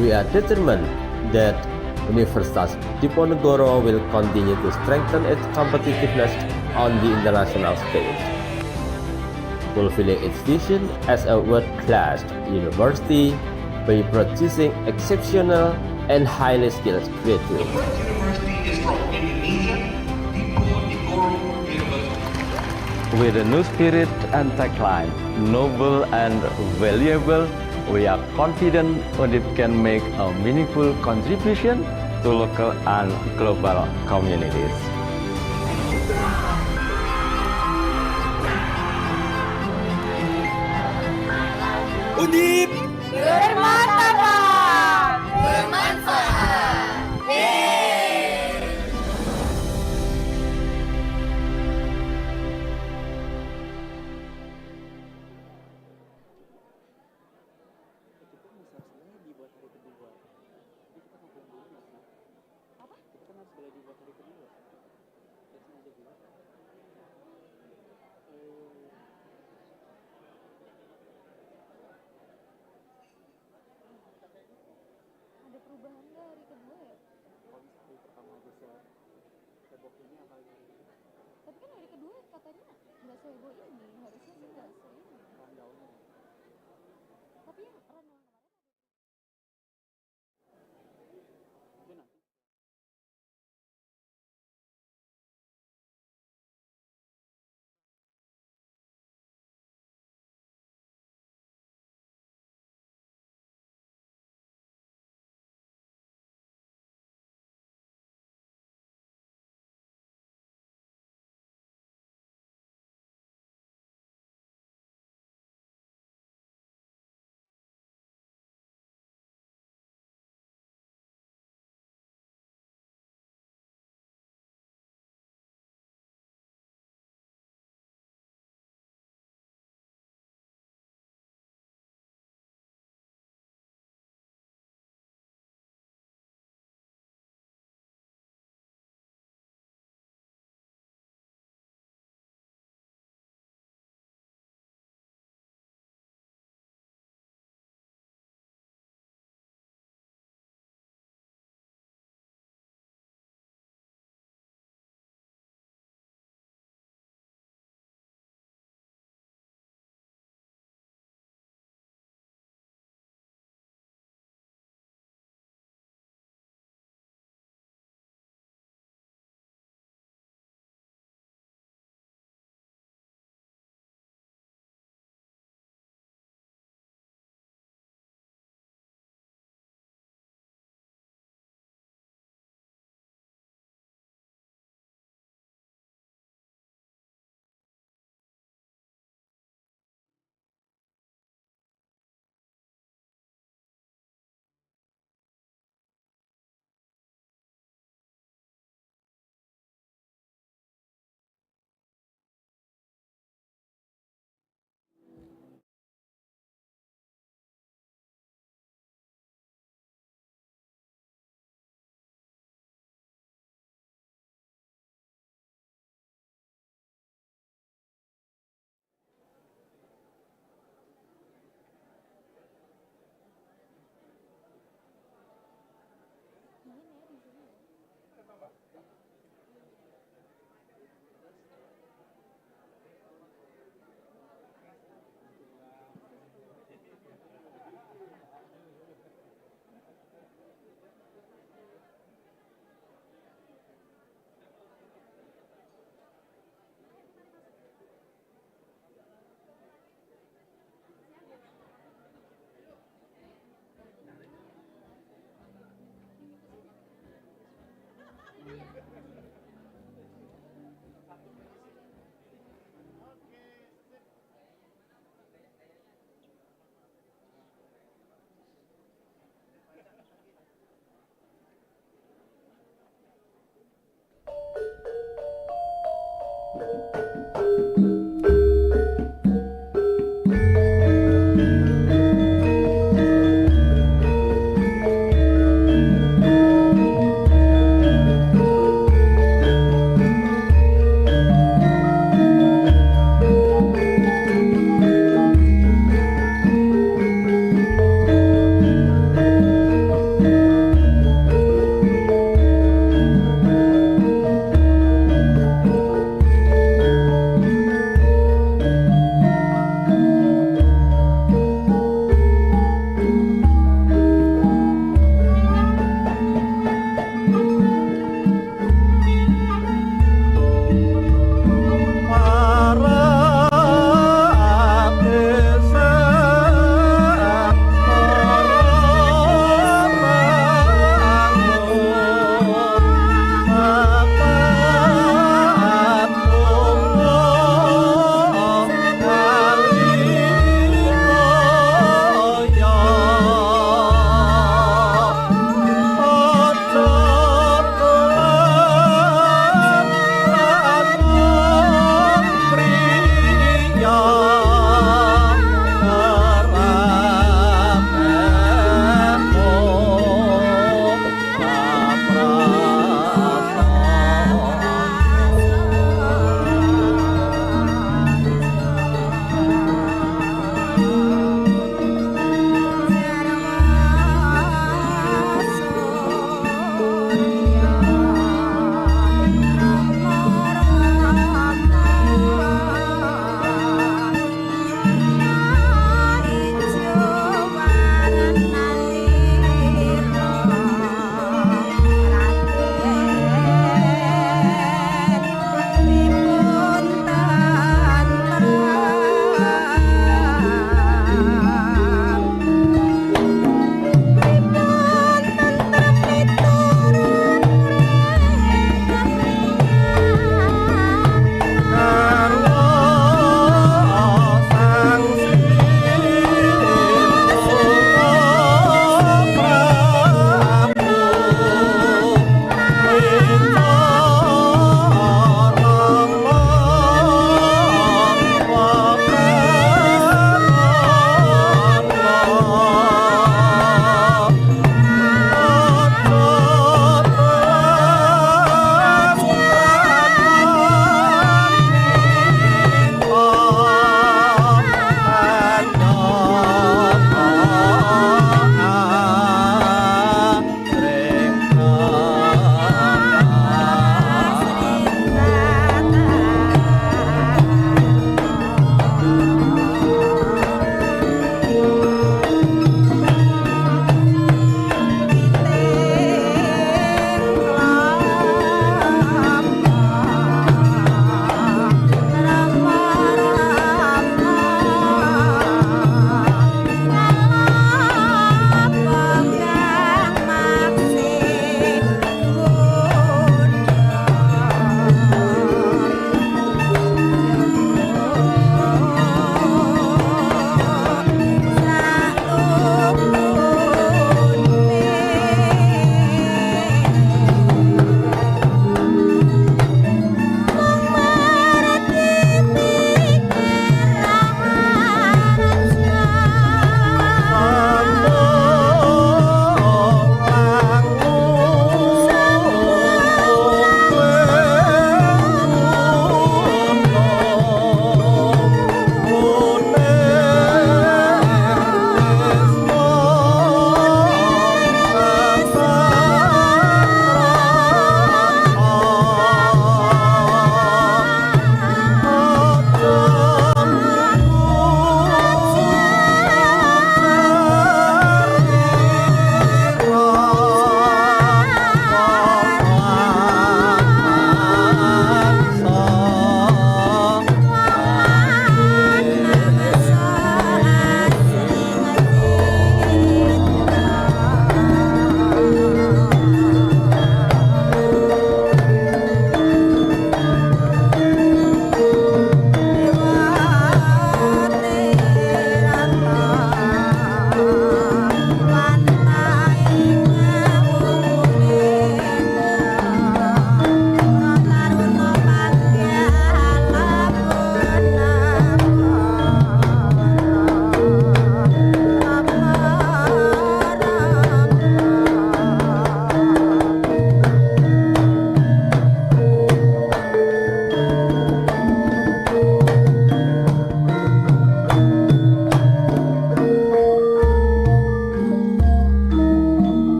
We are determined that Universitas Diponegoro will continue to strengthen its competitiveness on the international stage, fulfilling its vision as a world-class university by producing exceptional and highly skilled graduates. The first university is from Indonesia, Diponegoro University. With a new spirit and tagline, noble and valuable, we are confident Undip can make a meaningful contribution to local and global communities. Undip Bermartabat, bermanfaat. Yeay! Ada perubahan nggak hari kedua ya? Kalau misalnya pertama aja seheboh ini apa gitu? Tapi kan hari kedua katanya nggak seheboh ini, harusnya sih nggak se-ini. Tapi yang rundown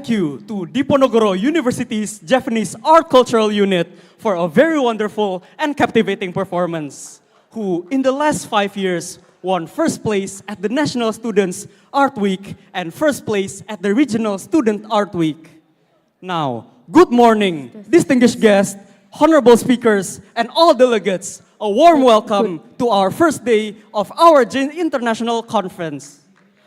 thank you to Diponegoro University's Japanese Art Cultural Unit for a very wonderful and captivating performance, who in the last 5 years won first place at the National Students Art Week and first place at the Regional Student Art Week. Now, good morning, distinguished guests, honorable speakers, and all delegates. A warm welcome to our first day of our International Conference.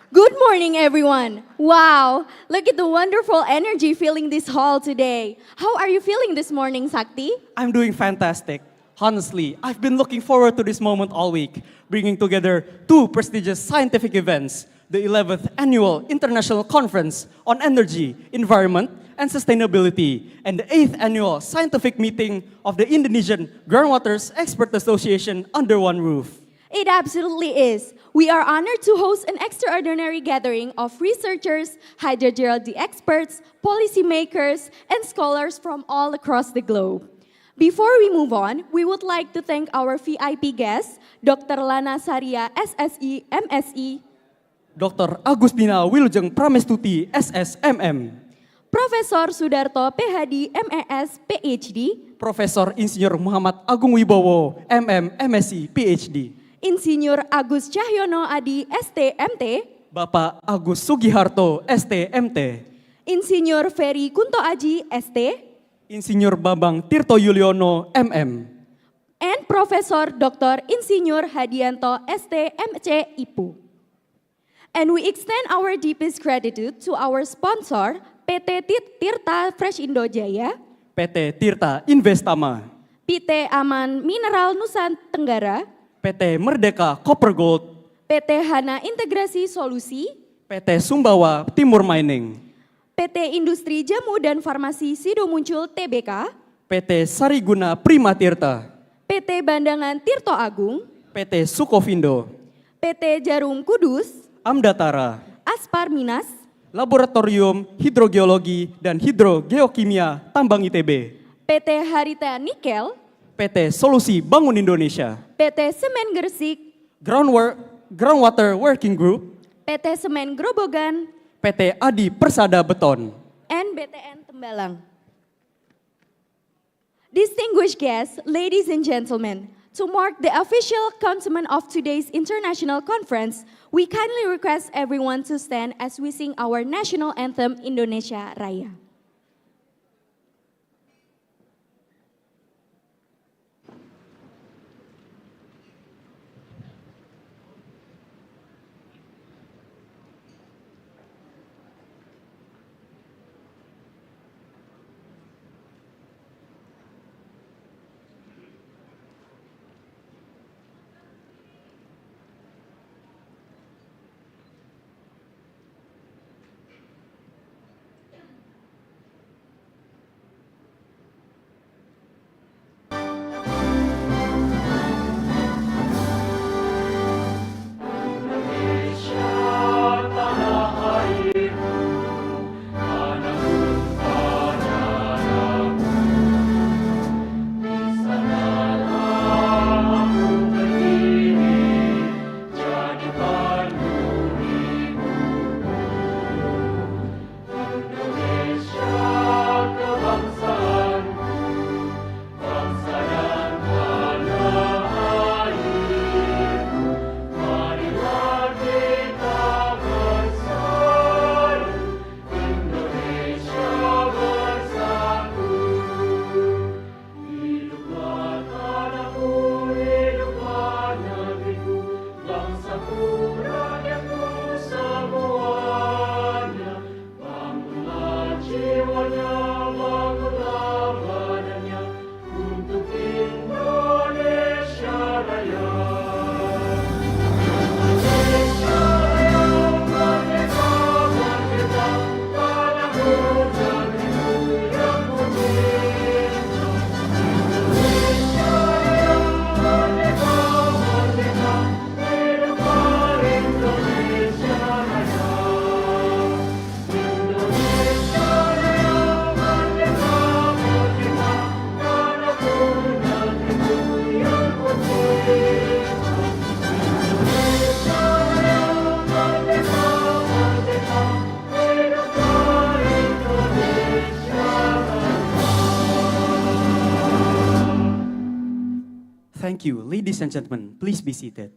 Good morning, everyone. Wow, look at the wonderful energy filling this hall today. How are you feeling this morning, Sakti? I'm doing fantastic. Honestly, I've been looking forward to this moment all week, bringing together two prestigious scientific events, the 11th Annual International Conference on Energy, Environment, and Sustainability, and the 8th Annual Scientific Meeting of the Indonesian Groundwater's Expert Association under one roof. It absolutely is. We are honored to host an extraordinary gathering of researchers, hydrogeology experts, policymakers, and scholars from all across the globe. Before we move on, we would like to thank our VIP guests, Dr. Lana Saria, SSI, MSI, Dr. Agustina Wilujeng Pramestuti, SSMM, Profesor Sudarto, PhD, MES, PhD, Profesor Insinyur Muhammad Agung Wibowo, MM, MSc, PhD, Insinyur Agus Cahyono Adi, STMT, Bapak Agus Sugiharto, STMT, Insinyur Ferry Kunto Aji, ST, Insinyur Bambang Tirto Yuliono, MM, and Profesor Dr. Insinyur Hadianto, STMC, IPU. And we extend our deepest gratitude to our sponsor, PT Tirta Fresh Indo Jaya, PT Tirta Investama, PT Aman Mineral Nusa Tenggara, PT Merdeka Copper Gold, PT Hana Integrasi Solusi, PT Sumbawa Timur Mining, PT Industri Jamu dan Farmasi Sido Muncul TBK, PT Sariguna Prima Tirta, PT Bandangan Tirto Agung, PT Sukovindo, PT Jarum Kudus, Amdatara, Aspar Minas, Laboratorium Hidrogeologi dan Hidrogeokimia Tambang ITB, PT Harita Nikel, PT Solusi Bangun Indonesia, PT Semen Gresik, Groundwater Working Group, PT Semen Grobogan, PT Adi Persada Beton. and BTN Tembalang. Distinguished guests, ladies and gentlemen, to mark the official commencement of today's international conference, we kindly request everyone to stand as we sing our national anthem, Indonesia Raya. Thank you. Ladies and gentlemen, please be seated.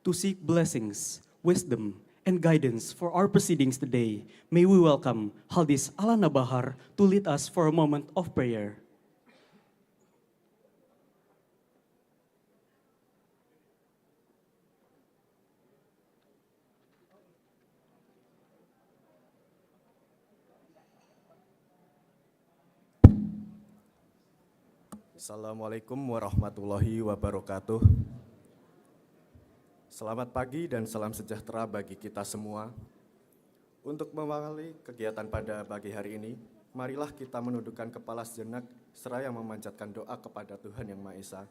To seek blessings, wisdom, and guidance for our proceedings today, may we welcome Haldis Alana Bahar to lead us for a moment of prayer. Assalamualaikum warahmatullahi wabarakatuh. Selamat pagi dan salam sejahtera bagi kita semua. Untuk mengawali kegiatan pada pagi hari ini, marilah kita menundukkan kepala sejenak seraya memanjatkan doa kepada Tuhan Yang Maha Esa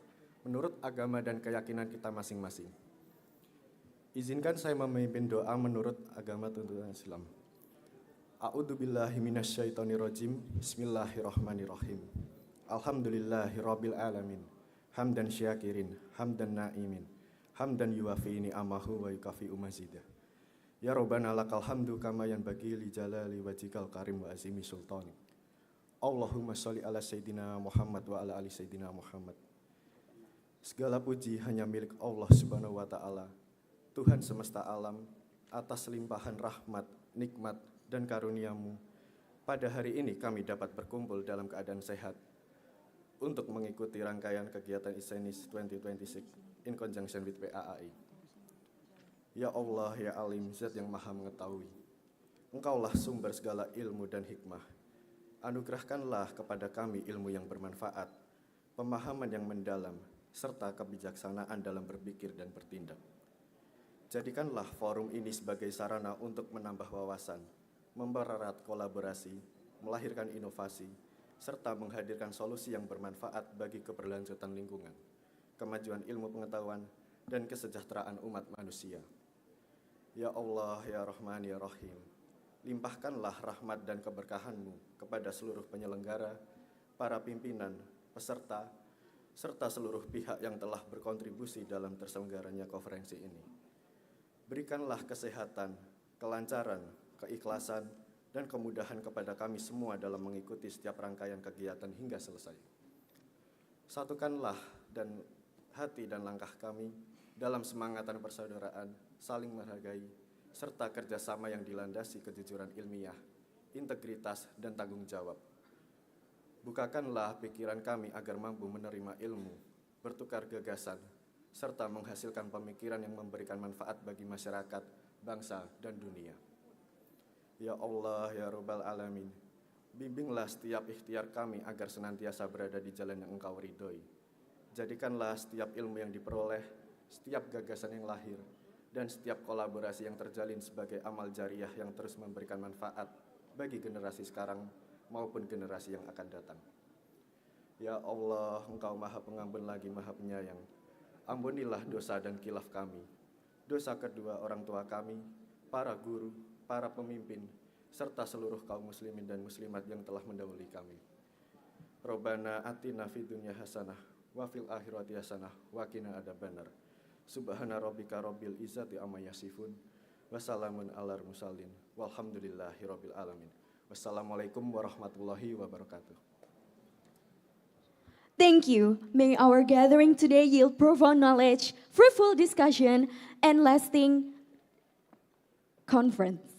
menurut agama dan keyakinan kita masing-masing. Izinkan saya memimpin doa menurut agama tuntunan Islam. A'udzubillahi minasyaitonirrajim. Bismillahirrahmanirrahim. Alhamdulillahirabbil alamin. Hamdan syakirin, hamdan naimin. Hamdan yuwafi ni'amahu wa yukafi'u mazidah. Ya Rabbana lakal hamdu kama yanbaghi li jalali wajhikal karim wa azimi sultani. Allahumma sholli ala sayyidina Muhammad wa ala ali sayyidina Muhammad. Segala puji hanya milik Allah Subhanahu wa taala, Tuhan semesta alam, atas limpahan rahmat, nikmat dan karunia-Mu. Pada hari ini kami dapat berkumpul dalam keadaan sehat untuk mengikuti rangkaian kegiatan ICENIS 2026 in conjunction with PAAI. Ya Allah, ya Alim, Zat yang Maha Mengetahui, Engkaulah sumber segala ilmu dan hikmah. Anugerahkanlah kepada kami ilmu yang bermanfaat, pemahaman yang mendalam, serta kebijaksanaan dalam berpikir dan bertindak. Jadikanlah forum ini sebagai sarana untuk menambah wawasan, mempererat kolaborasi, melahirkan inovasi, serta menghadirkan solusi yang bermanfaat bagi keberlanjutan lingkungan, kemajuan ilmu pengetahuan, dan kesejahteraan umat manusia. Ya Allah, ya Rahman, ya Rahim, limpahkanlah rahmat dan keberkahan-Mu kepada seluruh penyelenggara, para pimpinan, peserta, serta seluruh pihak yang telah berkontribusi dalam terselenggaranya konferensi ini. Berikanlah kesehatan, kelancaran, keikhlasan, dan kemudahan kepada kami semua dalam mengikuti setiap rangkaian kegiatan hingga selesai. Satukanlah dan hati dan langkah kami dalam semangatan persaudaraan, saling menghargai, serta kerjasama yang dilandasi kejujuran ilmiah, integritas, dan tanggung jawab. Bukakanlah pikiran kami agar mampu menerima ilmu, bertukar gagasan, serta menghasilkan pemikiran yang memberikan manfaat bagi masyarakat, bangsa, dan dunia. Ya Allah, ya Rabbal Alamin, bimbinglah setiap ikhtiar kami agar senantiasa berada di jalan yang Engkau ridhoi. Jadikanlah setiap ilmu yang diperoleh, setiap gagasan yang lahir, dan setiap kolaborasi yang terjalin sebagai amal jariah yang terus memberikan manfaat bagi generasi sekarang maupun generasi yang akan datang. Ya Allah, Engkau Maha Pengampun lagi Maha Penyayang. Ampunilah dosa dan khilaf kami, dosa kedua orang tua kami, para guru, para pemimpin, serta seluruh kaum muslimin dan muslimat yang telah mendahului kami. Rabbana atina fid dunya hasanah wa fil akhirati hasanah wa qina adzabannar. Subhana rabbika rabbil izzati amma yasifun wa salamun alal mursalin walhamdulillahi rabbil alamin. Wassalamualaikum warahmatullahi wabarakatuh. Thank you. May our gathering today yield profound knowledge, fruitful discussion, and lasting conference.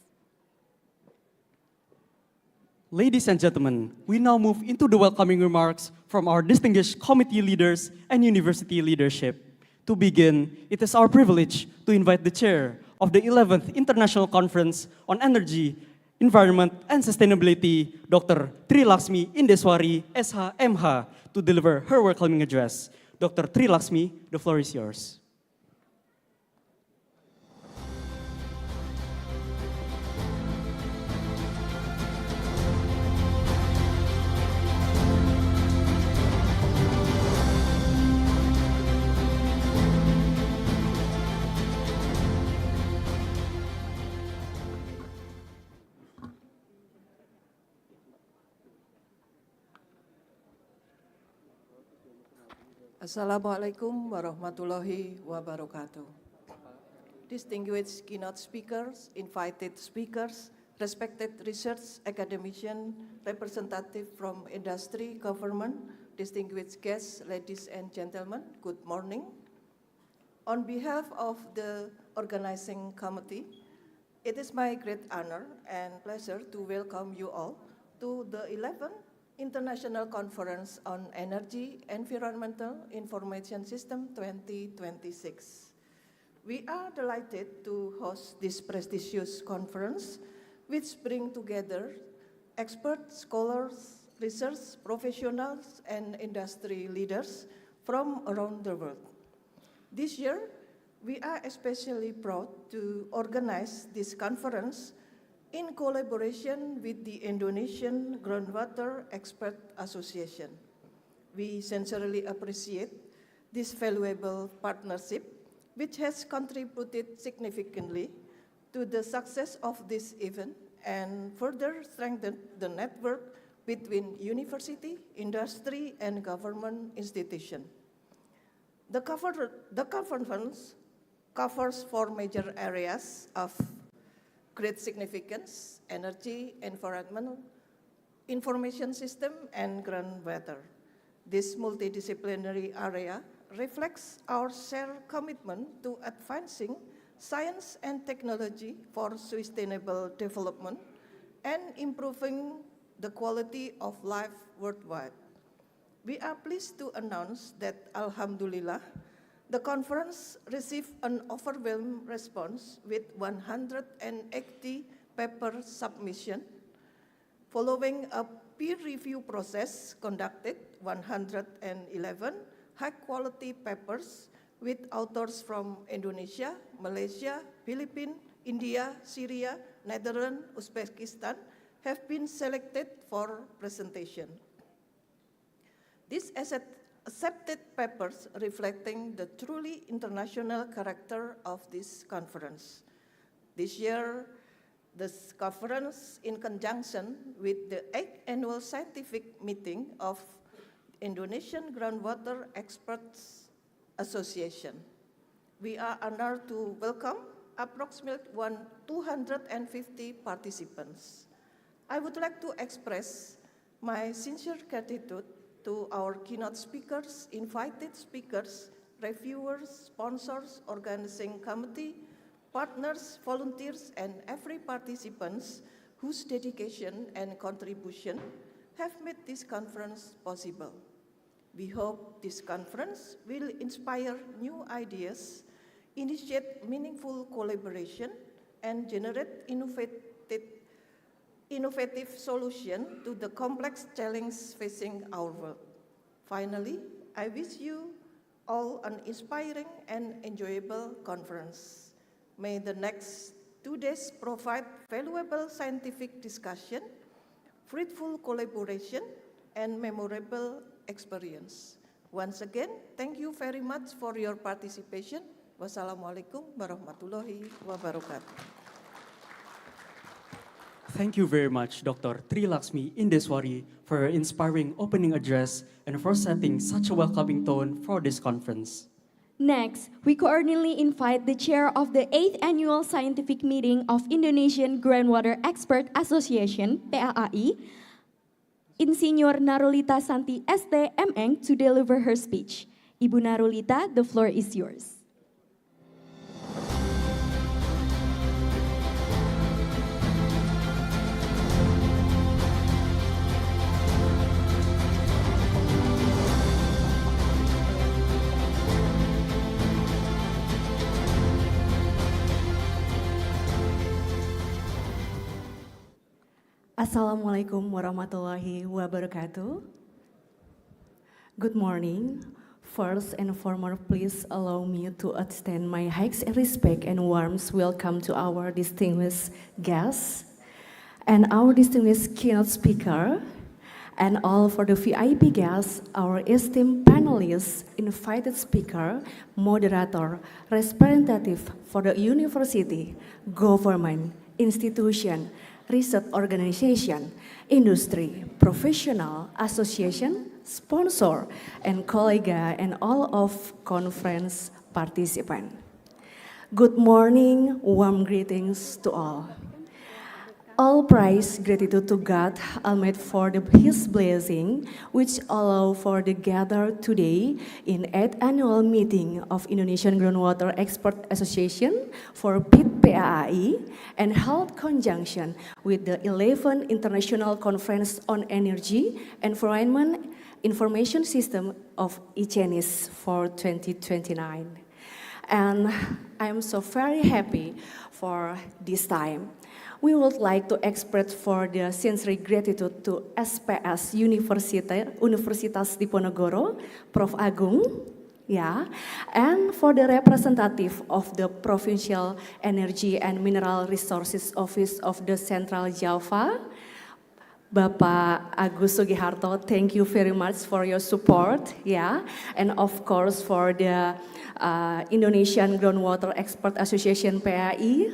Ladies and gentlemen, we now move into the welcoming remarks from our distinguished committee leaders and university leadership. To begin, it is our privilege to invite the chair of the 11th International Conference on Energy, Environment and Sustainability, Dr. Tri Laksmi Indeswari, SH.MH, to deliver her welcoming address. Dr. Tri Laksmi, the floor is yours. Assalamualaikum warahmatullahi wabarakatuh. Distinguished keynote speakers, invited speakers, respected research academician, representative from industry, government, distinguished guests, ladies and gentlemen, good morning. On behalf of the organizing committee, it is my great honor and pleasure to welcome you all to the 11th International Conference on Energy Environmental Information System 2026. We are delighted to host this prestigious conference, which brings together experts, scholars, research professionals, and industry leaders from around the world. This year, we are especially proud to organize this conference in collaboration with the Indonesian Groundwater Expert Association. We sincerely appreciate this valuable partnership, which has contributed significantly to the success of this event and further strengthened the network between university, industry, and government institutions. The conference covers 4 major areas of great significance: energy, environment, information system, and groundwater. This multidisciplinary area reflects our shared commitment to advancing science and technology for sustainable development and improving the quality of life worldwide. We are pleased to announce that, Alhamdulillah, the conference received an overwhelming response with 180 paper submissions. Following a peer review process conducted, 111 high-quality papers with authors from Indonesia, Malaysia, Philippines, India, Syria, Netherlands, Uzbekistan have been selected for presentation. These accepted papers reflecting the truly international character of this conference. This year, this conference, in conjunction with the 8th Annual Scientific Meeting of Indonesian Groundwater Experts Association. We are honored to welcome approximately 250 participants. I would like to express my sincere gratitude to our keynote speakers, invited speakers, reviewers, sponsors, organizing committee, partners, volunteers, and every participants whose dedication and contribution have made this conference possible. We hope this conference will inspire new ideas, initiate meaningful collaboration, and generate innovative solutions to the complex challenges facing our world. Finally, I wish you all an inspiring and enjoyable conference. May the next 2 days provide valuable scientific discussion, fruitful collaboration, and memorable experience. Once again, thank you very much for your participation. Wassalamualaikum warahmatullahi wabarakatuh. Thank you very much, Dr. Tri Laksmi Indeswari, for your inspiring opening address and for setting such a welcoming tone for this conference. Next, we cordially invite the chair of the 8th Annual Scientific Meeting of Indonesian Groundwater Expert Association, PAAI, Insinyur Narulita Santi ST MN, to deliver her speech. Ibu Narulita, the floor is yours. Assalamualaikum warahmatullahi wabarakatuh. Good morning. First and foremost, please allow me to extend my highest respect and warm welcome to our distinguished guests and our distinguished keynote speaker, and all for the VIP guests, our esteemed panelists, invited speaker, moderator, representative for the university, government, institution, research organization, industry, professional, association, sponsor, and colleague, and all of conference participants. Good morning, warm greetings to all. All praise, gratitude to God Almighty for His blessing, which allow for the gather today in 8th annual meeting of Indonesian Groundwater Expert Association for PAAI and held conjunction with the 11th International Conference on Energy, Environment, Information System of ICENIS for 2029. And I'm so very happy for this time. We would like to express for the sincere gratitude to SPS Universitas Diponegoro, Prof. Agung, and for the representative of the Provincial Energy and Mineral Resources Office of the Central Java, Bapak Agus Sugiharto, thank you very much for your support, and of course for the Indonesian Groundwater Expert Association PAAI,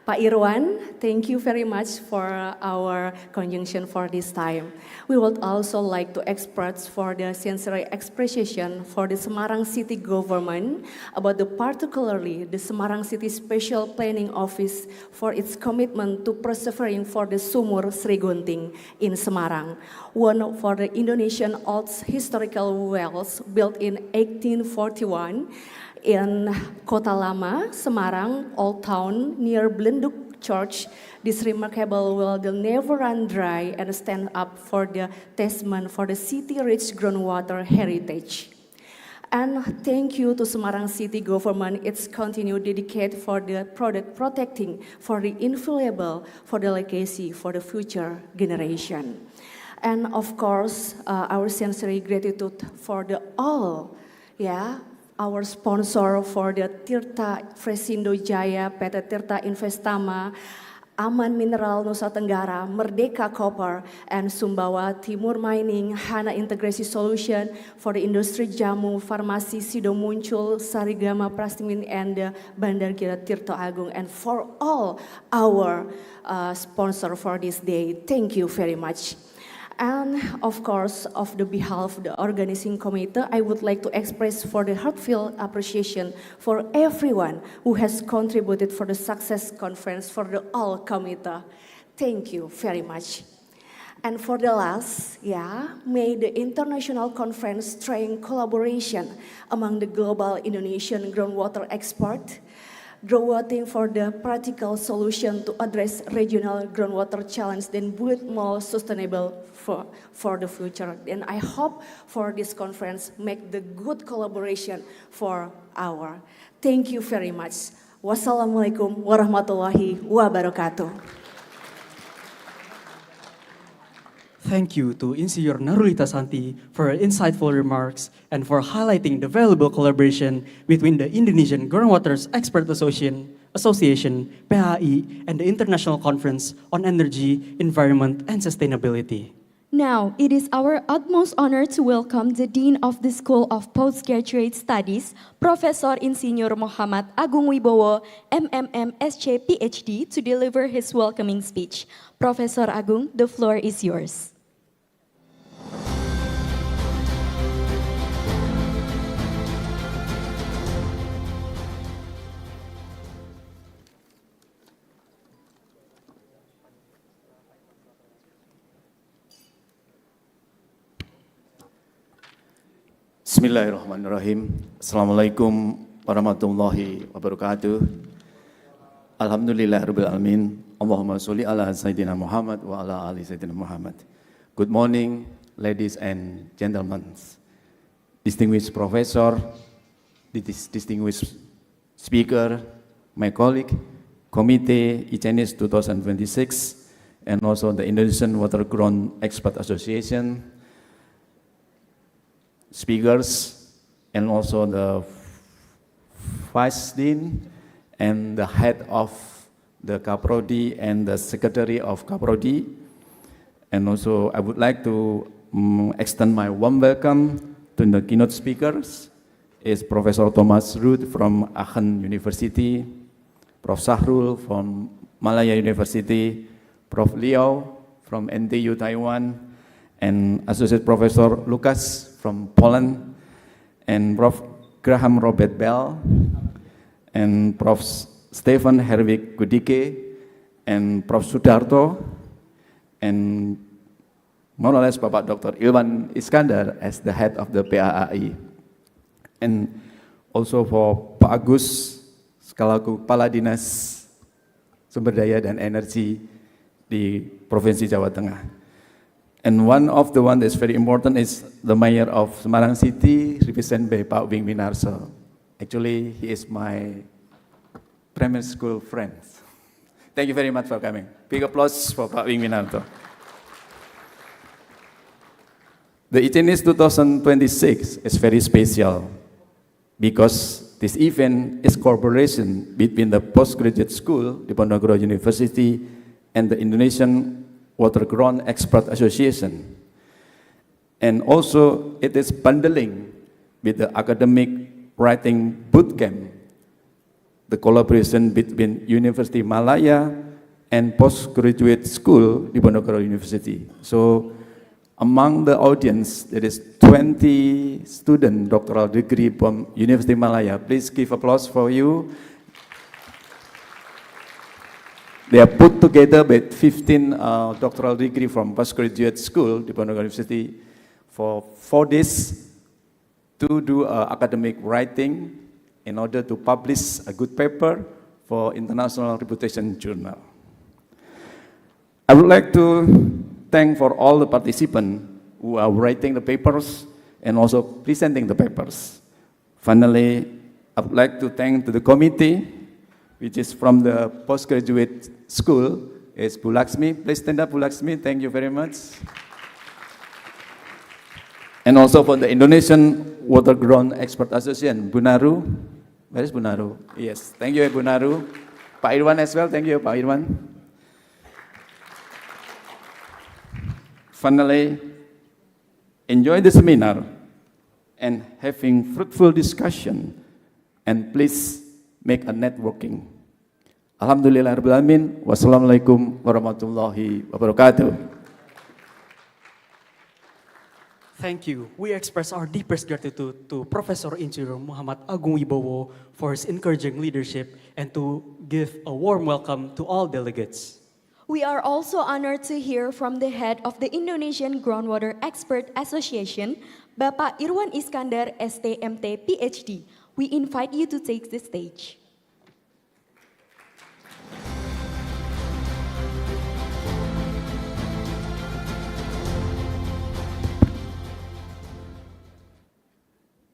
Pak Irwan, thank you very much for our conjunction for this time. We would also like to express for the sincere expression for the Semarang City Government about the particularly the Semarang City Special Planning Office for its commitment to persevering for the Sumur Sri Gunting in Semarang, one for the Indonesian old historical wells built in 1841 in Kota Lama, Semarang, Old Town, near Blenduk Church. This remarkable well will never run dry and stand up for the testament for the city-rich groundwater heritage. And thank you to Semarang City Government, its continued dedication for the product protecting for the invaluable for the legacy for the future generation. And of course, our sincere gratitude for the all, our sponsor for the Tirta Fresindo Jaya, PT Tirta Investama, Aman Mineral Nusa Tenggara, Merdeka Copper, and Sumbawa Timur Mining, Hana Integrasi Solution for the industry jamu, farmasi Sido Muncul, Sarigama Prastimin, and Bandar Gila Tirto Agung, and for all our sponsor for this day. Thank you very much. And of course, of the behalf of the organizing committee, I would like to express for the heartfelt appreciation for everyone who has contributed for the success conference for the all committee. Thank you very much. And for the last, may the international conference strengthen collaboration among the global Indonesian groundwater expert, groundwater for the practical solution to address regional groundwater challenge, then build more sustainable for the future. And I hope for this conference make the good collaboration for our. Thank you very much. Wassalamualaikum warahmatullahi wabarakatuh. Thank you to Insinyur Narulita Santi for her insightful remarks and for highlighting the valuable collaboration between the Indonesian Groundwater Expert Association, PAAI, and the International Conference on Energy, Environment, and Sustainability. Now, it is our utmost honor to welcome the Dean of the School of Postgraduate Studies, Professor Insinyur Muhammad Agung Wibowo, MMM SC PhD, to deliver his welcoming speech. Professor Agung, the floor is yours. Bismillahirrahmanirrahim. Assalamualaikum warahmatullahi wabarakatuh. Alhamdulillahirabbil alamin. Allahumma sholli ala Sayyidina Muhammad wa ala ali Sayyidina Muhammad. Good morning, ladies and gentlemen, distinguished professor, distinguished speaker, my colleague, Committee ICENIS 2026, and also the Indonesian Water Ground Expert Association, speakers, and also the Vice Dean and the head of the Kaprodi and the secretary of Kaprodi. And also I would like to extend my warm welcome to the keynote speakers is Professor Thomas Ruth from Aachen University, Prof. Sahrul from Malaya University, Prof. Liao from NTU Taiwan, and Associate Professor Lucas from Poland, and Prof. Graham Robert Bell, and Prof. Stephen Herwig Gudike, and Prof. Sudarto, and more or less Bapak Dr. Ilwan Iskandar as the head of the PAAI. And also for Pak Agus selaku Kepala Dinas Sumber Daya dan Energi di Provinsi Jawa Tengah. And one of the one that's very important is the Mayor of Semarang City, represented by Pak Wing Winarso. Actually, he is my primary school friend. Thank you very much for coming. Big applause for Pak Wing Winarso. The ICENIS 2026 is very special because this event is collaboration between the postgraduate school, Diponegoro University, and the Indonesian Water Ground Expert Association. And also it is bundling with the academic writing bootcamp, the collaboration between University Malaya and postgraduate school, Diponegoro University. So among the audience, there is 20 student doctoral degree from University Malaya. Please give applause for you. They are put together with 15 doctoral degree from postgraduate school, Diponegoro University, for 4 days to do academic writing in order to publish a good paper for international reputation journal. I would like to thank for all the participants who are writing the papers and also presenting the papers. Finally, I would like to thank to the committee, which is from the postgraduate school, is Bu Laksmi. Please stand up, Bu Laksmi. Thank you very much. And also for the Indonesian Water Ground Expert Association, Bu Naru. Where is Bu Naru? Yes, thank you, Bu Naru. Pak Irwan as well. Thank you, Pak Irwan. Finally, enjoy the seminar and having fruitful discussion, and please make a networking. Alhamdulillahirrahmanirrahim. Wassalamualaikum warahmatullahi wabarakatuh. Thank you. We express our deepest gratitude to Professor Insinyur Muhammad Agung Wibowo for his encouraging leadership and to give a warm welcome to all delegates. We are also honored to hear from the head of the Indonesian Groundwater Expert Association, Bapak Irwan Iskandar, STMT, PhD. We invite you to take the stage.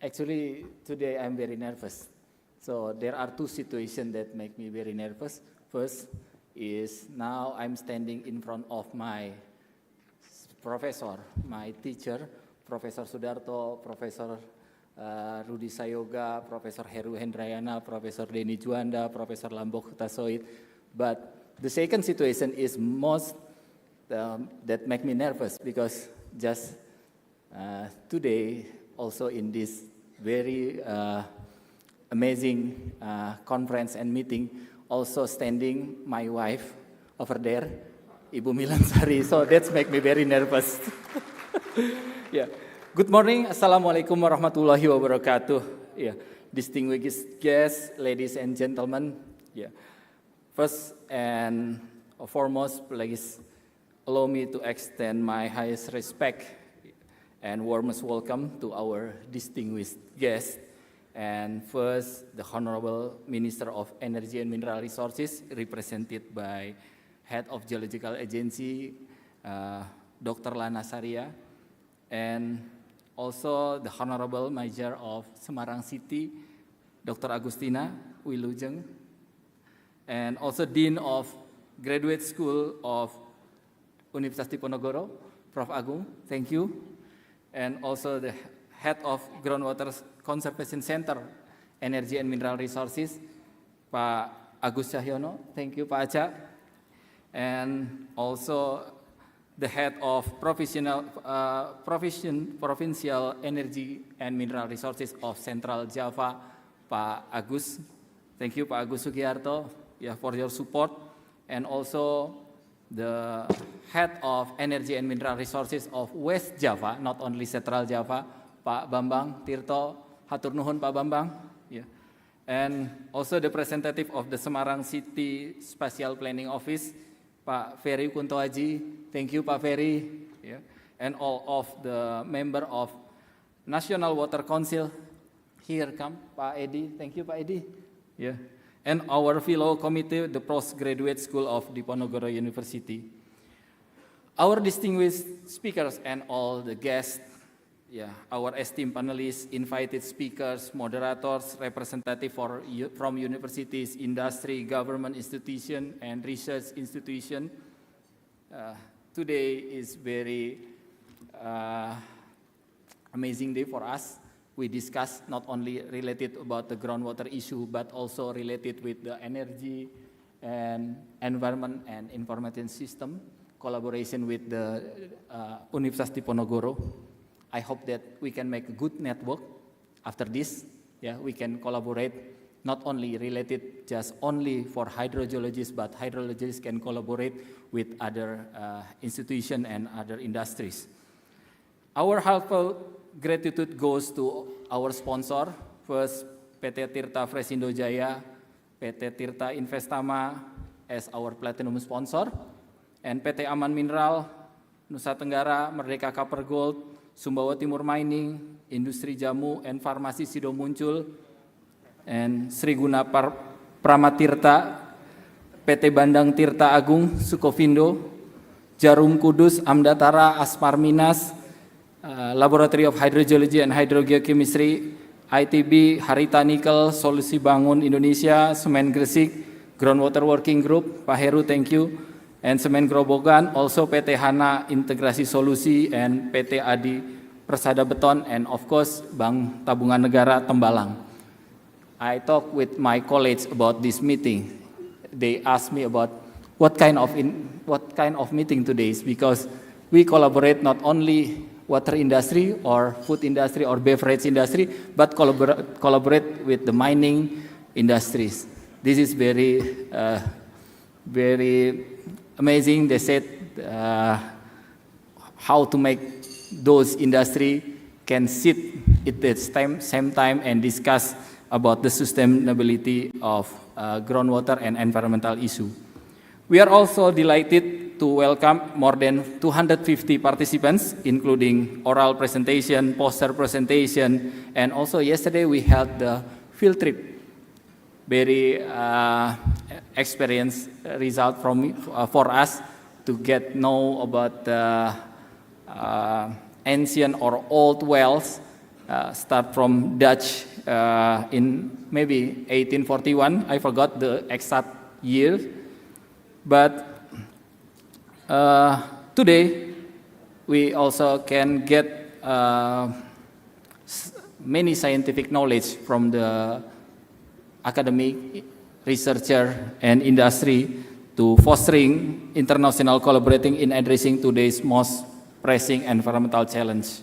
Actually, today I'm very nervous. So there are 2 situations that make me very nervous. First is now I'm standing in front of my professor, my teacher, Professor Sudarto, Professor Rudi Sayoga, Professor Heru Hendrayana, Professor Denny Juanda, Professor Lambok Tasoid. But the second situation is most that make me nervous because just today, also in this very amazing conference and meeting, also standing my wife over there, Ibu Milansari. So that's make me very nervous. Yeah. Good morning. Assalamualaikum warahmatullahi wabarakatuh. Yeah. Distinguished guests, ladies and gentlemen. Yeah. First and foremost, please allow me to extend my highest respect and warmest welcome to our distinguished guests. And first, the Honorable Minister of Energy and Mineral Resources, represented by Head of Geological Agency, Dr. Lana Saria, and also the Honorable Mayor of Semarang City, Dr. Agustina Wilujeng, and also Dean of Graduate School of Universitas Diponegoro, Prof. Agung, thank you, and also the Head of Groundwater Conservation Center, Energy and Mineral Resources, Pak Agus Cahyono, thank you, Pak Aca, and also the Head of Provincial Energy and Mineral Resources of Central Java, Pak Agus, thank you, Pak Agus Sugiarto, yeah, for your support, and also the head of Energy and Mineral Resources of West Java, not only Central Java, Pak Bambang Tirto, hatur nuhun Pak Bambang, yeah. And also the representative of the Semarang City Spatial Planning Office, Pak Ferry Kuntoaji, thank you Pak Ferry, yeah. And all of the member of National Water Council, here come Pak Edi, thank you Pak Edi, yeah. And our fellow committee, the Postgraduate School of Diponegoro University. Our distinguished speakers and all the guests, yeah, our esteemed panelists, invited speakers, moderators, representatives from universities, industry, government institution, and research institution. Today is very amazing day for us. We discuss not only related about the groundwater issue, but also related with the energy and environment and information system, collaboration with the Universitas Diponegoro. I hope that we can make a good network after this. Yeah, we can collaborate, not only related just only for hydrogeologists, but hydrologists can collaborate with other institutions and other industries. Our heartfelt gratitude goes to our sponsor, first PT Tirta Fresindo Jaya, PT Tirta Investama as our platinum sponsor, and PT Aman Mineral, Nusa Tenggara, Merdeka Copper Gold, Sumbawa Timur Mining, Industri Jamu and Farmasi Sido Muncul, and Sri Guna Pramatirta, PT Bandang Tirta Agung, Sukovindo, Jarum Kudus, Amdatara, Aspar Minas, Laboratory of Hydrogeology and Hydrogeochemistry, ITB, Harita Nickel, Solusi Bangun Indonesia, Semen Gresik, Groundwater Working Group, Pak Heru, thank you, and Semen Grobogan, also PT Hana Integrasi Solusi, and PT Adi Persada Beton, and of course, Bank Tabungan Negara Tembalang. I talked with my colleagues about this meeting. They asked me about what kind of meeting today is, because we collaborate not only water industry or food industry or beverage industry, but collaborate with the mining industries. This is very, very amazing. They said how to make those industry can sit at the same time and discuss about the sustainability of groundwater and environmental issue. We are also delighted to welcome more than 250 participants, including oral presentation, poster presentation, and also yesterday we held the field trip. Very experience result for us to get know about the ancient or old wells, start from Dutch in maybe 1841. I forgot the exact year, but today we also can get many scientific knowledge from the academic, researcher, and industry to fostering international collaborating in addressing today's most pressing environmental challenge.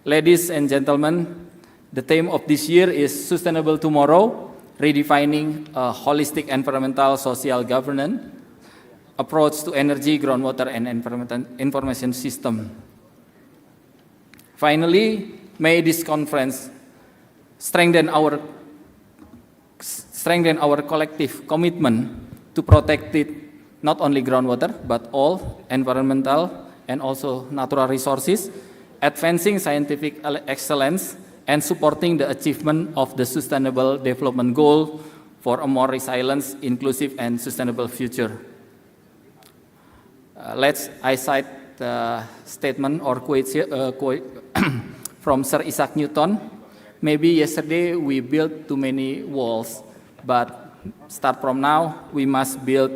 Ladies and gentlemen, the theme of this year is Sustainable Tomorrow, redefining a holistic environmental social governance approach to energy, groundwater, and information system. Finally, may this conference strengthen our collective commitment to protect it, not only groundwater, but all environmental and also natural resources, advancing scientific excellence, and supporting the achievement of the Sustainable Development Goal for a more resilient, inclusive, and sustainable future. I cite the statement or quote from Sir Isaac Newton. Maybe yesterday we built too many walls, but start from now, we must build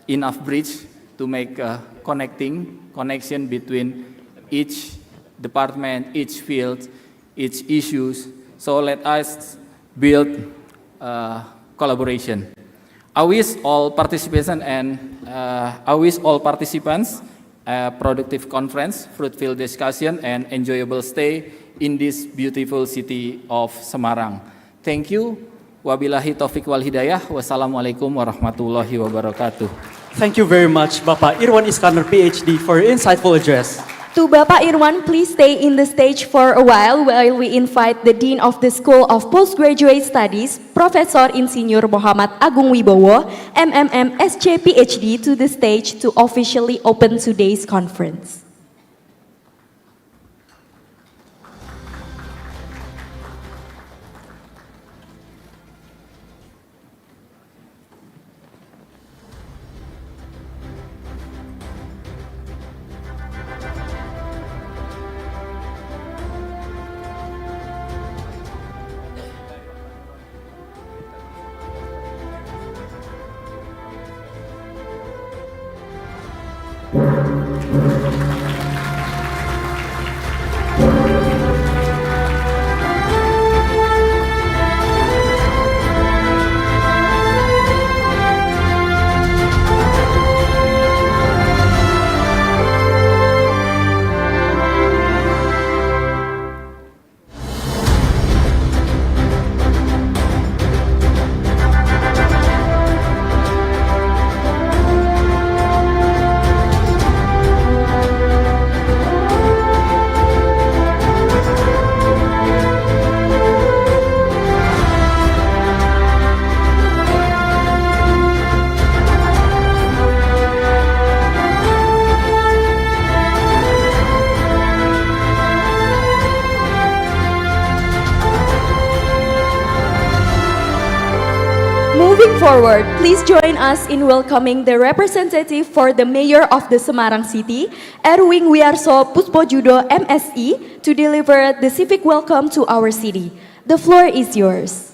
enough bridge to make a connection between each department, each field, each issues. So let us build collaboration. I wish all participants a productive conference, fruitful discussion, and enjoyable stay in this beautiful city of Semarang. Thank you. Wabillahi taufiq wal hidayah. Wassalamualaikum warahmatullahi wabarakatuh. Thank you very much, Bapak Irwan Iskandar, PhD, for your insightful address. To Bapak Irwan, please stay in the stage for a while we invite the Dean of the School of Postgraduate Studies, Professor Insinyur Muhammad Agung Wibowo, MMM SC PhD, to the stage to officially open today's conference. Moving forward, please join us in welcoming the representative for the Mayor of the Semarang City, Erwin Wiarso Puspojudo, MSI, to deliver the civic welcome to our city. The floor is yours.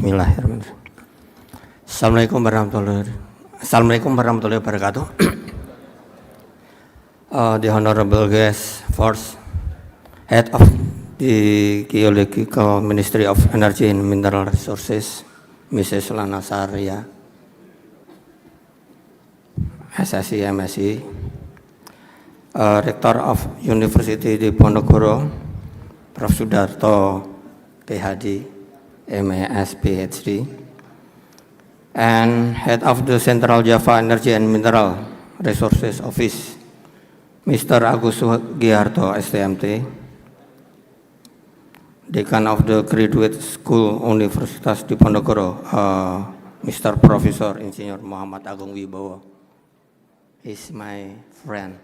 Bismillahirrahmanirrahim. Assalamualaikum warahmatullahi wabarakatuh. The honorable guest, first head of the Geological Ministry of Energy and Mineral Resources, Mrs. Lana Saria, SSI MSI, Rector of University Diponegoro, Prof. Sudarto, PhD, MAS, PhD, and Head of the Central Java Energy and Mineral Resources Office, Mr. Agus Giarto, STMT, Dekan of the Graduate School Universitas Diponegoro, Mr. Professor Insinyur Muhammad Agung Wibowo. He's my friend.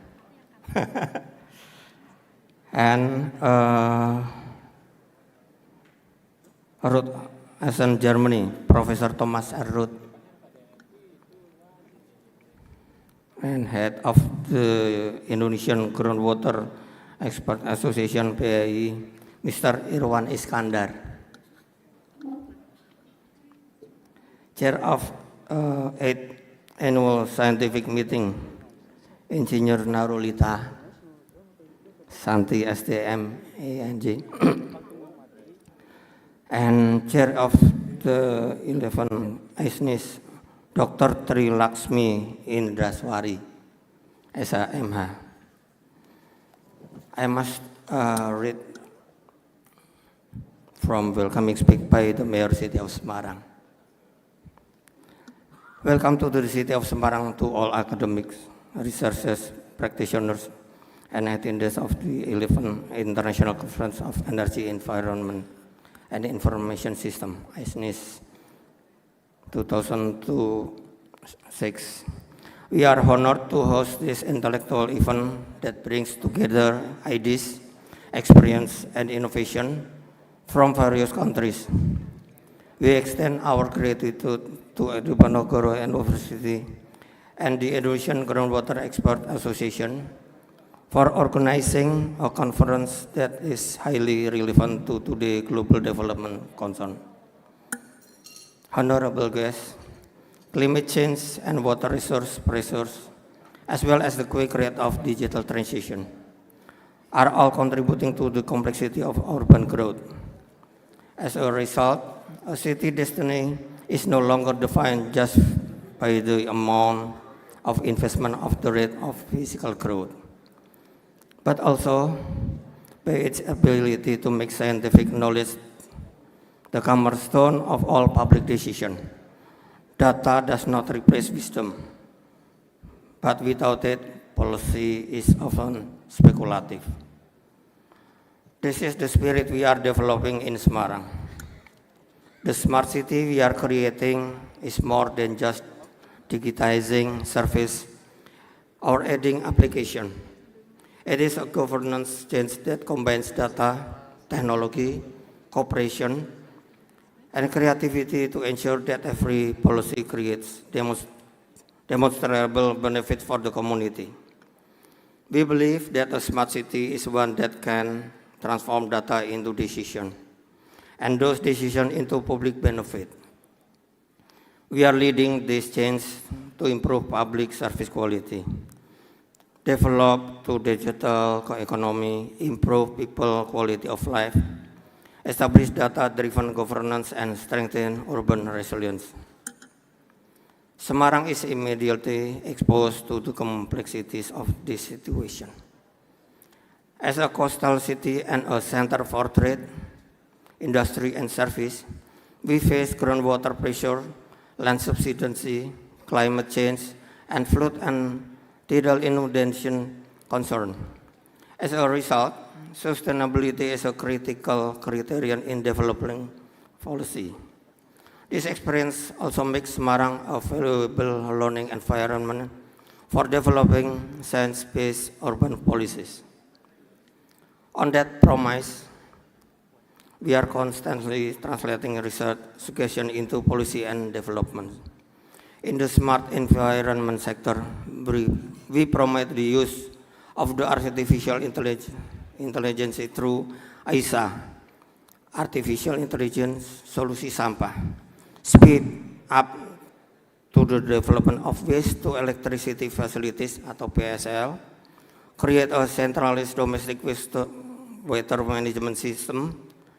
And Ruth Essen, Germany, Professor Thomas R. Ruth, and head of the Indonesian Groundwater Expert Association, PAAI, Mr. Irwan Iskandar, Chair of 8th Annual Scientific Meeting, Insinyur Narulita Santi, STM, ANJ, and Chair of the 11 ICENIS, Dr. Tri Laksmi Indraswari, SAMH. I must read from welcoming speech by the Mayor City of Semarang. Welcome to the City of Semarang to all academics, researchers, practitioners, and attendees of the 11th International Conference of Energy, Environment, and Information System, ICENIS 2006. We are honored to host this intellectual event that brings together ideas, experience, and innovation from various countries. We extend our gratitude to Diponegoro University and the Indonesian Groundwater Expert Association for organizing a conference that is highly relevant to today's global development concern. Honorable guests, climate change and water resource pressures, as well as the quick rate of digital transition, are all contributing to the complexity of urban growth. As a result, a city destiny is no longer defined just by the amount of investment of the rate of physical growth, but also by its ability to make scientific knowledge the cornerstone of all public decision. Data does not replace wisdom, but without it, policy is often speculative. This is the spirit we are developing in Semarang. The smart city we are creating is more than just digitizing service or adding application. It is a governance change that combines data, technology, cooperation, and creativity to ensure that every policy creates demonstrable benefit for the community. We believe that a smart city is one that can transform data into decision, and those decisions into public benefit. We are leading this change to improve public service quality, develop to digital economy, improve people quality of life, establish data-driven governance, and strengthen urban resilience. Semarang is immediately exposed to the complexities of this situation. As a coastal city and a center for trade, industry, and service, we face groundwater pressure, land subsidency, climate change, and flood and tidal inundation concern. As a result, sustainability is a critical criterion in developing policy. This experience also makes Semarang a valuable learning environment for developing science-based urban policies. On that promise, we are constantly translating research suggestions into policy and development. In the smart environment sector, we promote the use of the artificial intelligence through AISA, Artificial Intelligence Solusi Sampah, speed up to the development of waste to electricity facilities atau PSL, create a centralized domestic water management system,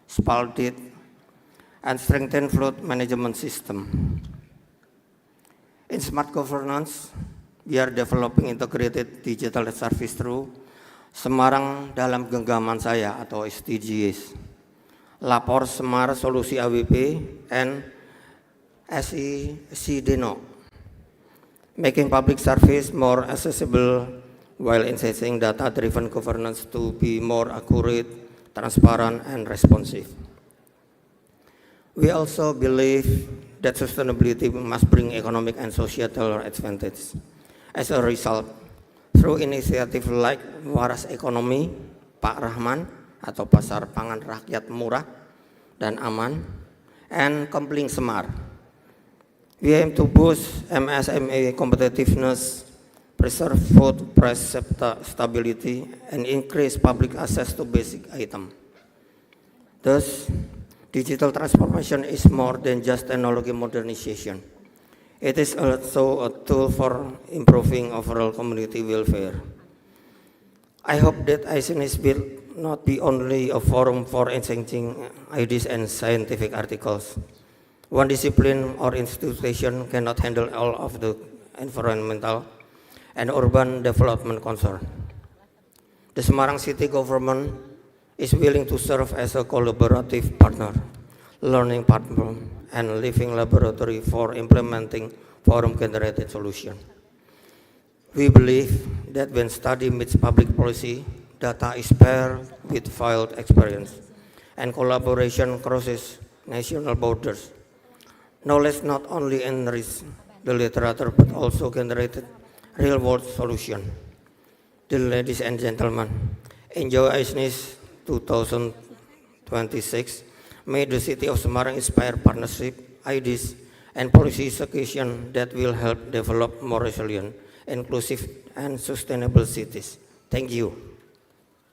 SPALDIT, and strengthen flood management system. In smart governance, we are developing integrated digital service through Semarang dalam genggaman saya atau SDGs, Lapor Semar Solusi AWP, and SECDNO, making public service more accessible while enhancing data-driven governance to be more accurate, transparent, and responsive. We also believe that sustainability must bring economic and societal advantage. As a result, through initiative like Waras Ekonomi, Pak Rahman, atau Pasar Pangan Rakyat Murah dan Aman, and Kempling Semar, we aim to boost MSME competitiveness, preserve food price stability, and increase public access to basic items. Thus, digital transformation is more than just technology modernization. It is also a tool for improving overall community welfare. I hope that ICENIS will not be only a forum for exchanging ideas and scientific articles. One discipline or institution cannot handle all of the environmental and urban development concern. The Semarang city government is willing to serve as a collaborative partner, learning partner, and living laboratory for implementing forum-generated solutions. We believe that when study meets public policy, data is paired with field experience, and collaboration crosses national borders. Knowledge not only enriches the literature but also generated real-world solution. Dear ladies and gentlemen, enjoy ICENIS 2026. May the city of Semarang inspire partnership, ideas, and policy execution that will help develop more resilient, inclusive, and sustainable cities. Thank you.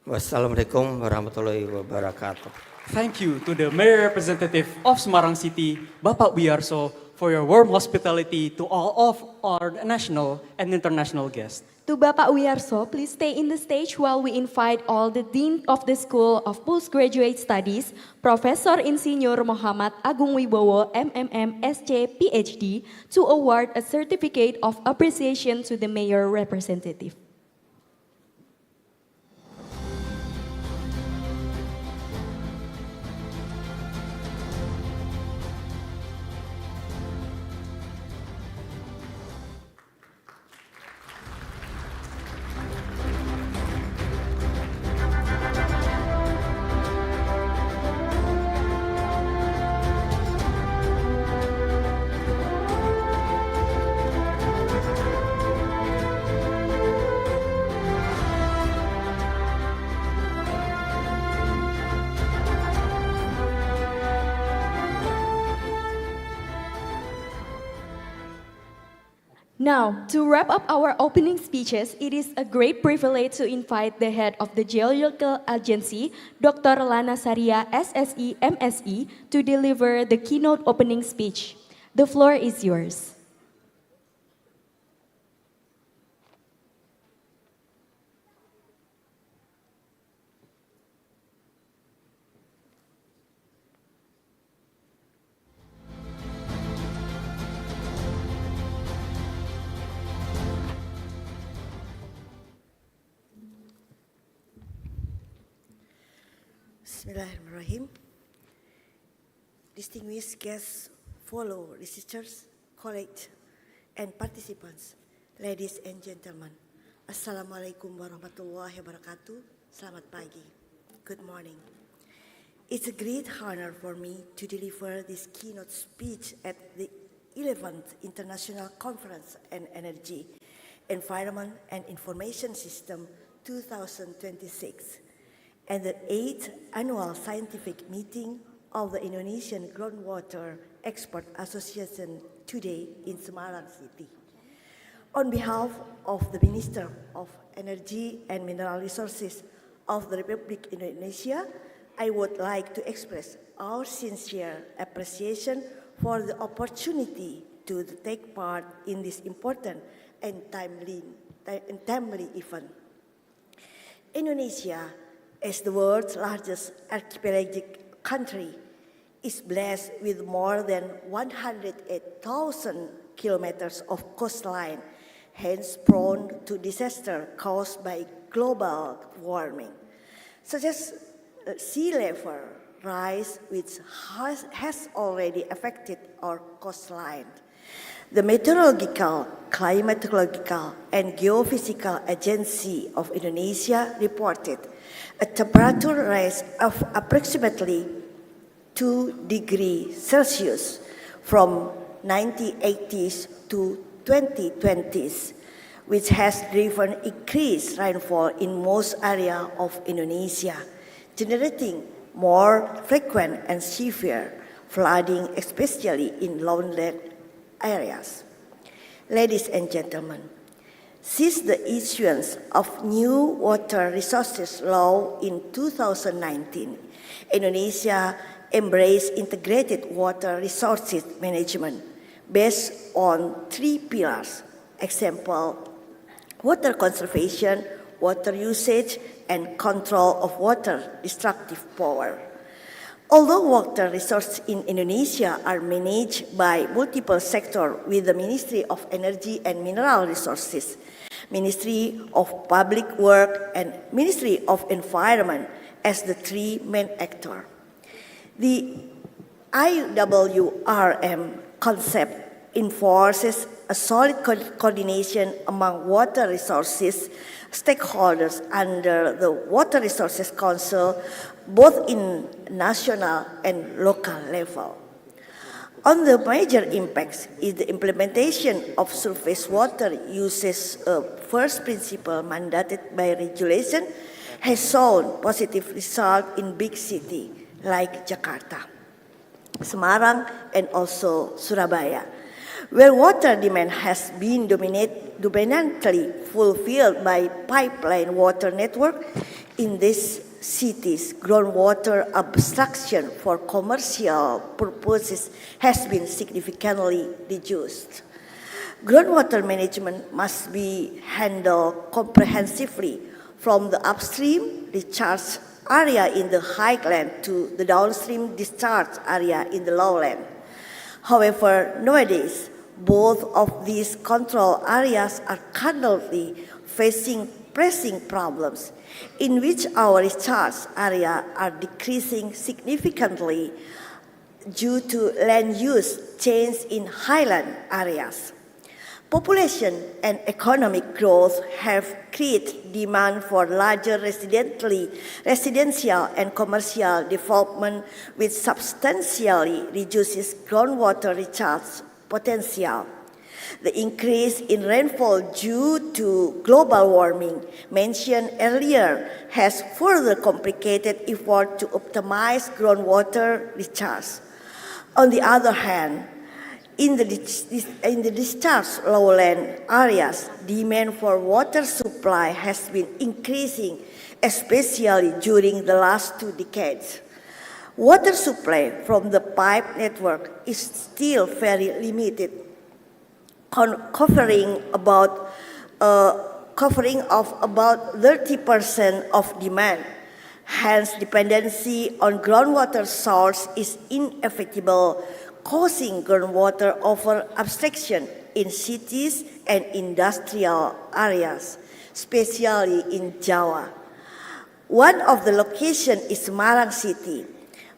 Wassalamualaikum warahmatullahi wabarakatuh. Thank you to the Mayor Representative of Semarang City, Bapak Wiarso, for your warm hospitality to all of our national and international guests. To Bapak Wiyarso, please stay in the stage while we invite all the Dean of the School of Postgraduate Studies, Professor Insinyur Muhammad Agung Wibowo, MMM, SC, PhD, to award a certificate of appreciation to the Mayor Representative. Now, to wrap up our opening speeches, it is a great privilege to invite the head of the Geological Agency, Dr. Lana Saria, SSE, MSE, to deliver the keynote opening speech. The floor is yours. Bismillahirrahmanirrahim. Distinguished guests, fellow researchers, colleagues, and participants, ladies and gentlemen, Assalamualaikum warahmatullahi wabarakatuh. Selamat pagi. Good morning. It's a great honor for me to deliver this keynote speech at the 11th International Conference on Energy, Environment and Information System 2026. And the 8th Annual Scientific Meeting of the Indonesian Groundwater Expert Association today in Semarang City. On behalf of the Minister of Energy and Mineral Resources of the Republic of Indonesia, I would like to express our sincere appreciation for the opportunity to take part in this important and timely event. Indonesia, as the world's largest archipelagic country, is blessed with more than 108,000 kilometers of coastline, hence prone to disaster caused by global warming, such as sea level rise, which has already affected our coastline. The Meteorological, Climatological, and Geophysical Agency of Indonesia reported a temperature rise of approximately 2 degrees Celsius from 1980s to 2020s, which has driven increased rainfall in most areas of Indonesia, generating more frequent and severe flooding, especially in lowland areas. Ladies and gentlemen, since the issuance of new water resources law in 2019, Indonesia embraced integrated water resources management based on 3 pillars. Example, water conservation, water usage, and control of water destructive power. Although water resources in Indonesia are managed by multiple sectors with the Ministry of Energy and Mineral Resources, Ministry of Public Work, and Ministry of Environment as the 3 main actors. The IWRM concept enforces a solid coordination among water resources stakeholders under the Water Resources Council, both in national and local level. On the major impacts is the implementation of surface water uses, first principle mandated by regulation, has shown positive result in big cities like Jakarta, Semarang, and also Surabaya, where water demand has been dominantly fulfilled by pipeline water network. In these cities, groundwater abstraction for commercial purposes has been significantly reduced. Groundwater management must be handled comprehensively from the upstream discharge area in the highland to the downstream discharge area in the lowland. However, nowadays, both of these control areas are currently facing pressing problems in which our discharge area are decreasing significantly due to land use change in highland areas. Population and economic growth have created demand for larger residential and commercial development, which substantially reduces groundwater recharge potential. The increase in rainfall due to global warming mentioned earlier has further complicated efforts to optimize groundwater recharge. On the other hand, in the discharge lowland areas, demand for water supply has been increasing, especially during the last 2 decades. Water supply from the pipe network is still very limited, covering of about 30% of demand. Hence, dependency on groundwater source is inevitable, causing groundwater over abstraction in cities and industrial areas, especially in Jawa. One of the locations is Semarang City,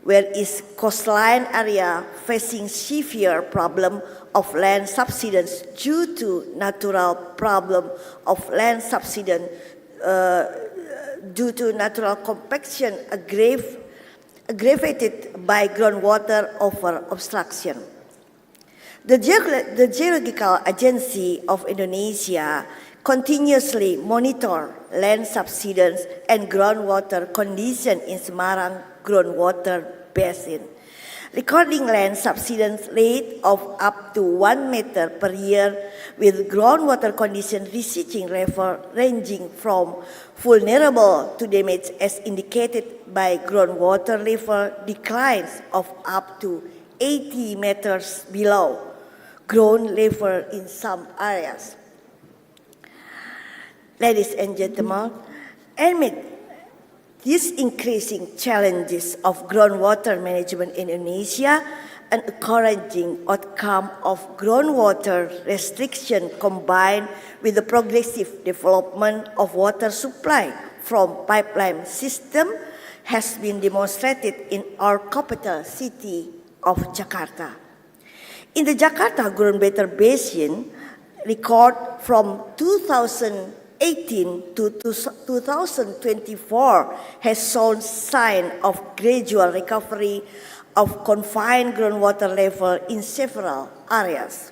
where its coastline area facing severe problem of land subsidence due to natural problem of land subsidence due to natural compaction aggravated by groundwater over obstruction. The Geological Agency of Indonesia continuously monitor land subsidence and groundwater condition in Semarang groundwater basin, recording land subsidence rate of up to 1 meter per year, with groundwater condition reaching level ranging from vulnerable to damage as indicated by groundwater level declines of up to 80 meters below ground level in some areas. Ladies and gentlemen, amid these increasing challenges of groundwater management in Indonesia, an encouraging outcome of groundwater restriction combined with the progressive development of water supply from pipeline system has been demonstrated in our capital city of Jakarta. In the Jakarta Groundwater Basin, record from 2018 to 2024 has shown sign of gradual recovery of confined groundwater level in several areas.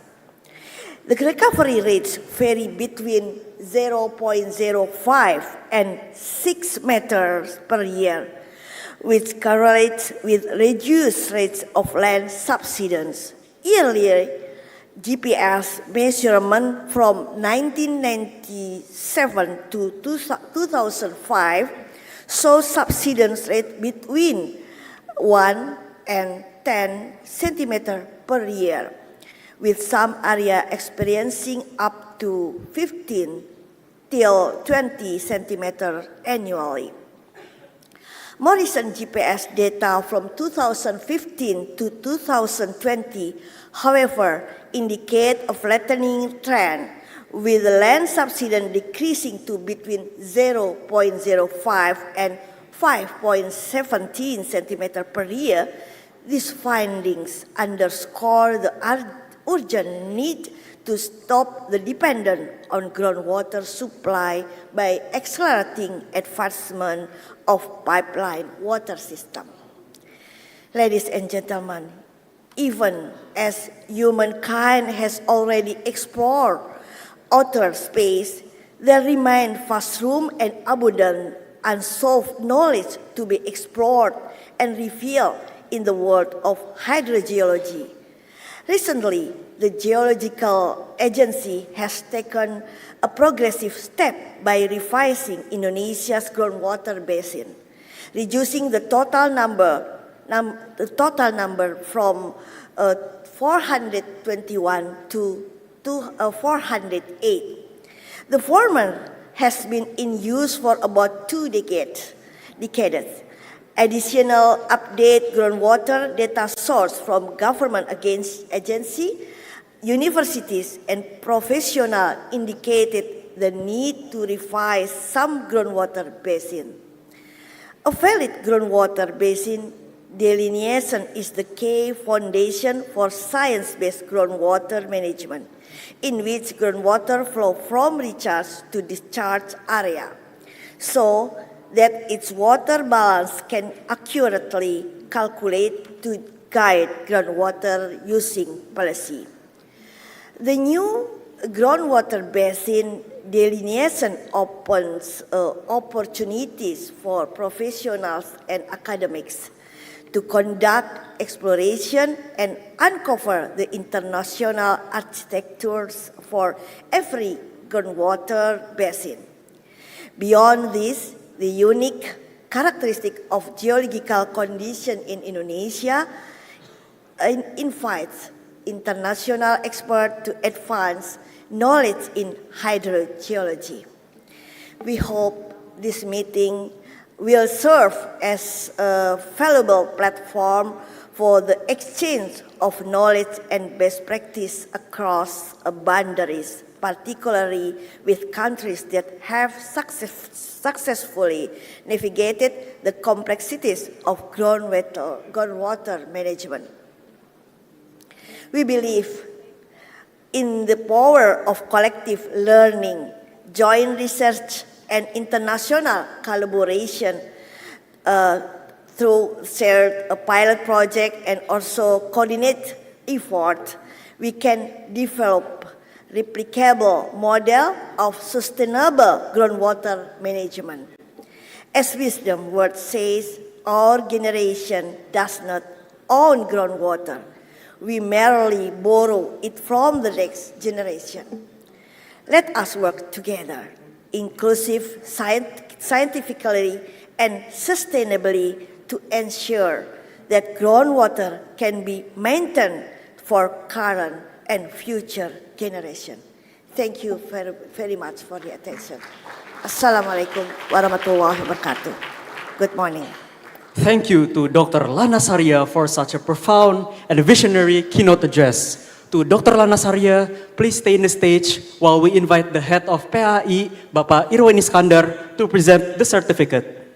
The recovery rates vary between 0.05 and 6 meters per year, which correlates with reduced rates of land subsidence. Yearly GPS measurement from 1997 to 2005 shows subsidence rate between 1 and 10 centimeters per year, with some area experiencing up to 15 till 20 centimeters annually. More recent GPS data from 2015 to 2020, however, indicate a flattening trend, with the land subsidence decreasing to between 0.05 and 5.17 centimeters per year. These findings underscore the urgent need to stop the dependence on groundwater supply by accelerating advancement of pipeline water system. Ladies and gentlemen, even as humankind has already explored outer space, there remain vast room and abundant unsolved knowledge to be explored and revealed in the world of hydrogeology. Recently, the Geological Agency has taken a progressive step by revising Indonesia's groundwater basin. reducing the total number from 421 to 408. The former has been in use for about 2 decades. Additional update groundwater data source from government agency, universities, and professionals indicated the need to revise some groundwater basin. A valid groundwater basin delineation is the key foundation for science-based groundwater management, in which groundwater flow from recharge to discharge area, so that its water balance can accurately calculate to guide groundwater using policy. The new groundwater basin delineation opens opportunities for professionals and academics to conduct exploration and uncover the international architectures for every groundwater basin. Beyond this, the unique characteristic of geological condition in Indonesia invites international experts to advance knowledge in hydrogeology. We hope this meeting will serve as a valuable platform for the exchange of knowledge and best practice across boundaries, particularly with countries that have successfully navigated the complexities of groundwater management. We believe in the power of collective learning, joint research, and international collaboration through shared pilot project and also coordinate effort. We can develop replicable model of sustainable groundwater management. As Wisdom Word says, our generation does not own groundwater. We merely borrow it from the next generation. Let us work together, inclusive, scientifically, and sustainably to ensure that groundwater can be maintained for current and future generation. Thank you very, very much for the attention. Assalamualaikum warahmatullahi wabarakatuh. Good morning. Thank you to Dr. Lana Saria for such a profound and visionary keynote address. To Dr. Lana Saria, please stay in the stage while we invite the head of PAAI, Bapak Irwan Iskandar, to present the certificate.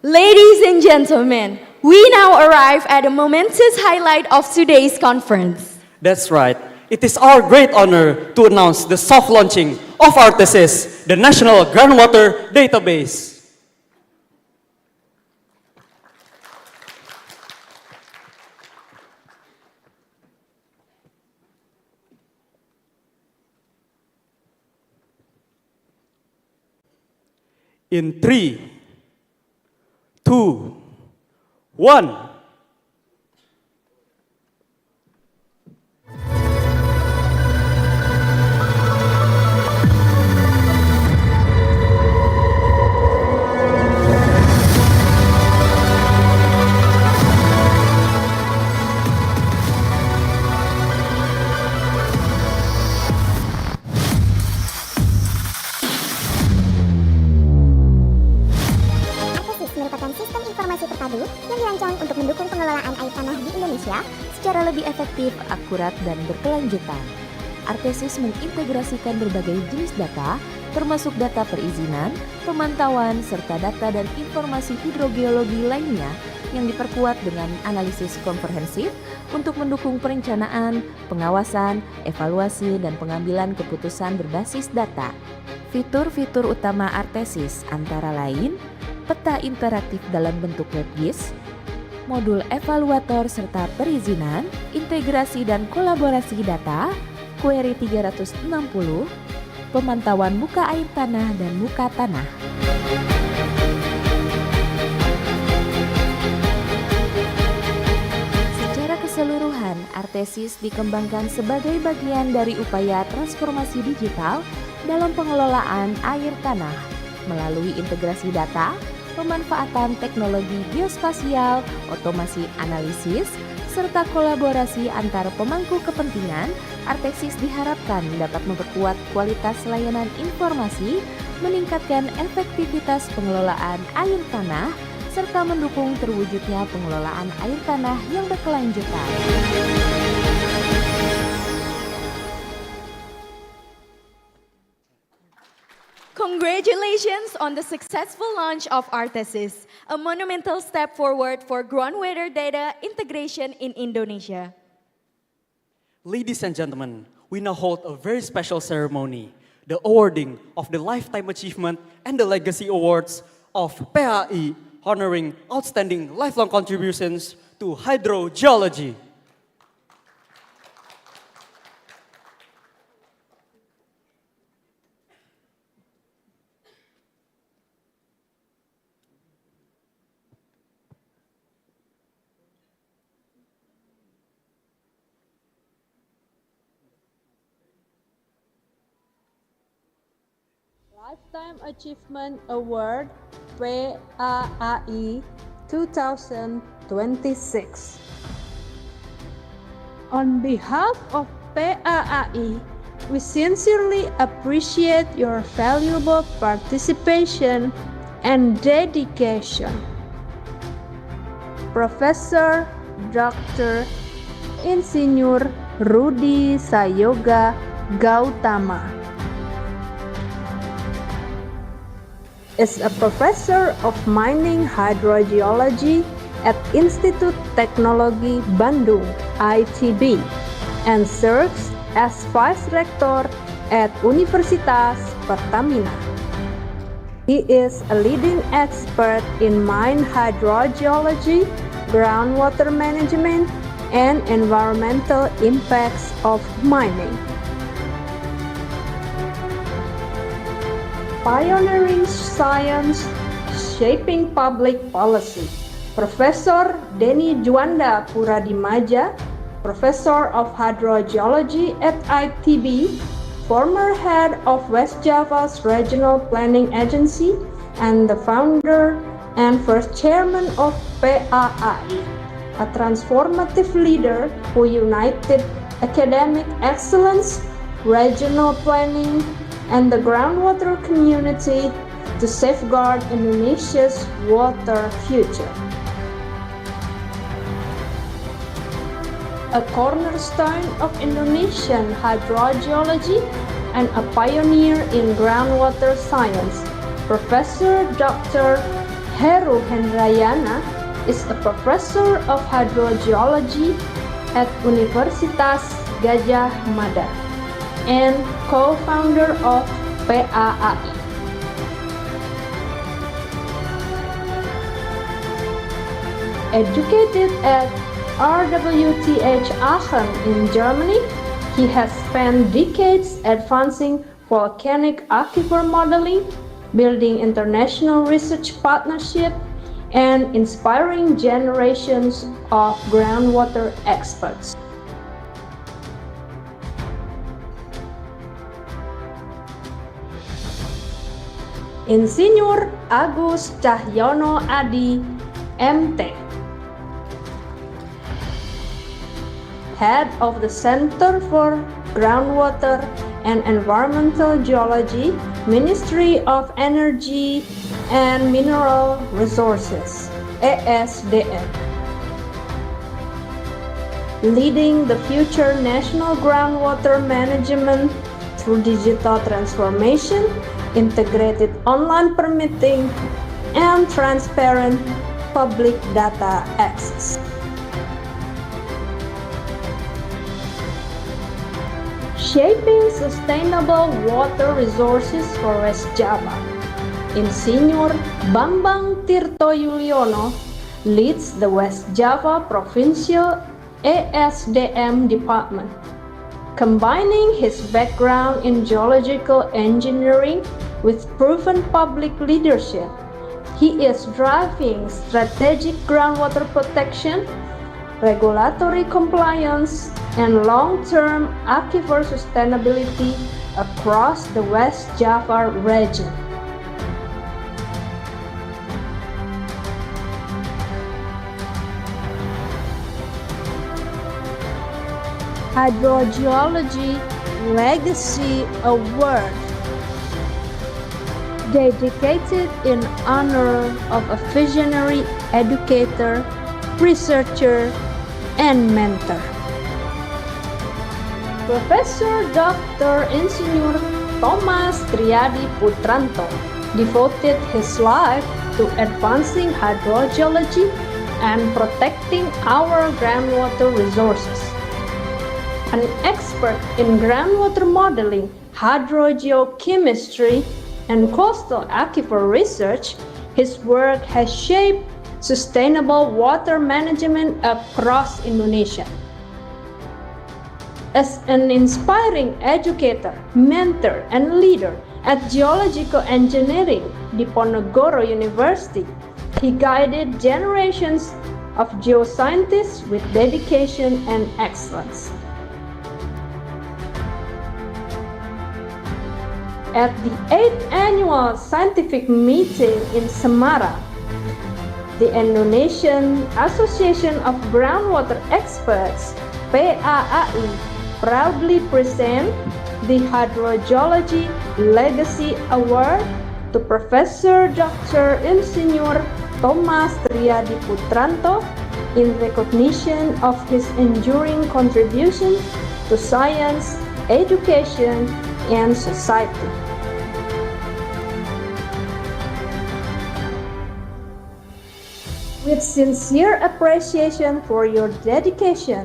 Ladies and gentlemen, we now arrive at a momentous highlight of today's conference. That's right. It is our great honor to announce the soft launching of our thesis, the National Groundwater Database. In 3, 2, 1. Merupakan sistem informasi terpadu yang dirancang untuk mendukung pengelolaan air tanah di Indonesia secara lebih efektif, akurat, dan berkelanjutan. Artesis mengintegrasikan berbagai jenis data, termasuk data perizinan, pemantauan, serta data dan informasi hidrogeologi lainnya yang diperkuat dengan analisis komprehensif untuk mendukung perencanaan, pengawasan, evaluasi, dan pengambilan keputusan berbasis data. Fitur-fitur utama Artesis antara lain, peta interaktif dalam bentuk WebGIS, modul evaluator serta perizinan, integrasi dan kolaborasi data, query 360, pemantauan muka air tanah dan muka tanah. Secara keseluruhan, Artesis dikembangkan sebagai bagian dari upaya transformasi digital dalam pengelolaan air tanah melalui integrasi data, pemanfaatan teknologi geospasial, otomasi analisis, serta kolaborasi antar pemangku kepentingan. Artesis diharapkan dapat memperkuat kualitas layanan informasi, meningkatkan efektivitas pengelolaan air tanah, serta mendukung terwujudnya pengelolaan air tanah yang berkelanjutan. Congratulations on the successful launch of Artesis, a monumental step forward for groundwater data integration in Indonesia. Ladies and gentlemen, we now hold a very special ceremony, the awarding of the Lifetime Achievement and the Legacy Awards of PAAI, honoring outstanding lifelong contributions to hydrogeology. Lifetime Achievement Award PAAI 2026. On behalf of PAAI, we sincerely appreciate your valuable participation and dedication. Professor Dr. Insinyur Rudi Sayoga Gautama is a professor of mining hydrogeology at Institut Teknologi Bandung (ITB) and serves as Vice Rector at Universitas Pertamina. He is a leading expert in mine hydrogeology, groundwater management, and environmental impacts of mining. Pioneering science, shaping public policy. Professor Denny Juanda Puradimaja, Professor of Hydrogeology at ITB, former head of West Java's Regional Planning Agency, and the founder and first chairman of PAAI, a transformative leader who united academic excellence, regional planning, and the groundwater community to safeguard Indonesia's water future. A cornerstone of Indonesian hydrogeology and a pioneer in groundwater science, Professor Dr. Heru Hendrayana is a professor of hydrogeology at Universitas Gadjah Mada and co-founder of PAAI. Educated at RWTH Aachen in Germany, he has spent decades advancing volcanic aquifer modeling, building international research partnerships, and inspiring generations of groundwater experts. Insinyur Agus Cahyono Adi, MT, Head of the Center for Groundwater and Environmental Geology, Ministry of Energy and Mineral Resources, ESDM. leading the future national groundwater management through digital transformation, integrated online permitting, and transparent public data access. Shaping sustainable water resources for West Java. Insinyur Bambang Tirto Yuliono leads the West Java Provincial ASDM Department. Combining his background in geological engineering with proven public leadership, he is driving strategic groundwater protection, regulatory compliance, and long-term aquifer sustainability across the West Java region. Hydrogeology Legacy Award, dedicated in honor of a visionary educator, researcher, and mentor. Professor Dr. Insinyur Thomas Triadi Putranto devoted his life to advancing hydrogeology and protecting our groundwater resources. An expert in groundwater modeling, hydrogeochemistry, and coastal aquifer research, his work has shaped sustainable water management across Indonesia. As an inspiring educator, mentor, and leader at Geological Engineering Diponegoro University, he guided generations of geoscientists with dedication and excellence. At the 8th Annual Scientific Meeting in Semarang, the Indonesian Association of Groundwater Experts, PAAI, proudly present the Hydrogeology Legacy Award to Professor Dr. Insinyur Thomas Triadi Putranto in recognition of his enduring contributions to science, education, and society. With sincere appreciation for your dedication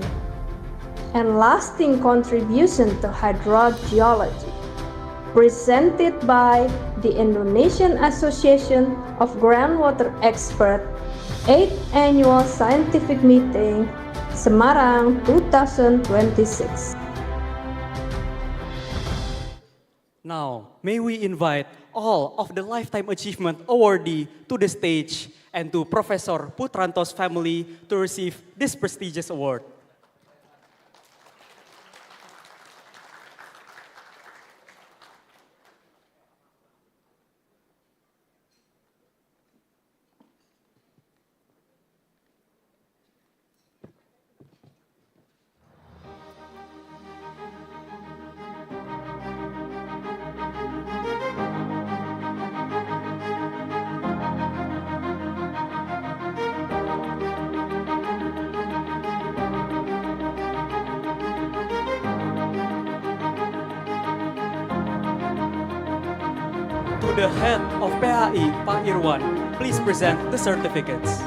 and lasting contribution to hydrogeology, presented by the Indonesian Association of Groundwater Experts 8th Annual Scientific Meeting, Semarang 2026. Now, may we invite all of the Lifetime Achievement awardee to the stage and to Professor Putranto's family to receive this prestigious award. To the head of PAAI, Pak Irwan, please present the certificates.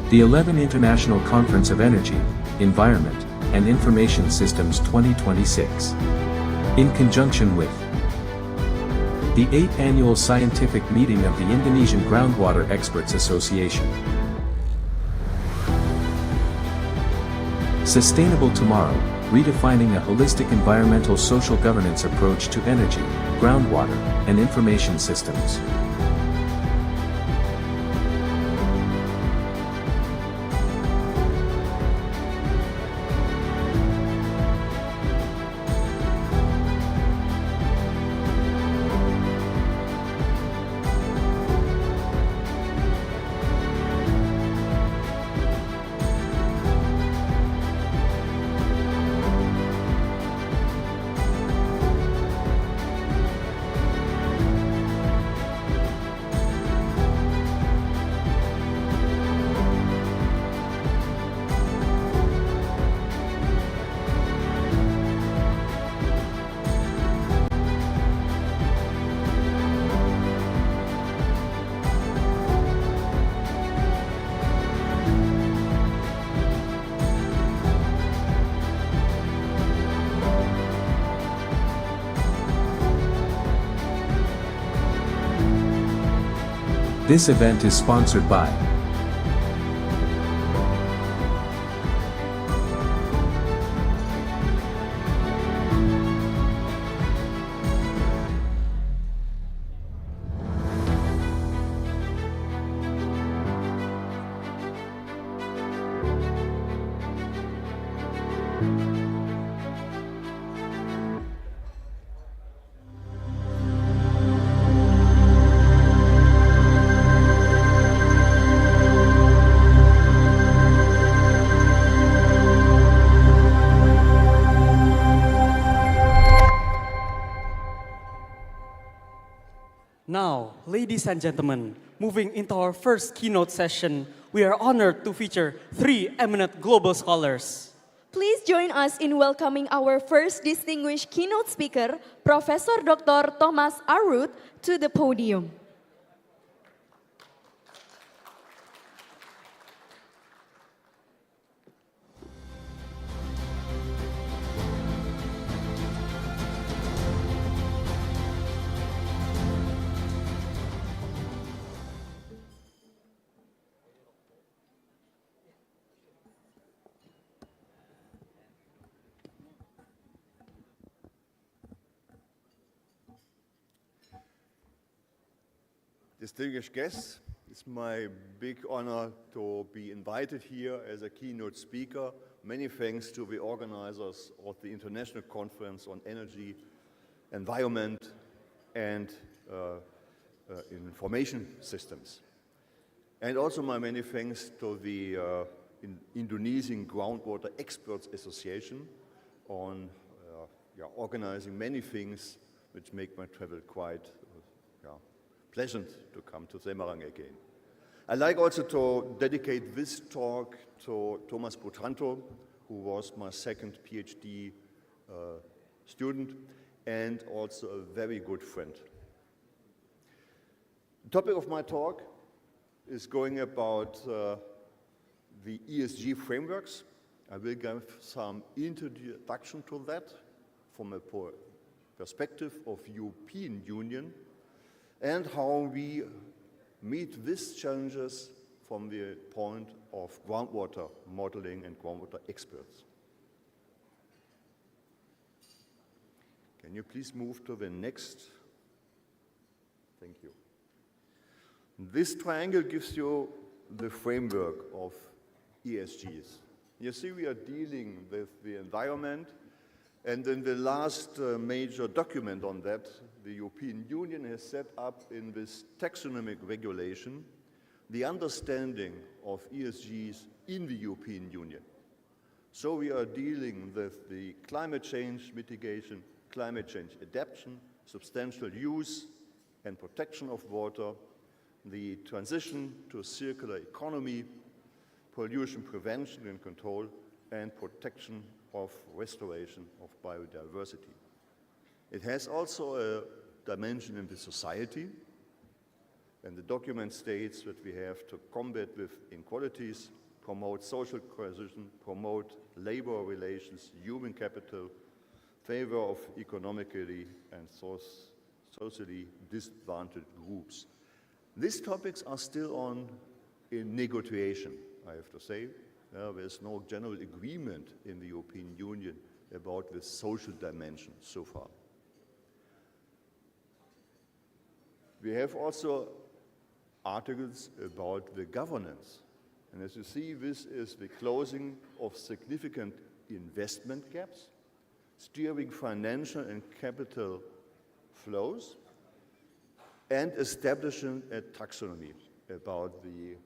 The 11th International Conference of Energy, Environment, and Information Systems 2026. In conjunction with the 8th Annual Scientific Meeting of the Indonesian Groundwater Experts Association. Sustainable Tomorrow, redefining a holistic environmental social governance approach to energy, groundwater, and information systems. This event is sponsored by Now, ladies and gentlemen, moving into our first keynote session, we are honored to feature 3 eminent global scholars. Please join us in welcoming our first distinguished keynote speaker, Professor Dr. Thomas Arut, to the podium. Distinguished guests, it's my big honor to be invited here as a keynote speaker. Many thanks to the organizers of the International Conference on Energy, Environment, and Information Systems. And also my many thanks to the Indonesian Groundwater Experts Association on organizing many things which make my travel quite pleasant to come to Semarang again. I'd like also to dedicate this talk to Thomas Butranto, who was my second PhD student and also a very good friend. The topic of my talk is going about the ESG frameworks. I will give some introduction to that from a perspective of European Union and how we meet these challenges from the point of groundwater modeling and groundwater experts. Can you please move to the next? Thank you. This triangle gives you the framework of ESGs. You see we are dealing with the environment, and in the last major document on that, the European Union has set up in this taxonomic regulation the understanding of ESGs in the European Union. So we are dealing with the climate change mitigation, climate change adaptation, substantial use and protection of water, the transition to a circular economy, pollution prevention and control, and protection of restoration of biodiversity. It has also a dimension in the society, and the document states that we have to combat with inequalities, promote social cohesion, promote labor relations, human capital, favor of economically and socially disadvantaged groups. These topics are still on in negotiation, I have to say. There's no general agreement in the European Union about the social dimension so far. We have also articles about the governance. And as you see, this is the closing of significant investment gaps, steering financial and capital flows, and establishing a taxonomy about the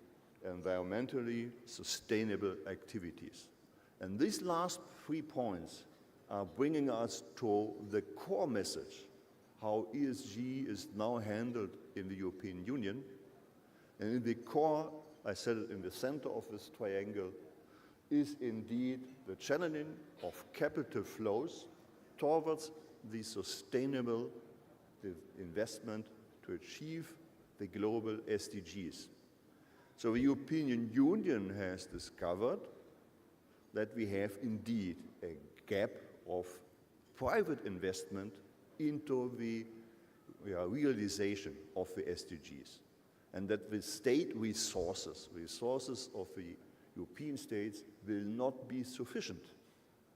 environmentally sustainable activities. And these last 3 points are bringing us to the core message, how ESG is now handled in the European Union. And in the core, I said it in the center of this triangle, is indeed the channeling of capital flows towards the sustainable investment to achieve the global SDGs. So the European Union has discovered that we have indeed a gap of private investment into the realization of the SDGs, and that the state resources of the European states will not be sufficient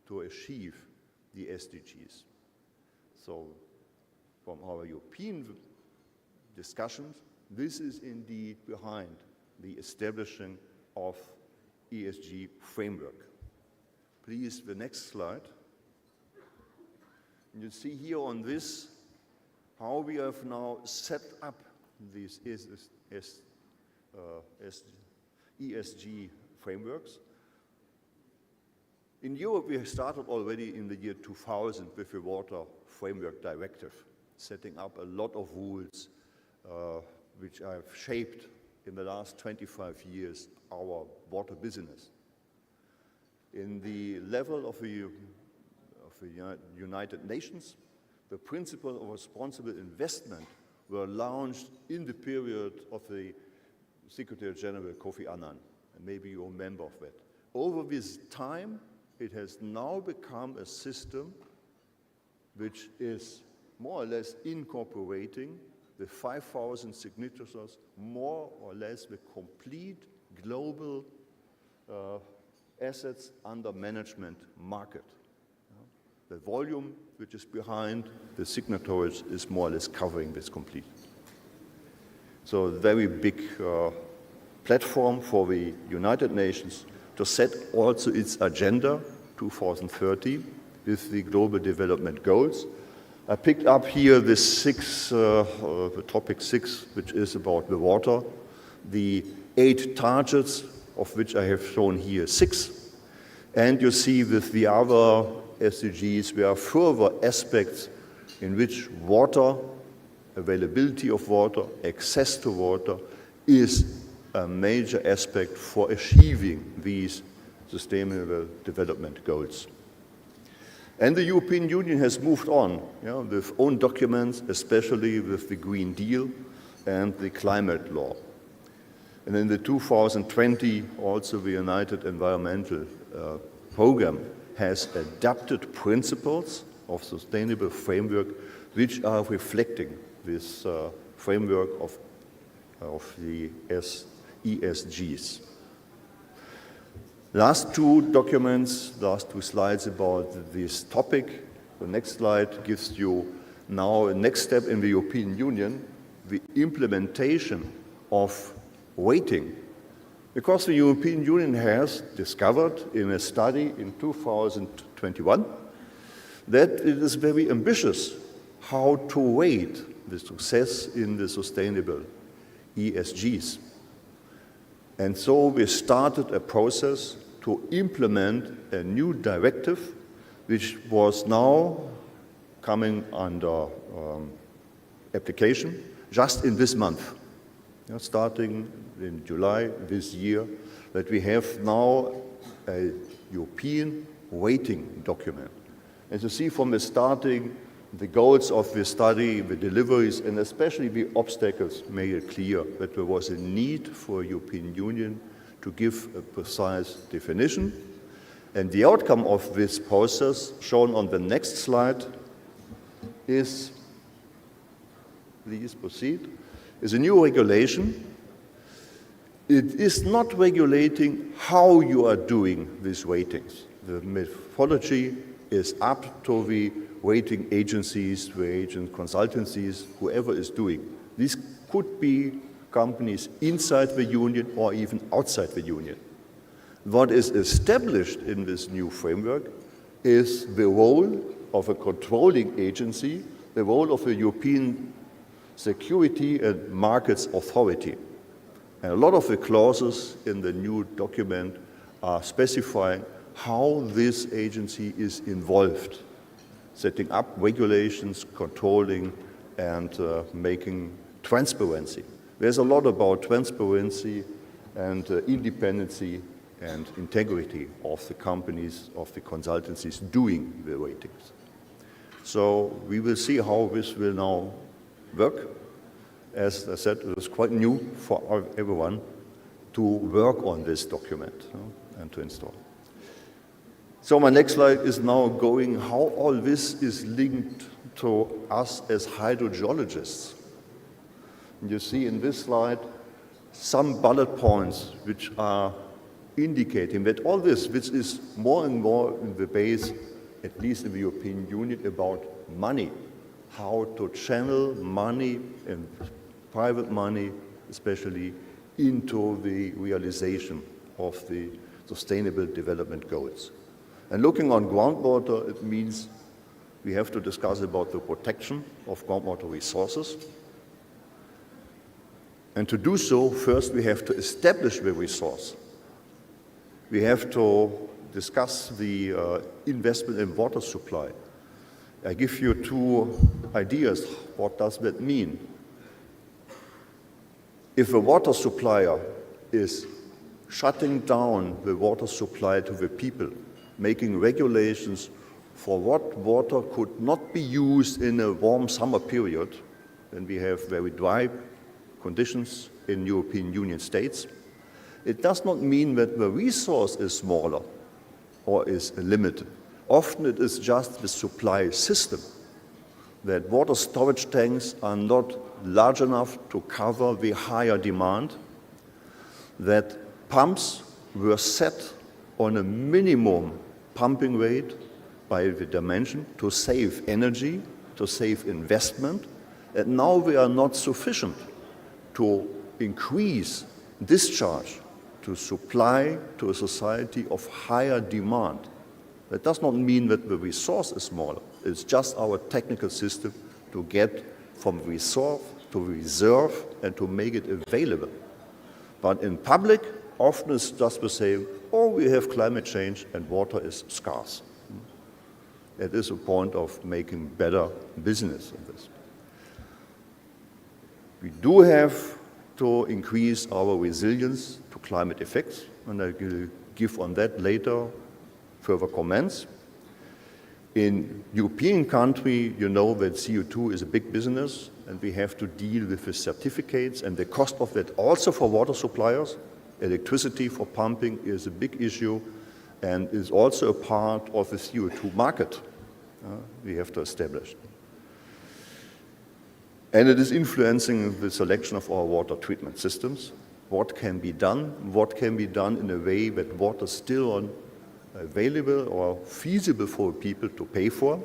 to achieve the SDGs. So from our European discussions, this is indeed behind the establishing of ESG framework. Please, the next slide. You see here on this how we have now set up these ESG frameworks. In Europe, we have started already in the year 2000 with the Water Framework Directive, setting up a lot of rules which have shaped in the last 25 years our water business. In the level of the United Nations, the principle of responsible investment were launched in the period of the Secretary General Kofi Annan, and maybe you remember of that. Over this time, it has now become a system which is more or less incorporating the 5,000 signatories, more or less the complete global assets under management market. The volume which is behind the signatories is more or less covering this completely. So a very big platform for the United Nations to set also its agenda 2030 with the Global Development Goals. I picked up here this the topic 6, which is about the water, the 8 targets, of which I have shown here 6. And you see with the other SDGs, there are further aspects in which water, availability of water, access to water is a major aspect for achieving these sustainable development goals. And the European Union has moved on with own documents, especially with the Green Deal and the climate law. And in the 2020, also the United Environmental Program has adapted principles of sustainable framework which are reflecting this framework of the ESGs. Last 2 documents, last 2 slides about this topic. The next slide gives you now a next step in the European Union, the implementation of weighting. Because the European Union has discovered in a study in 2021 that it is very ambitious how to weight the success in the sustainable ESGs. And so we started a process to implement a new directive, which was now coming under application just in this month, starting in July this year, that we have now a European weighting document. As you see from the starting, the goals of the study, the deliveries, and especially the obstacles made it clear that there was a need for the European Union to give a precise definition. And the outcome of this process, shown on the next slide, is, please proceed, is a new regulation. It is not regulating how you are doing these ratings. The methodology is up to the rating agencies, the agent consultancies, whoever is doing. These could be companies inside the union or even outside the union. What is established in this new framework is the role of a controlling agency, the role of a European Security and Markets Authority. And a lot of the clauses in the new document are specifying how this agency is involved, setting up regulations, controlling, and making transparency. There's a lot about transparency and independency and integrity of the companies, of the consultancies doing the ratings. So we will see how this will now work. As I said, it was quite new for everyone to work on this document and to install. So my next slide is now going how all this is linked to us as hydrogeologists. And you see in this slide some bullet points which are indicating that all this, which is more and more in the base, at least in the European Union, about money, how to channel money and private money, especially into the realization of the Sustainable Development Goals. And looking on groundwater, it means we have to discuss about the protection of groundwater resources. And to do so, first we have to establish the resource. We have to discuss the investment in water supply. I give you two ideas. What does that mean? If a water supplier is shutting down the water supply to the people, making regulations for what water could not be used in a warm summer period, when we have very dry conditions in European Union states, it does not mean that the resource is smaller or is limited. Often it is just the supply system, that water storage tanks are not large enough to cover the higher demand, that pumps were set on a minimum pumping rate by the dimension to save energy, to save investment, and now they are not sufficient to increase discharge, to supply to a society of higher demand. That does not mean that the resource is smaller. It's just our technical system to get from resource to reserve and to make it available. But in public, often it's just the same, oh, we have climate change and water is scarce. It is a point of making better business in this. We do have to increase our resilience to climate effects, and I will give on that later further comments. In European country, you know that CO2 is a big business, and we have to deal with the certificates and the cost of that also for water suppliers. Electricity for pumping is a big issue and is also a part of the CO2 market we have to establish. And it is influencing the selection of our water treatment systems. What can be done? What can be done in a way that water is still available or feasible for people to pay for?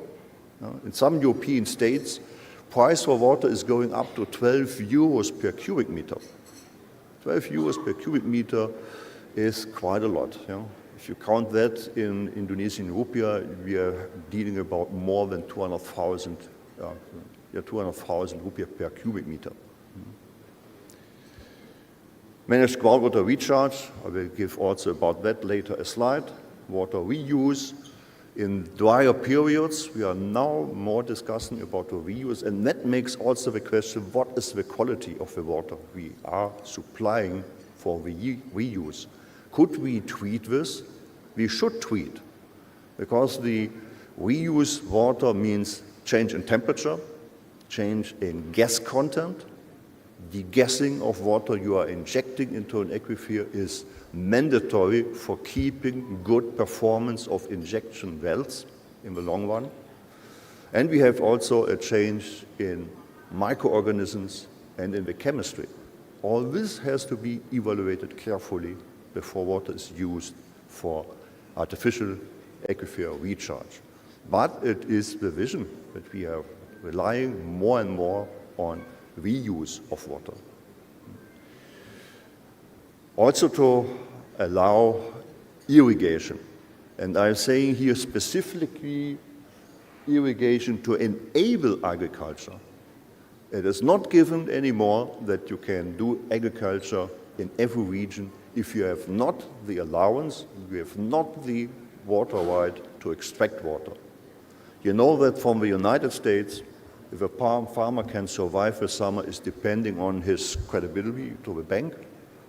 In some European states, price for water is going up to 12 euros per cubic meter. 12 euros per cubic meter is quite a lot. If you count that in Indonesian rupiah, we are dealing about more than 200,000 rupiah per cubic meter. Managed groundwater recharge, I will give also about that later a slide. Water reuse. In drier periods, we are now more discussing about the reuse, and that makes also the question, what is the quality of the water we are supplying for the reuse? Could we treat this? We should treat, because the reuse water means change in temperature, change in gas content, degassing of water you are injecting into an aquifer is mandatory for keeping good performance of injection wells in the long run. And we have also a change in microorganisms and in the chemistry. All this has to be evaluated carefully before water is used for artificial aquifer recharge. But it is the vision that we are relying more and more on reuse of water. Also to allow irrigation. And I'm saying here specifically irrigation to enable agriculture. It is not given anymore that you can do agriculture in every region if you have not the allowance, you have not the water right to extract water. You know that from the United States, if a farmer can survive the summer is depending on his credibility to the bank,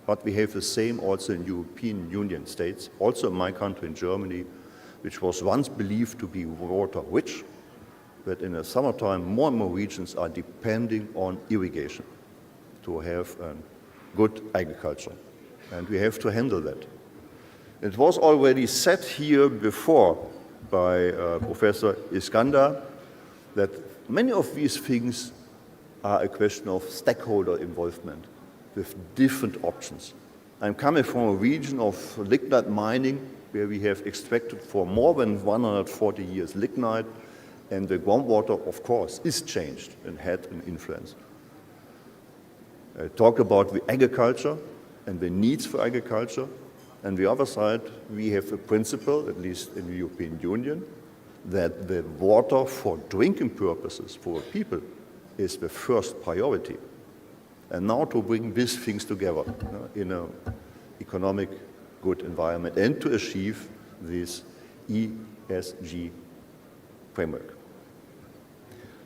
but we have the same also in European Union states, also in my country, in Germany, which was once believed to be water rich, that in the summertime more and more regions are depending on irrigation to have good agriculture. And we have to handle that. It was already said here before by Professor Iskander that many of these things are a question of stakeholder involvement with different options. I'm coming from a region of lignite mining where we have extracted for more than 140 years lignite, and the groundwater, of course, is changed and had an influence. I talked about the agriculture and the needs for agriculture. And the other side, we have a principle, at least in the European Union, that the water for drinking purposes for people is the first priority. And now to bring these things together in an economic good environment and to achieve this ESG framework.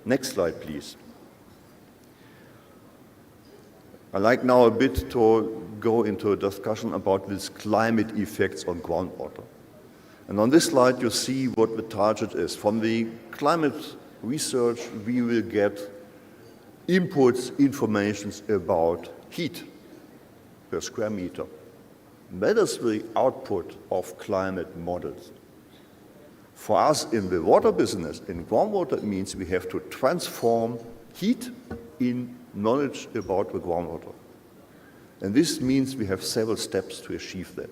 Next slide, please. I'd like now a bit to go into a discussion about these climate effects on groundwater. And on this slide, you see what the target is. From the climate research, we will get inputs, informations about heat per square meter. That is the output of climate models. For us in the water business, in groundwater, it means we have to transform heat in knowledge about the groundwater. And this means we have several steps to achieve that.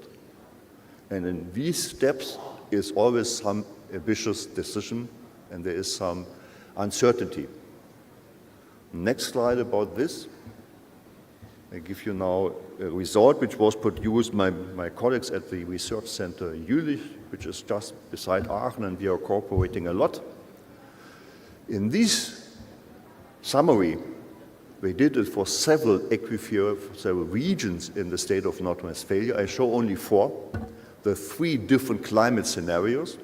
And in these steps is always some ambitious decision and there is some uncertainty. Next slide about this. I give you now a result which was produced by my colleagues at the research center Jülich, which is just beside Aachen, and we are cooperating a lot. In this summary, we did it for several aquifers, several regions in the state of North Rhine-Westphalia. I show only 4, the 3 different climate scenarios,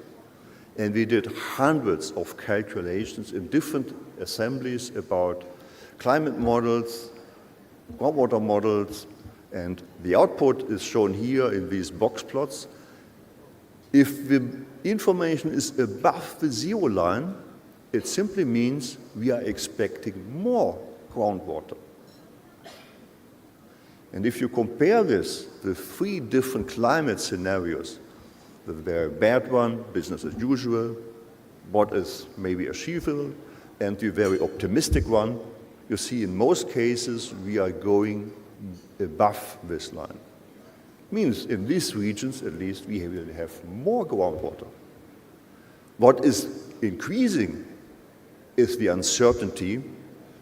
and we did hundreds of calculations in different assemblies about climate models, groundwater models, and the output is shown here in these box plots. If the information is above the 0 line, it simply means we are expecting more groundwater. And if you compare this, the 3 different climate scenarios, the very bad one, business as usual, what is maybe achievable, and the very optimistic one, you see in most cases we are going above this line. Means in these regions at least we will have more groundwater. What is increasing is the uncertainty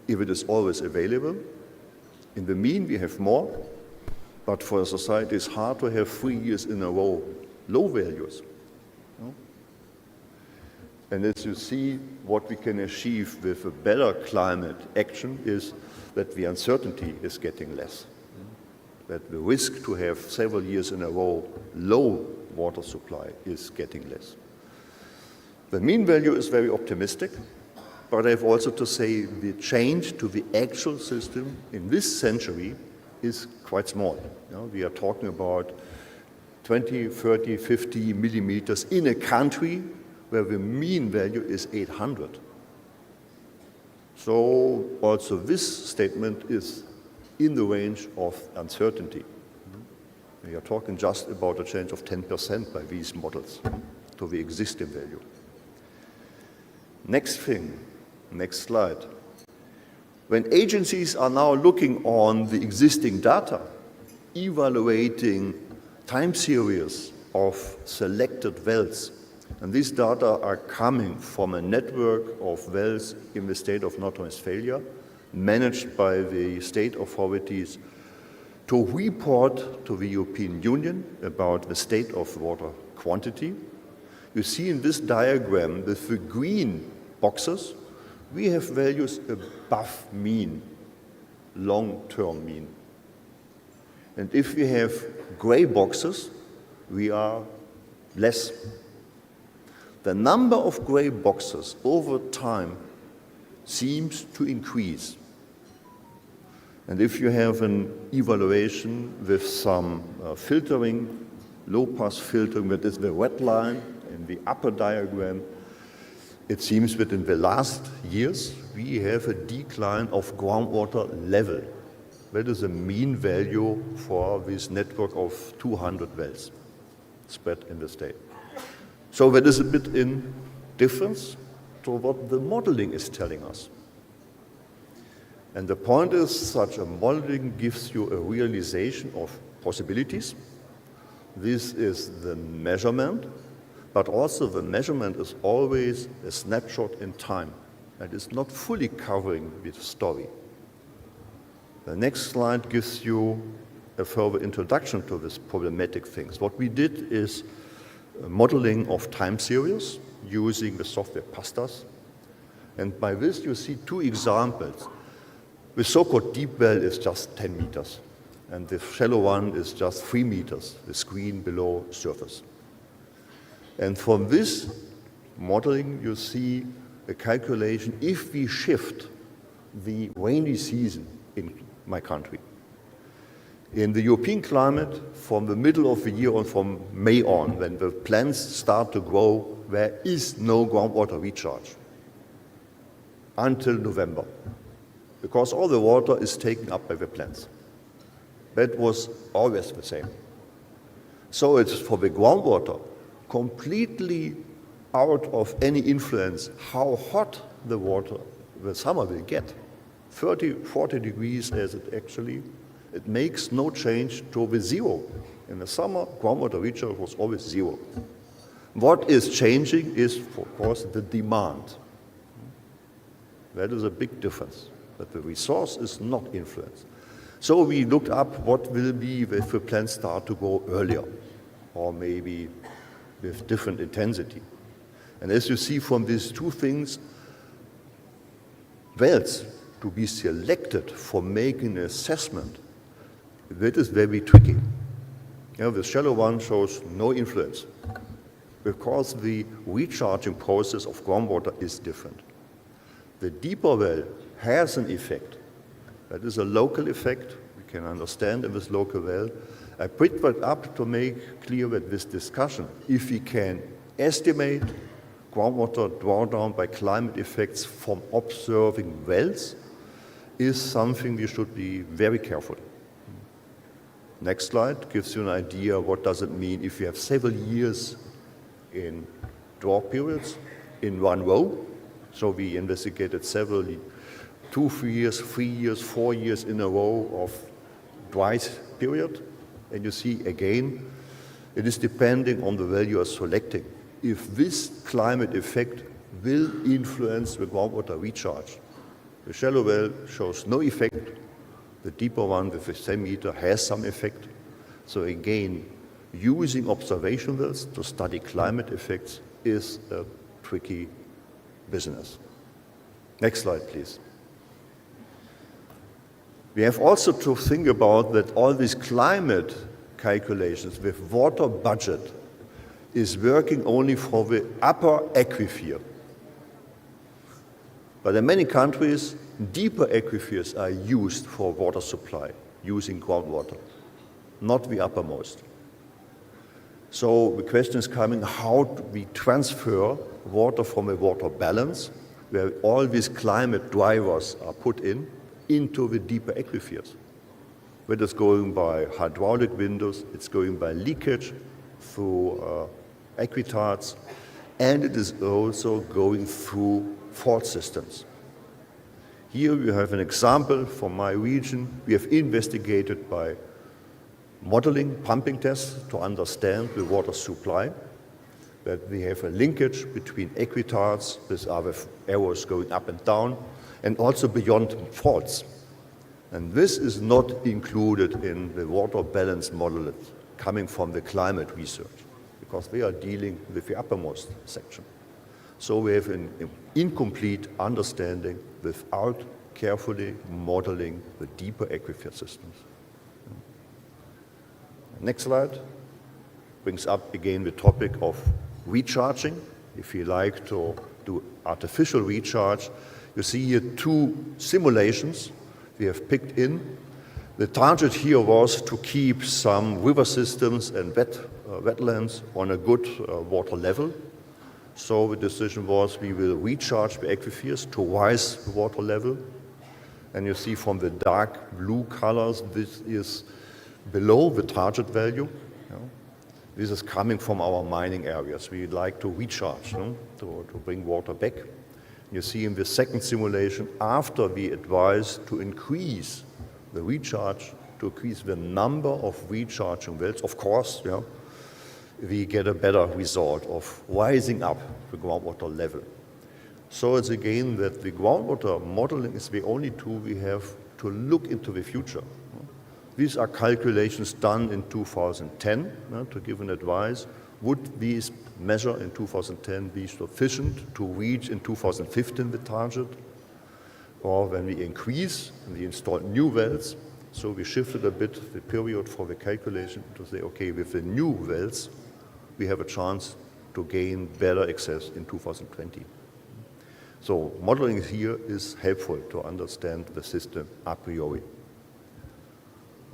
if it is always available. In the mean we have more, but for a society it's hard to have 3 years in a row low values. And as you see, what we can achieve with a better climate action is that the uncertainty is getting less. That the risk to have several years in a row low water supply is getting less. The mean value is very optimistic, but I have also to say the change to the actual system in this century is quite small. We are talking about 20, 30, 50 millimeters in a country where the mean value is 800. So also this statement is in the range of uncertainty. We are talking just about a change of 10% by these models to the existing value. Next thing, next slide. When agencies are now looking on the existing data, evaluating time series of selected wells, and these data are coming from a network of wells in the state of North Rhine-Westphalia, managed by the state authorities to report to the European Union about the state of water quantity. You see in this diagram with the green boxes, we have values above mean, long-term mean. And if we have gray boxes, we are less. The number of gray boxes over time seems to increase. And if you have an evaluation with some filtering, low-pass filtering, that is the red line in the upper diagram, it seems that in the last years we have a decline of groundwater level. That is a mean value for this network of 200 wells spread in the state. So that is a bit in difference to what the modeling is telling us. And the point is, such a modeling gives you a realization of possibilities. This is the measurement, but also the measurement is always a snapshot in time, and it's not fully covering the story. The next slide gives you a further introduction to these problematic things. What we did is modeling of time series using the software PASTAS. And by this you see two examples. The so-called deep well is just 10 meters, and the shallow one is just 3 meters, the screen below surface. And from this modeling you see a calculation if we shift the rainy season in my country. In the European climate, from the middle of the year on, from May on, when the plants start to grow, there is no groundwater recharge until November, because all the water is taken up by the plants. That was always the same. So it's for the groundwater completely out of any influence how hot the water, the summer will get. 30, 40 degrees as it actually, it makes no change to the zero. In the summer, groundwater recharge was always zero. What is changing is, of course, the demand. That is a big difference, that the resource is not influenced. So we looked up what will be if the plants start to grow earlier, or maybe with different intensity. And as you see from these two things, wells to be selected for making an assessment, that is very tricky. The shallow one shows no influence because the recharging process of groundwater is different. The deeper well has an effect. That is a local effect. We can understand in this local well. I put that up to make clear that this discussion, if we can estimate groundwater drawdown by climate effects from observing wells, is something we should be very careful. Next slide gives you an idea what does it mean if you have several years in drought periods in one row. So we investigated several 2, 3 years, 3 years, 4 years in a row of dry period. And you see again, it is depending on the value you are selecting. If this climate effect will influence the groundwater recharge. The shallow well shows no effect. The deeper one with the same meter has some effect. So again, using observation wells to study climate effects is a tricky business. Next slide, please. We have also to think about that all these climate calculations with water budget is working only for the upper aquifer. But in many countries, deeper aquifers are used for water supply using groundwater, not the uppermost. So the question is coming, how do we transfer water from a water balance, where all these climate drivers are put in, into the deeper aquifers? whether it's going by hydraulic windows, it's going by leakage through aqueducts, and it is also going through fault systems. Here we have an example from my region. We have investigated by modeling pumping tests to understand the water supply, that we have a linkage between aqueducts with other arrows going up and down, and also beyond faults. And this is not included in the water balance model coming from the climate research, because we are dealing with the uppermost section. So we have an incomplete understanding without carefully modeling the deeper aquifer systems. Next slide brings up again the topic of recharging. If you like to do artificial recharge, you see here two simulations we have picked in. The target here was to keep some river systems and wetlands on a good water level. So the decision was we will recharge the aquifers to rise the water level. And you see from the dark blue colors, this is below the target value. This is coming from our mining areas. We like to recharge, to bring water back. You see in the second simulation, after we advised to increase the recharge, to increase the number of recharging wells, of course, we get a better result of rising up the groundwater level. So it's again that the groundwater modeling is the only tool we have to look into the future. These are calculations done in 2010 to give an advice. Would these measure in 2010 be sufficient to reach in 2015 the target? Or when we increase and we install new wells, so we shifted a bit the period for the calculation to say, okay, with the new wells, we have a chance to gain better access in 2020. So modeling here is helpful to understand the system a priori.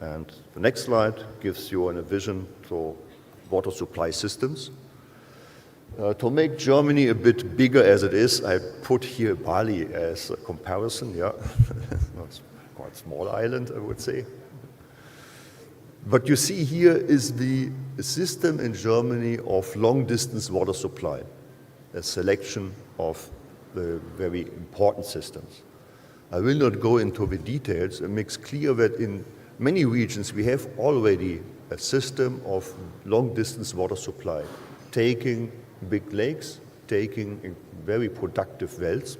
And the next slide gives you a vision to water supply systems. To make Germany a bit bigger as it is, I put here Bali as a comparison. It's quite a small island, I would say. But you see here is the system in Germany of long-distance water supply, a selection of the very important systems. I will not go into the details. It makes clear that in many regions we have already a system of long-distance water supply, taking big lakes, taking very productive wells,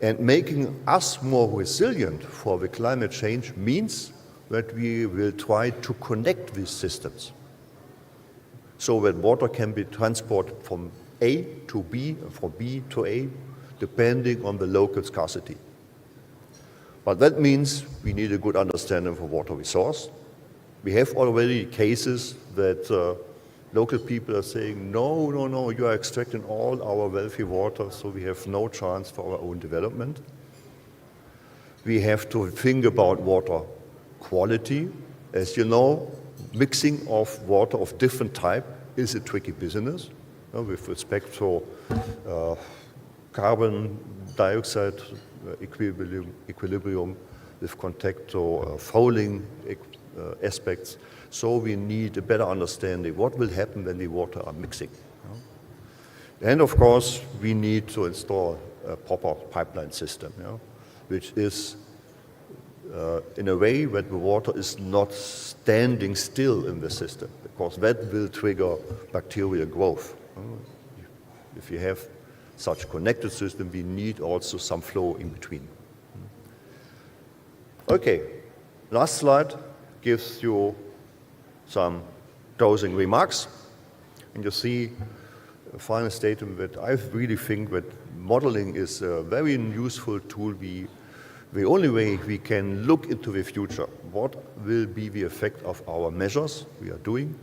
and making us more resilient for the climate change means that we will try to connect these systems so that water can be transported from A to B, and from B to A, depending on the local scarcity. But that means we need a good understanding of water resource. We have already cases that local people are saying, no, you are extracting all our wealthy water, so we have no chance for our own development. We have to think about water quality. As you know, mixing of water of different type is a tricky business with respect to carbon dioxide equilibrium with contact to fouling aspects. So we need a better understanding what will happen when the water are mixing. And of course, we need to install a proper pipeline system, which is in a way that the water is not standing still in the system, because that will trigger bacterial growth. If you have such connected system, we need also some flow in between. Okay, last slide gives you some closing remarks. And you see a final statement that I really think that modeling is a very useful tool. The only way we can look into the future, what will be the effect of our measures we are doing.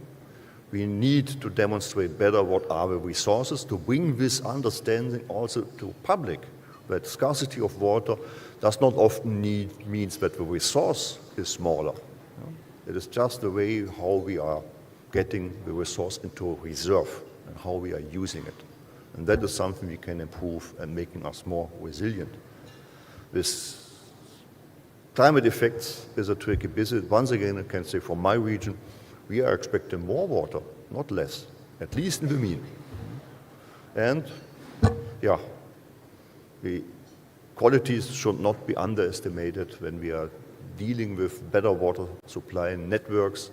We need to demonstrate better what are the resources to bring this understanding also to public, that scarcity of water does not often means that the resource is smaller. It is just the way how we are getting the resource into a reserve and how we are using it. And that is something we can improve and making us more resilient. This Climate effects is a tricky business. Once again, I can say from my region, we are expecting more water, not less, at least in the mean. And yeah, the qualities should not be underestimated when we are dealing with better water supply networks,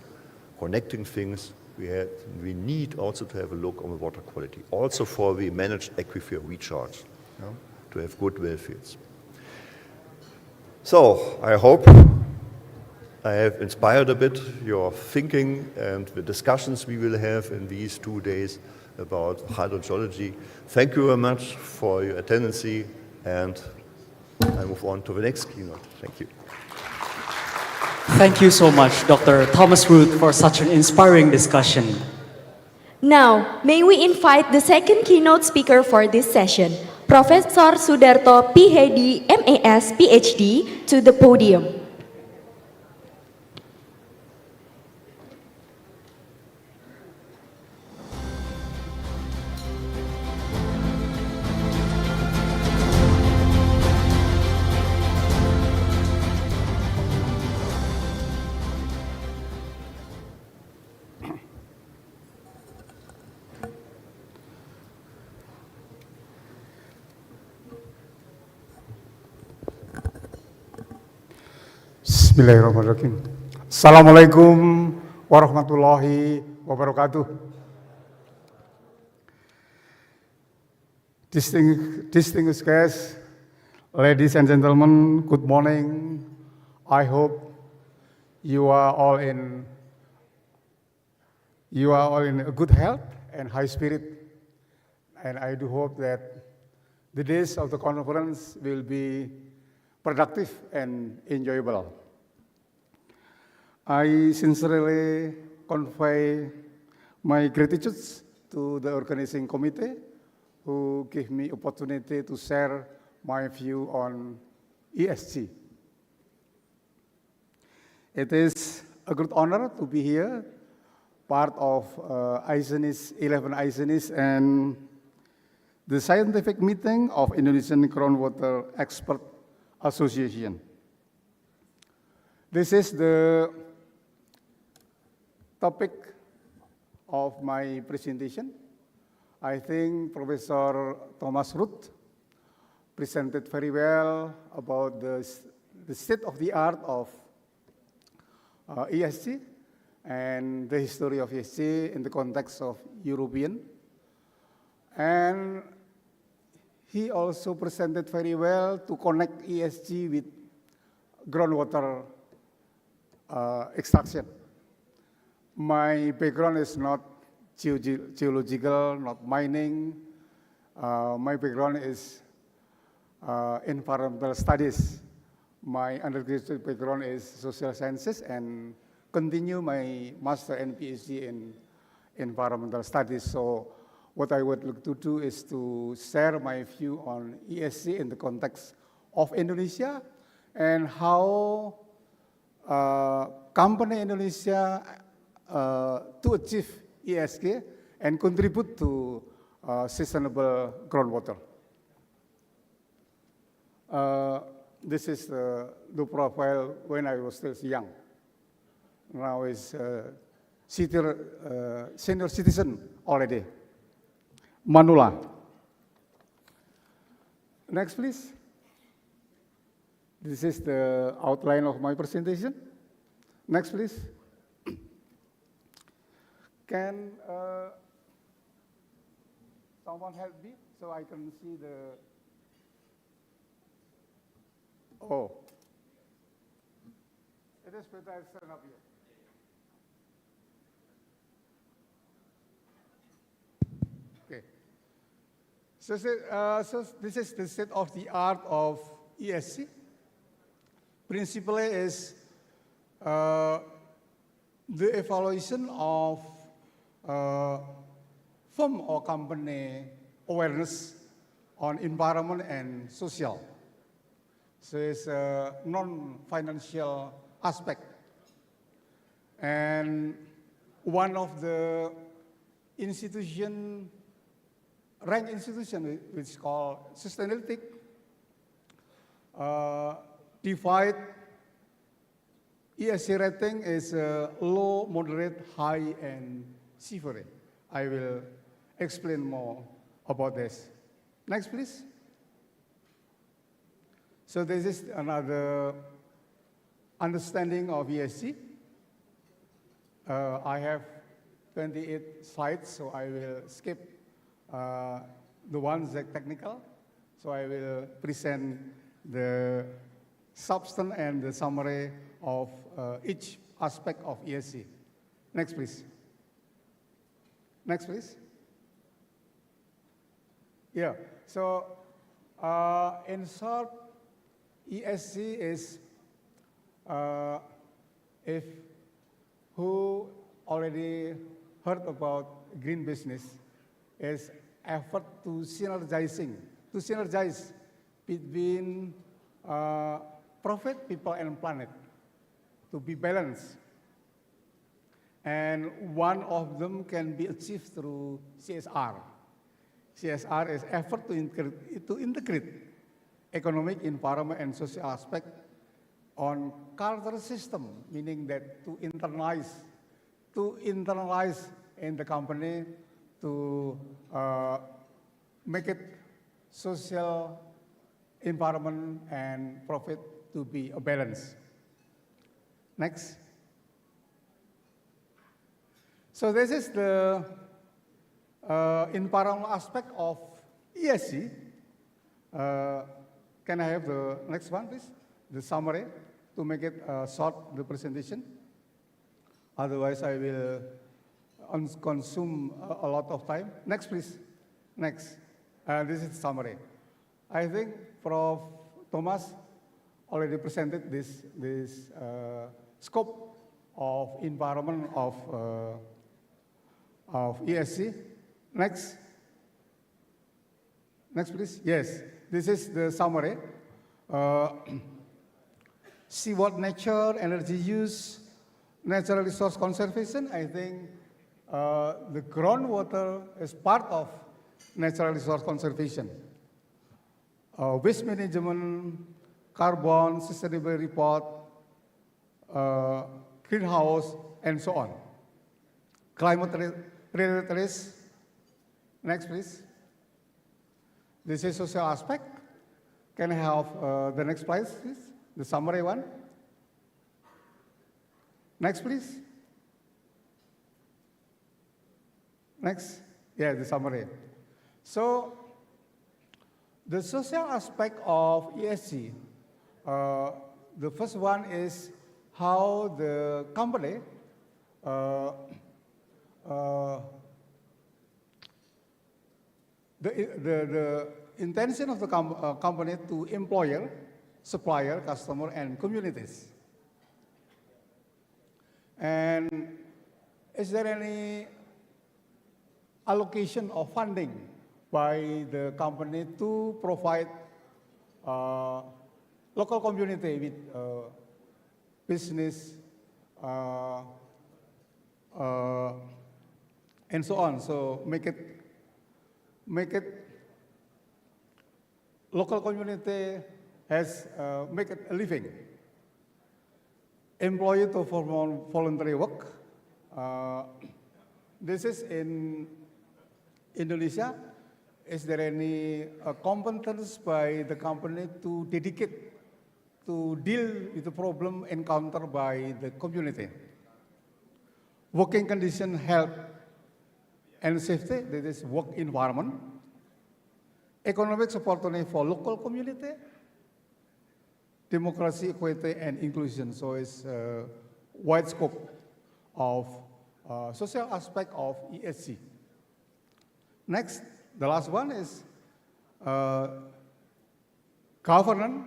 connecting things. We need also to have a look on the water quality, also for the managed aquifer recharge, to have good well fields. So I hope I have inspired a bit your thinking and the discussions we will have in these 2 days about hydrogeology. Thank you very much for your attendance, and I move on to the next keynote. Thank you. Thank you so much, Dr. Thomas Ruth, for such an inspiring discussion. Now, may we invite the second keynote speaker for this session, Professor Sudarto, PhD, MAS, PhD, to the podium. Bismillahirrahmanirrahim. Assalamualaikum warahmatullahi wabarakatuh. Distinguished guests, ladies and gentlemen, good morning. I hope you are all in a good health and high spirit. And I do hope that the days of the conference will be productive and enjoyable. I sincerely convey my gratitude to the organizing committee who gave me opportunity to share my view on ESG. It is a great honor to be here, part of ICENIS, 11 ICENIS, and the scientific meeting of Indonesian Groundwater Expert Association. This is the topic of my presentation. I think Professor Thomas Ruth presented very well about the state of the art of ESG and the history of ESG in the context of European. And he also presented very well to connect ESG with groundwater extraction. My background is not geological, not mining. My background is environmental studies. My undergraduate background is social sciences and continue my master and PhD in environmental studies. So what I would look to do is to share my view on ESG in the context of Indonesia and how company Indonesia to achieve ESG and contribute to sustainable groundwater. This is the profile when I was still young. Now is senior citizen already. Manula. Next, please. This is the outline of my presentation. Next, please. Can someone help me so I can see the... Oh. It is better I stand up here. Okay. So this is the state of the art of ESG. Principally is the evaluation of firm or company awareness on environment and social. So it's a non-financial aspect. And one of the ranked institution, which is called Sustainalytics, divide ESG rating is low, moderate, high, and severe. I will explain more about this. Next, please. So this is another understanding of ESG. I have 28 slides, so I will skip the ones that technical. So I will present the substance and the summary of each aspect of ESG. Next, please. Next, please. Yeah, so in short, ESG is, if who already heard about green business, is effort to synergize between profit, people, and planet, to be balanced. And one of them can be achieved through CSR. CSR is effort to integrate economic, environment, and social aspect on cultural system, meaning that to internalize in the company to make it social, environment, and profit to be a balance. Next. So this is the environmental aspect of ESG. Can I have the next one, please? The summary, to make it short, the presentation. Otherwise, I will consume a lot of time. Next, please. Next. This is summary. I think Prof. Thomas already presented this scope of environment of ESG. Next. Next, please. Yes, this is the summary. Seawater nature, energy use, natural resource conservation. I think the groundwater is part of natural resource conservation. Waste management, carbon, sustainable report, greenhouse, and so on. Climate-related risk. Next, please. This is social aspect. Can I have the next slide, please? The summary one. Next, please. Next. Yeah, the summary. So, the social aspect of ESG, the first one is how the company the intention of the company to employer, supplier, customer, and communities. And is there any allocation of funding by the company to provide local community with business and so on? So make it local community has make it a living. Employee to perform voluntary work. This is in Indonesia. Is there any competence by the company to dedicate to deal with the problem encountered by the community? Working condition, health, and safety, that is work environment. Economic opportunity for local community. Democracy, equity, and inclusion. So it's a wide scope of social aspect of ESG. Next, the last one is governance.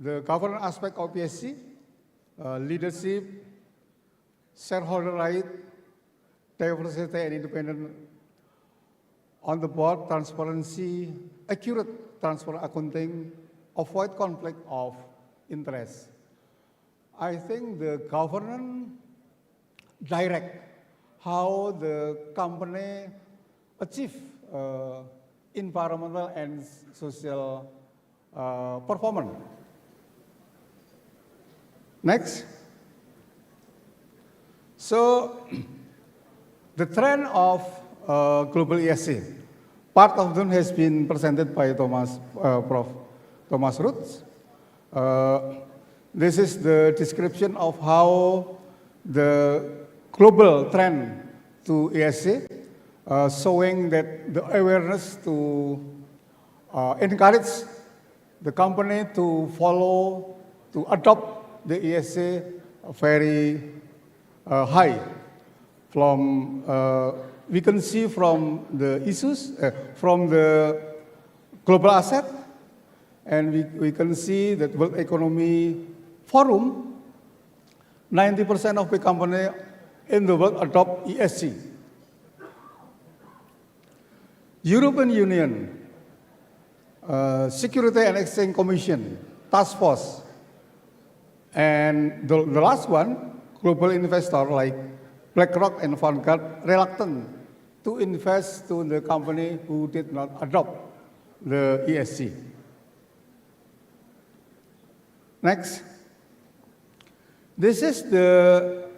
The governance aspect of ESG, leadership, shareholder right, diversity and independent on the board, transparency, accurate, transparent accounting, avoid conflict of interest. I think the governance direct how the company achieve environmental and social performance. Next. So, the trend of global ESG, part of them has been presented by Prof. Thomas Roots. This is the description of how the global trend to ESG, showing that the awareness to encourage the company to follow, to adopt the ESG very high. From we can see from the issues, from the global asset, and we can see that World Economy Forum, 90% of the company in the world adopt ESG. European Union, Security and Exchange Commission, Task Force, and the last one, global investor like BlackRock and Vanguard, reluctant to invest to the company who did not adopt the ESG. Next. This is the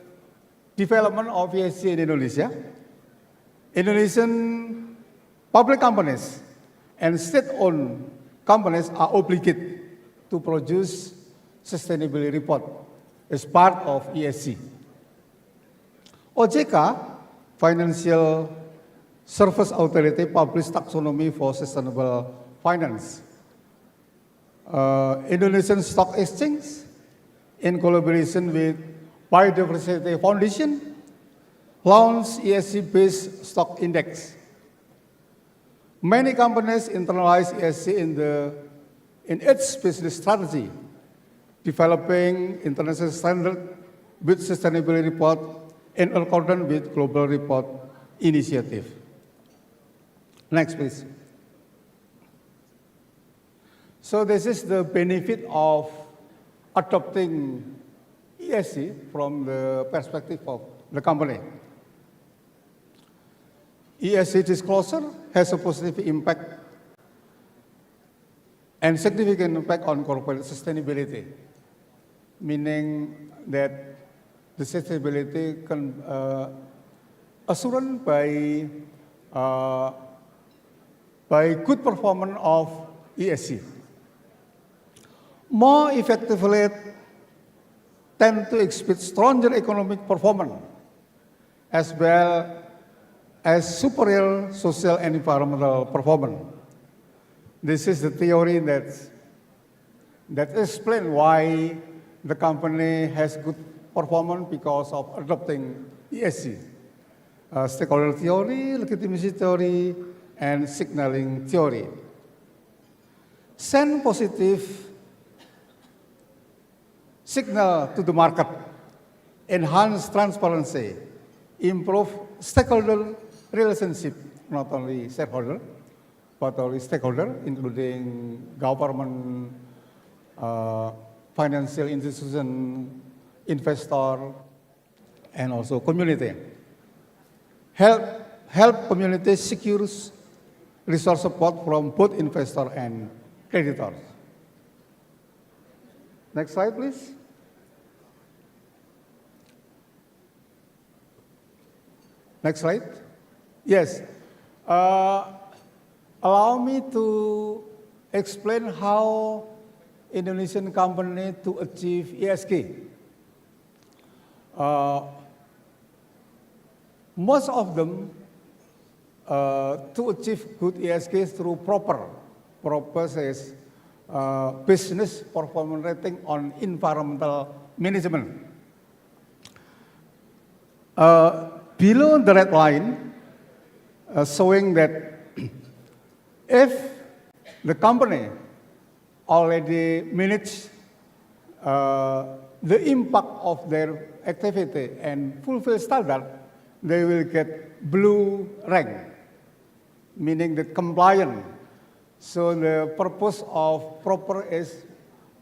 development of ESG in Indonesia. Indonesian public companies and state-owned companies are obligated to produce sustainability report as part of ESG. OJK, Financial Service Authority, published taxonomy for sustainable finance. Indonesian Stock Exchange, in collaboration with Biodiversity Foundation, launched ESG-based stock index. Many companies internalize ESG in its business strategy, developing international standard with sustainability report in accordance with global report initiative. Next, please. So this is the benefit of adopting ESG from the perspective of the company. ESG disclosure has a positive impact and significant impact on corporate sustainability, meaning that the sustainability can assured by good performance of ESG. More effectively tend to exhibit stronger economic performance as well as superior social and environmental performance. This is the theory that explains why the company has good performance because of adopting ESG. Stakeholder theory, legitimacy theory, and signaling theory. Send positive signal to the market, enhance transparency, improve stakeholder relationship, not only shareholder, but only stakeholder, including government, financial institution, investor, and also community. Help community secures resource support from both investor and creditors. Next slide, please. Next slide. Yes. Allow me to explain how Indonesian company to achieve ESG. Most of them to achieve good ESG through proper says business performance rating on environmental management. Below the red line, showing that if the company already managed the impact of their activity and fulfill standard, they will get blue rank, meaning that compliant. So the purpose of proper is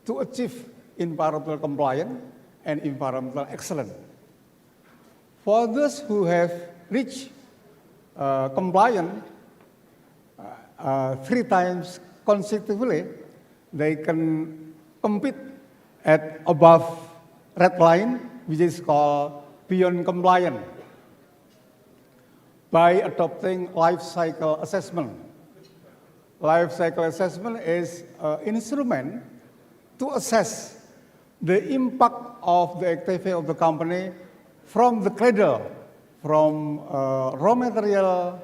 to achieve environmental compliance and environmental excellence. For those who have reached compliance 3 times consecutively, they can compete at above red line, which is called beyond compliant, by adopting life cycle assessment. Life cycle assessment is an instrument to assess the impact of the activity of the company from the cradle, from raw material,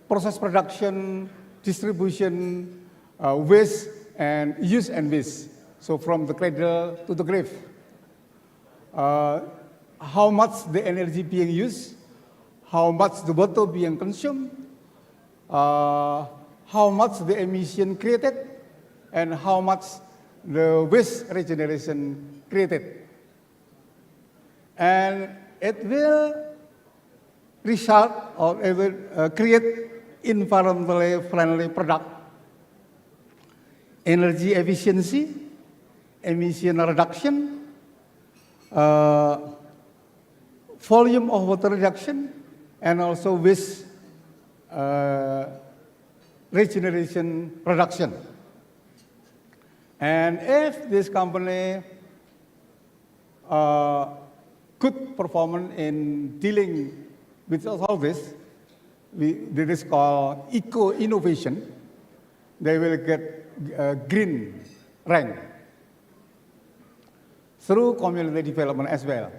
process production, distribution, waste, and use and waste. So from the cradle to the grave. How much the energy being used, how much the water being consumed, how much the emission created, and how much the waste regeneration created. And it will result or it will create environmentally friendly product, energy efficiency, emission reduction, volume of water reduction, and also waste regeneration production. And if this company good performance in dealing with all this, this is called eco-innovation, they will get green rank through community development as well.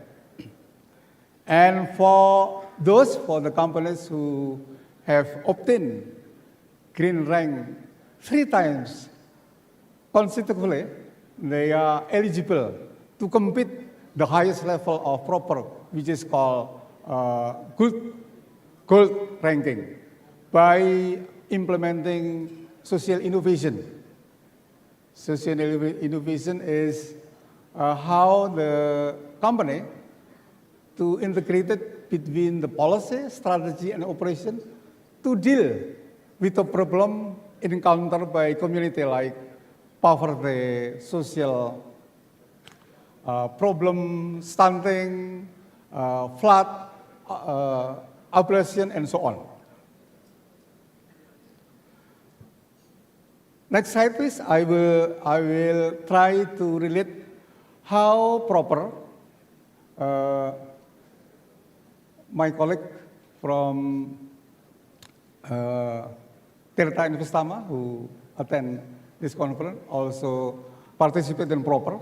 And for the companies who have obtained green rank 3 times consecutively, they are eligible to compete the highest level of proper, which is called gold ranking, by implementing social innovation. Social innovation is how the company to integrate it between the policy, strategy, and operation to deal with the problem encountered by community like poverty, social problem, stunting, flood, abrasion, and so on. Next slide, please. I will try to relate how proper my colleague from Tirta Investama, who attend this conference, also participate in proper,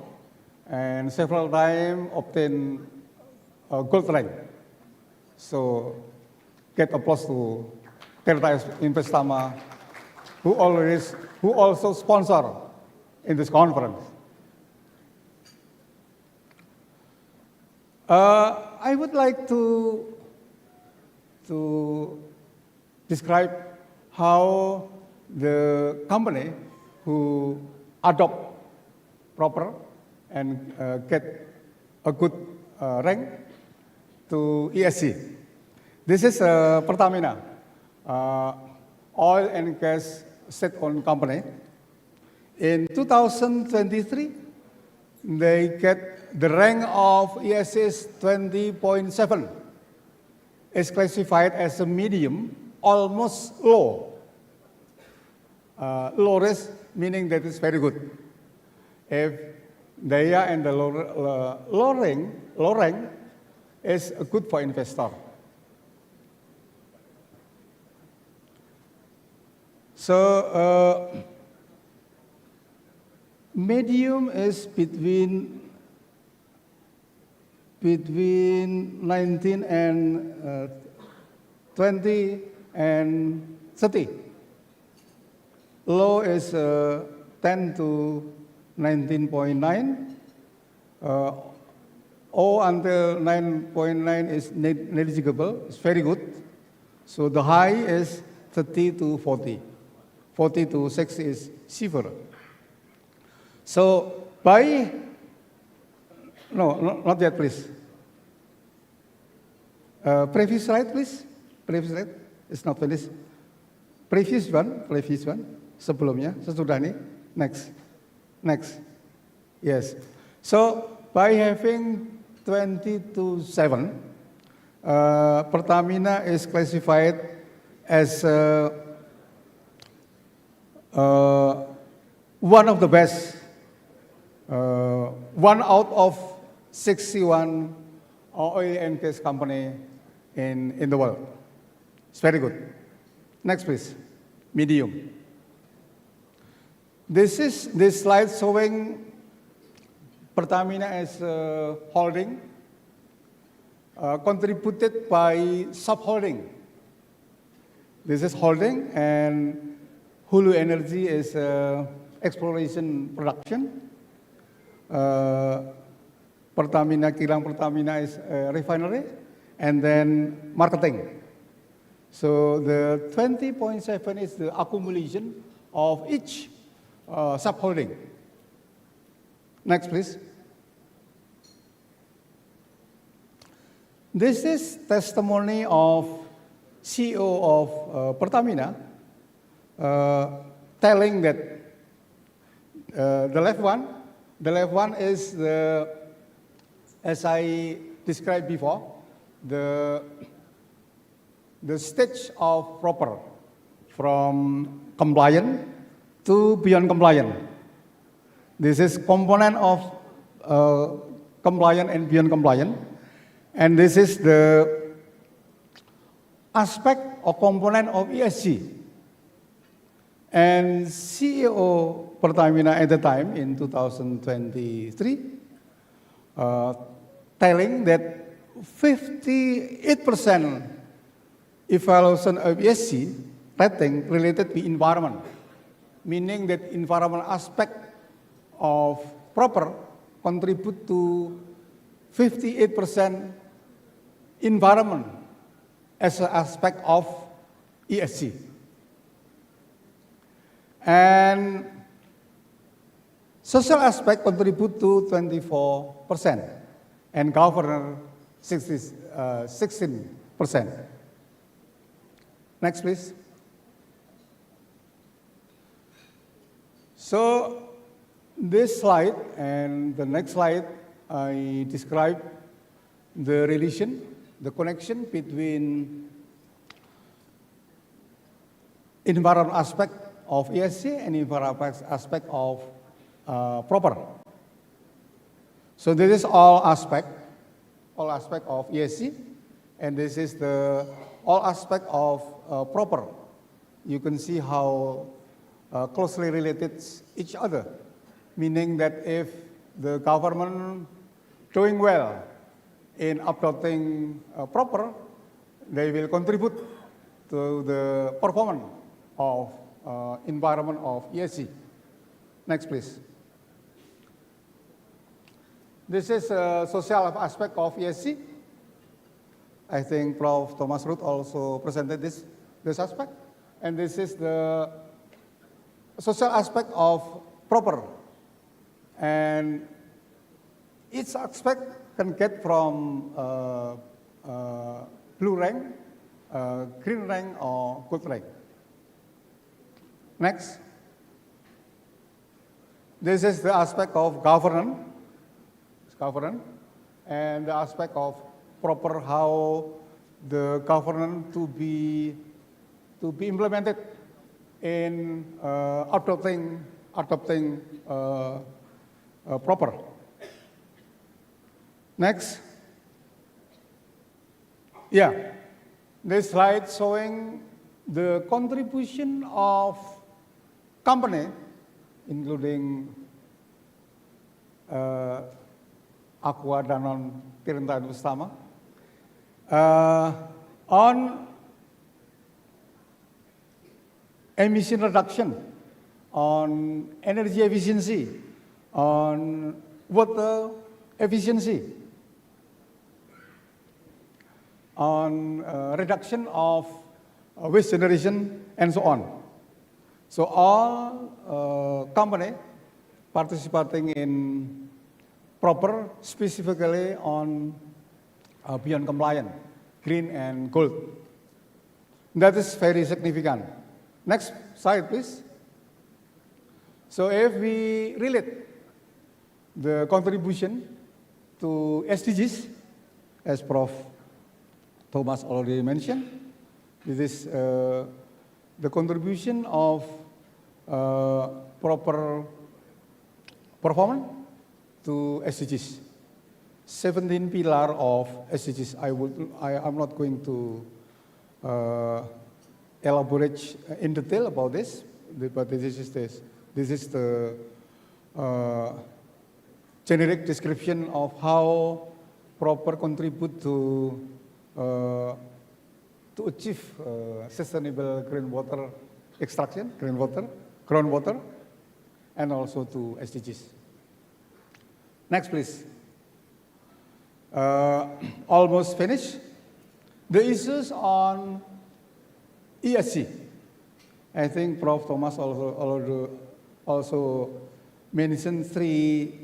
and several times obtain a gold rank. So get applause to Tirta Investama, who also sponsor in this conference. I would like to describe how the company who adopt proper and get a good rank to ESG. This is Pertamina, oil and gas state-owned company. In 2023, they get the rank of ESG is 20.7. It's classified as a medium, almost low. Low risk, meaning that it's very good. If they are in the low rank is good for investor. So medium is between 19 and 20 and 30. Low is 10 to 19.9. O until 9.9 is negligible, it's very good. So the high is 30 to 40. 40 to 60 is severe. So not yet, please. Previous slide, please. Previous slide. It's not finished. Previous one. Sebelumnya, sesudah ini. Next. Yes. So by having 20-7, Pertamina is classified as one of the best, 1 out of 61 oil and gas company in the world. It's very good. Next, please. Medium. This slide showing Pertamina as a holding contributed by sub-holding. This is holding, and Hulu Energy is exploration production. Kilang Pertamina is refinery, and then marketing. So the 20.7 is the accumulation of each sub-holding. Next, please. This is testimony of CEO of Pertamina telling that the left one is the, as I described before, the stage of proper, from compliant to beyond compliant. This is component of compliant and beyond compliant. And this is the aspect or component of ESG. And CEO Pertamina at the time in 2023 telling that 58% evaluation of ESG rating related to environment, meaning that environment aspect of proper contribute to 58% environment as an aspect of ESG. And social aspect contribute to 24%, and governance 16%. Next, please. So this slide and the next slide, I describe the relation, the connection between environmental aspect of ESG and environmental aspect of proper. So this is all aspect of ESG, and this is the all aspect of proper. You can see how closely related each other, meaning that if the government doing well in adopting proper, they will contribute to the performance of environment of ESG. Next, please. This is a social aspect of ESG. I think Prof. Thomas Ruth also presented this aspect. And this is the social aspect of proper. And each aspect can get from blue rank, green rank, or gold rank. Next. This is the aspect of governance, and the aspect of proper, how the governance to be implemented in adopting proper. Next. Yeah, this slide showing the contribution of company, including Aqua, Danone, Tirta, and Ustama, on emission reduction, on energy efficiency, on water efficiency, on reduction of waste generation, and so on. So all company participating in proper, specifically on beyond compliant, green and gold. That is very significant. Next slide, please. So if we relate the contribution to SDGs, as Prof. Thomas already mentioned, this is the contribution of proper performance to SDGs. 17 pillar of SDGs. I'm not going to elaborate in detail about this, but this is the generic description of how proper contribute to achieve sustainable groundwater extraction, groundwater, and also to SDGs. Next, please. Almost finished. The issues on ESG. I think Prof. Thomas also mentioned three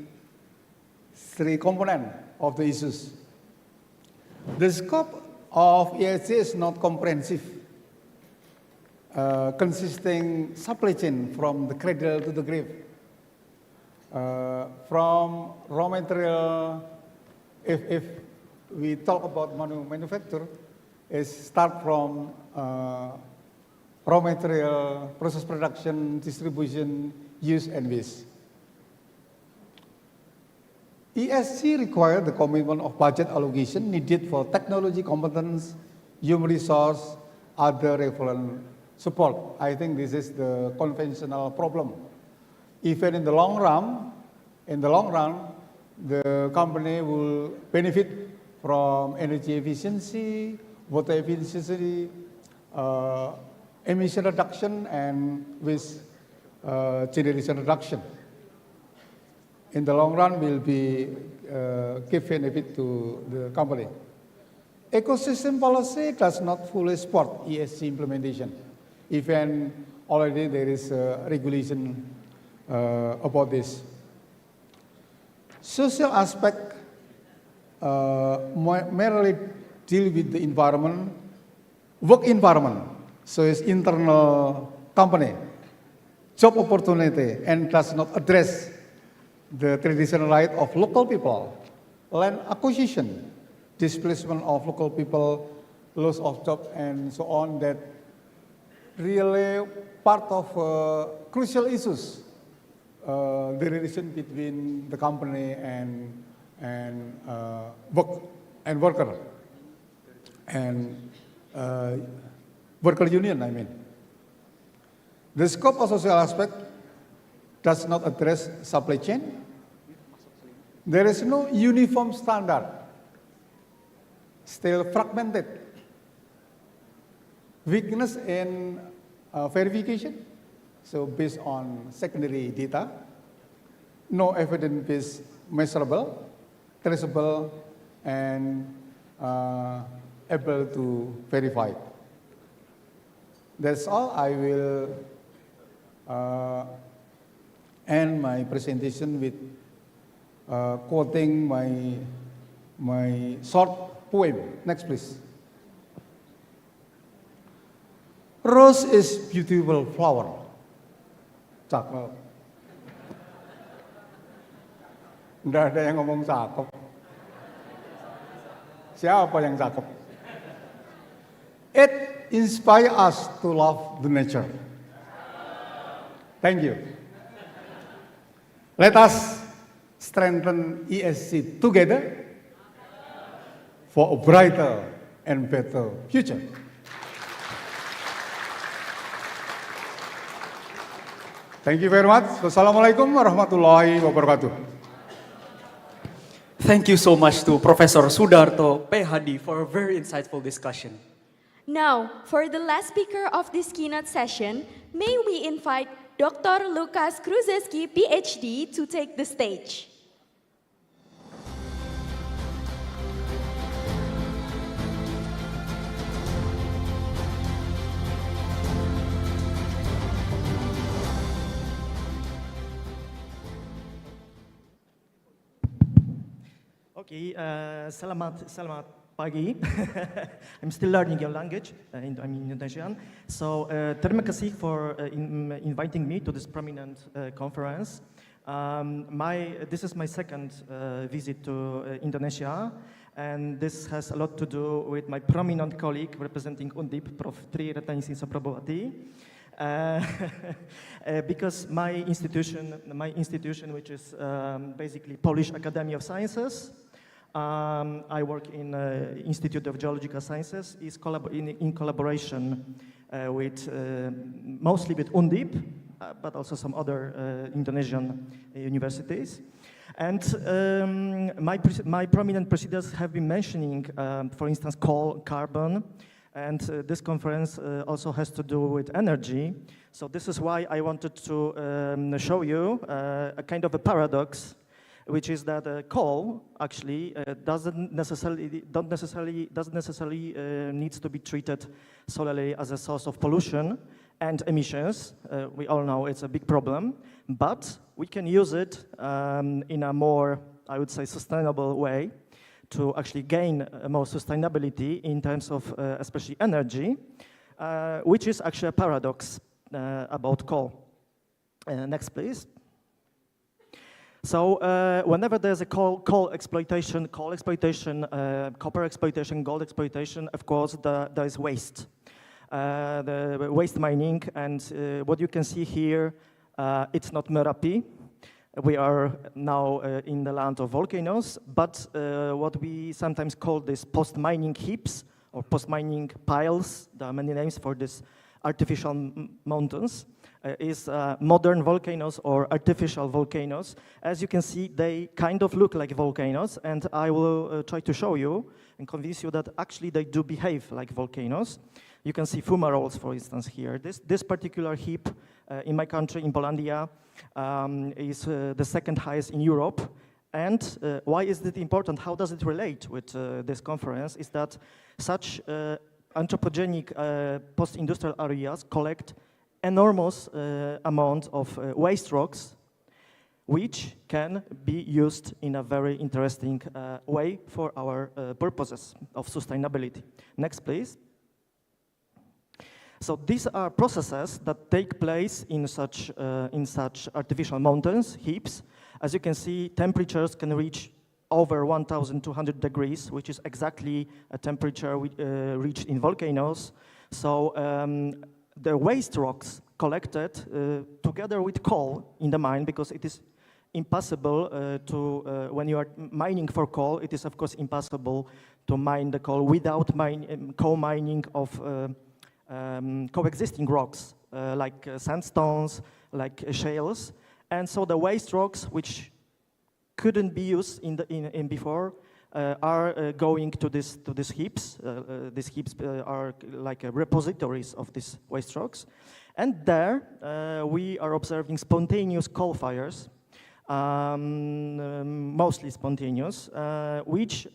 components of the issues. The scope of ESG is not comprehensive, consisting supply chain from the cradle to the grave, from raw material. If we talk about manufacture, is start from raw material, process production, distribution, use, and waste. ESG requires the commitment of budget allocation needed for technology competence, human resource, other relevant support. I think this is the conventional problem. Even in the long run, the company will benefit from energy efficiency, water efficiency, emission reduction, and waste generation reduction. In the long run, will be give benefit to the company. Ecosystem policy does not fully support ESG implementation. Even already there is a regulation about this. Social aspect merely deal with the environment, work environment, so it's internal company, job opportunity, and does not address the traditional right of local people, land acquisition, displacement of local people, loss of job, and so on, that really part of crucial issues, the relation between the company and worker union, I mean. The scope of social aspect does not address supply chain. There is no uniform standard, still fragmented. Weakness in verification, so based on secondary data, no evidence-based measurable, traceable, and able to verify. That's all. I will end my presentation with quoting my short poem. Next, please. Rose is beautiful flower. Cakep. Nggak ada yang ngomong cakep. Siapa yang cakep? It inspires us to love the nature. Thank you. Let us strengthen ESG together for a brighter and better future. Thank you very much. Wassalamualaikum warahmatullahi wabarakatuh. Thank you so much to Professor Sudarto PhD for a very insightful discussion. Now, for the last speaker of this keynote session, may we invite Dr. Lucas Kruzeski, PhD, to take the stage. Okay, selamat pagi. I'm still learning your language. I'm Indonesian. So, terima kasih for inviting me to this prominent conference. This is my second visit to Indonesia, and this has a lot to do with my prominent colleague representing Undip, Prof. Tri Rethaningsih Soprabowati. Because my institution, which is basically Polish Academy of Sciences, I work in Institute of Geological Sciences, is in collaboration with mostly with Undip, but also some other Indonesian universities. And my prominent presenters have been mentioning, for instance, coal, carbon, and this conference also has to do with energy. So this is why I wanted to show you a kind of a paradox, which is that coal actually doesn't necessarily needs to be treated solely as a source of pollution and emissions. We all know it's a big problem, but we can use it in a more, I would say, sustainable way to actually gain more sustainability in terms of especially energy, which is actually a paradox about coal. Next, please. So whenever there's a coal exploitation, copper exploitation, gold exploitation, of course, there is waste. The waste mining, and what you can see here, it's not Merapi. We are now in the land of volcanoes, but what we sometimes call this post-mining heaps or post-mining piles, there are many names for this artificial mountains, is modern volcanoes or artificial volcanoes. As you can see, they kind of look like volcanoes, and I will try to show you and convince you that actually they do behave like volcanoes. You can see fumaroles, for instance, here. This particular heap in my country, in Polandia, is the second highest in Europe. And why is it important? How does it relate with this conference? Is that such anthropogenic post-industrial areas collect enormous amount of waste rocks, which can be used in a very interesting way for our purposes of sustainability. Next, please. So these are processes that take place in such artificial mountains, heaps. As you can see, temperatures can reach over 1,200 degrees, which is exactly a temperature reached in volcanoes. So the waste rocks collected together with coal in the mine, because it is impossible when you are mining for coal, it is of course impossible to mine the coal without coal mining of coexisting rocks, like sandstones, like shales. And so the waste rocks, which couldn't be used in before, are going to these heaps. These heaps are like repositories of these waste rocks. And there we are observing spontaneous coal fires, mostly spontaneous, which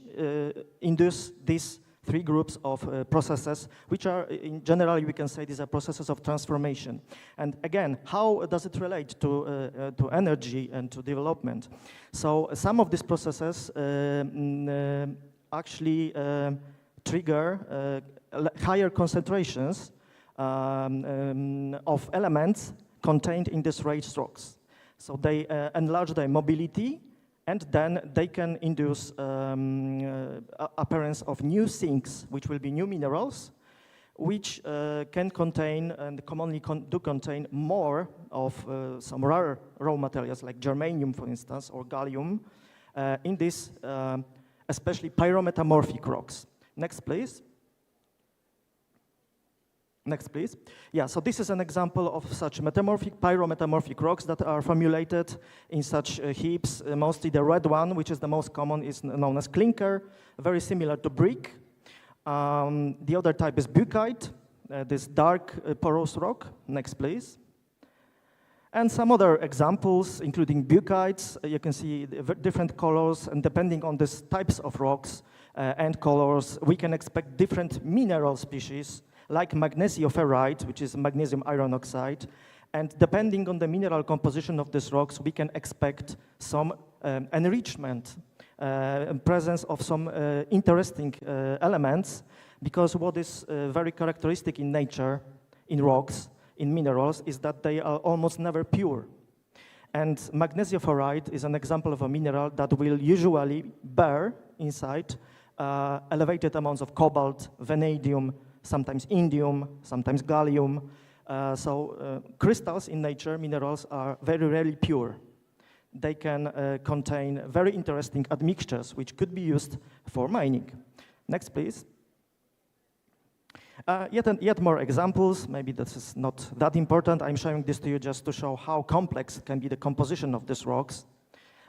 induce these three groups of processes, which are, in general, we can say these are processes of transformation. And again, how does it relate to energy and to development? So some of these processes actually trigger higher concentrations of elements contained in these waste rocks. So they enlarge their mobility, and then they can induce appearance of new sinks, which will be new minerals, which can contain and commonly do contain more of some rare raw materials like germanium, for instance, or gallium, in these especially pyrometamorphic rocks. Next, please. Next, please. Yeah, so this is an example of such pyrometamorphic rocks that are formulated in such heaps. Mostly the red one, which is the most common, is known as clinker, very similar to brick. The other type is bucite, this dark porous rock. Next, please. And some other examples, including bucites. You can see different colors, and depending on these types of rocks and colors, we can expect different mineral species, like magnesiopherite, which is magnesium iron oxide. And depending on the mineral composition of these rocks, we can expect some enrichment, presence of some interesting elements, because what is very characteristic in nature, in rocks, in minerals, is that they are almost never pure. And magnesiopherite is an example of a mineral that will usually bear inside elevated amounts of cobalt, vanadium, sometimes indium, sometimes gallium. So crystals in nature, minerals, are very rarely pure. they can contain very interesting admixtures which could be used for mining. Next, please. Yet more examples. Maybe this is not that important. I'm showing this to you just to show how complex can be the composition of these rocks.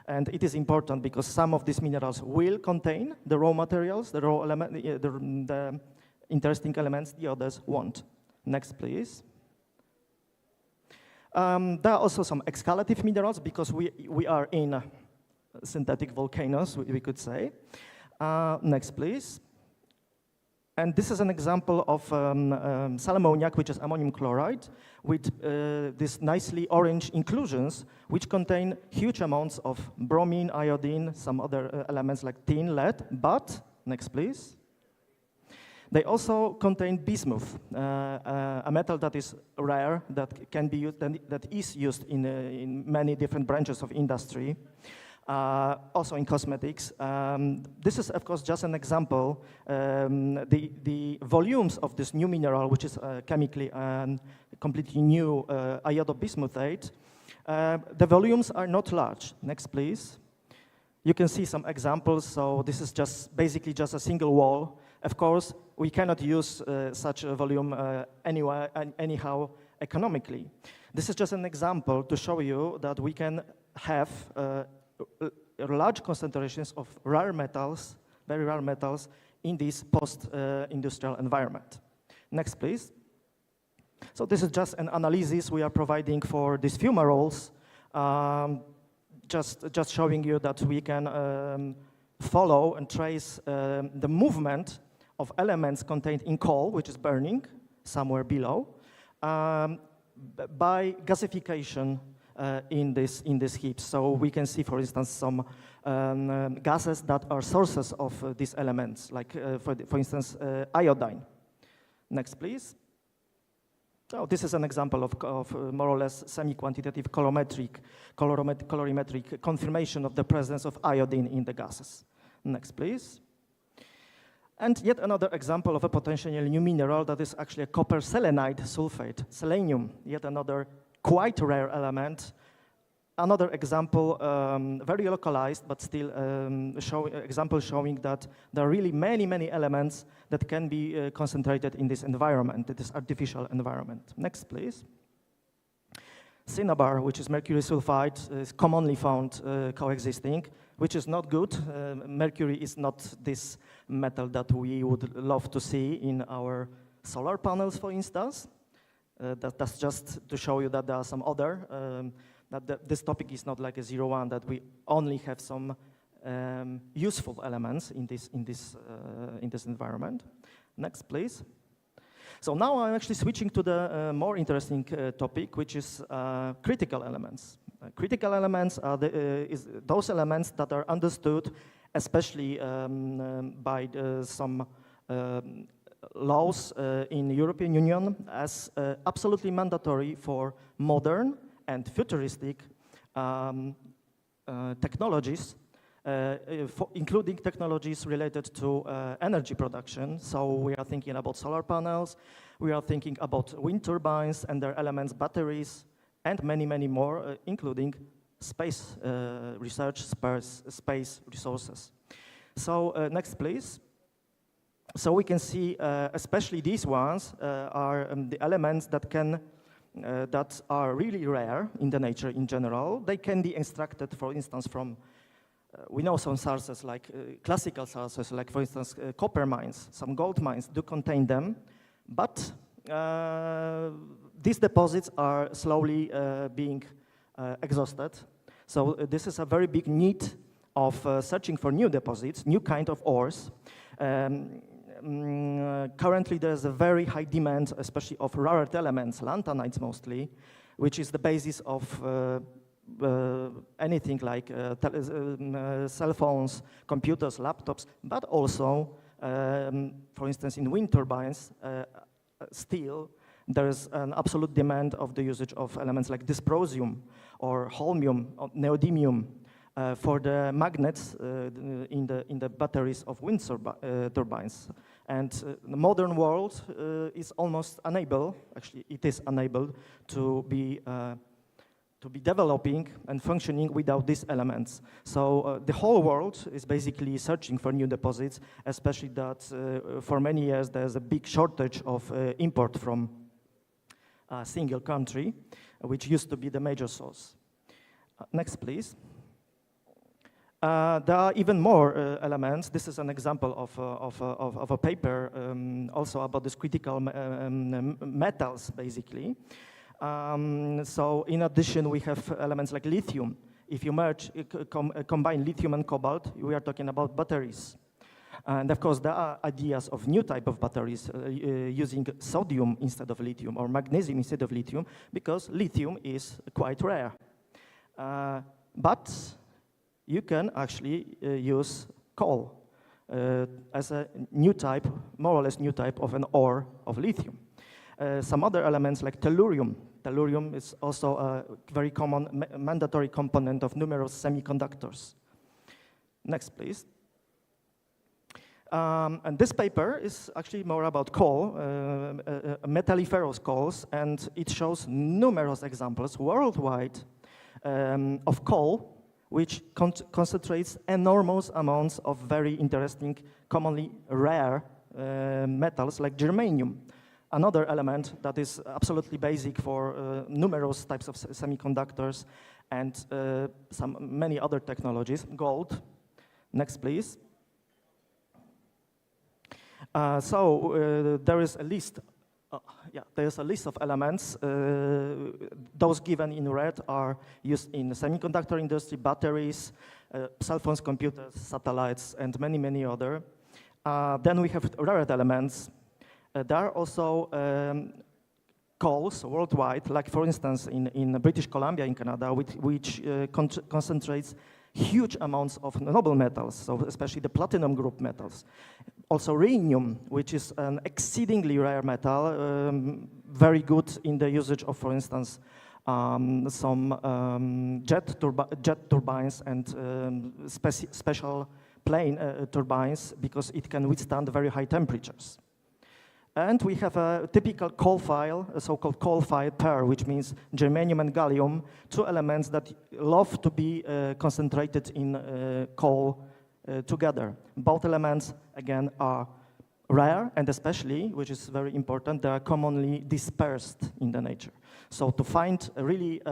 And it is important because some of these minerals will contain the raw materials, the raw element, the interesting elements, the others won't. Next, please. There are also some excavative minerals because we are in synthetic volcanoes, we could say. Next, please. And this is an example of salammoniac, which is ammonium chloride, with these nicely orange inclusions, which contain huge amounts of bromine, iodine, some other elements like tin, lead. But, next please. They also contain bismuth, a metal that is rare, that can be used, that is used in many different branches of industry. Also in cosmetics. This is, of course, just an example. The volumes of this new mineral, which is chemically completely new iodobismuthate, the volumes are not large. Next, please. You can see some examples. So this is just basically just a single wall. Of course, we cannot use such a volume anyhow economically. This is just an example to show you that we can have large concentrations of rare metals, very rare metals, in this post-industrial environment. Next, please. So this is just an analysis we are providing for these fumaroles, just showing you that we can follow and trace the movement of elements contained in coal, which is burning somewhere below, by gasification in this heap. So we can see, for instance, some gases that are sources of these elements, like, for instance, iodine. Next, please. So this is an example of more or less semi-quantitative colorimetric confirmation of the presence of iodine in the gases. Next, please. And yet another example of a potentially new mineral that is actually a copper selenide sulfate, selenium, yet another quite rare element. Another example, very localized, but still example showing that there are really many, many elements that can be concentrated in this environment, this artificial environment. Next, please. Cinnabar, which is mercury sulfide, is commonly found coexisting, which is not good. Mercury is not this metal that we would love to see in our solar panels, for instance. That's just to show you that there are some other, that this topic is not like a 0-1, that we only have some useful elements in this environment. Next, please. So now I'm actually switching to the more interesting topic, which is critical elements. Critical elements are those elements that are understood, especially by some laws in the European Union, as absolutely mandatory for modern and futuristic technologies, including technologies related to energy production. So we are thinking about solar panels, we are thinking about wind turbines and their elements, batteries, and many, many more, including space research, space resources. So next, please. So we can see, especially these ones are the elements that are really rare in the nature in general. They can be extracted, for instance, from, we know some sources, like classical sources, like, for instance, copper mines, some gold mines do contain them, but these deposits are slowly being exhausted. So this is a very big need of searching for new deposits, new kind of ores. Currently, there's a very high demand, especially of rare earth elements, lanthanides mostly, which is the basis of anything like cell phones, computers, laptops, but also, for instance, in wind turbines, still there is an absolute demand of the usage of elements like dysprosium or holmium, or neodymium, for the magnets in the batteries of wind turbines. And the modern world is almost unable, actually it is unable to be to be developing and functioning without these elements. So the whole world is basically searching for new deposits, especially that for many years there's a big shortage of import from a single country, which used to be the major source. Next, please. There are even more elements. This is an example of a paper also about these critical metals, basically. So in addition, we have elements like lithium. If you combine lithium and cobalt, we are talking about batteries. And of course, there are ideas of new type of batteries using sodium instead of lithium or magnesium instead of lithium, because lithium is quite rare. But you can actually use coal as a new type, more or less new type of an ore of lithium. Some other elements like tellurium. Tellurium is also a very common mandatory component of numerous semiconductors. Next, please. And this paper is actually more about coal, metalliferous coals, and it shows numerous examples worldwide of coal, which concentrates enormous amounts of very interesting, commonly rare metals like germanium. Another element that is absolutely basic for numerous types of semiconductors and many other technologies, gold. Next, please. There is a list. There is a list of elements. Those given in red are used in the semiconductor industry, batteries, cell phones, computers, satellites, and many, many other. Then we have rare elements. There are also coals worldwide, like for instance in British Columbia in Canada, which concentrates huge amounts of noble metals, so especially the platinum group metals. Also rhenium, which is an exceedingly rare metal, very good in the usage of, for instance, some jet turbines and special plane turbines, because it can withstand very high temperatures. And we have a typical coal file, a so-called coal file pair, which means germanium and gallium, two elements that love to be concentrated in coal together. Both elements, again, are rare, and especially, which is very important, they are commonly dispersed in the nature. So to find really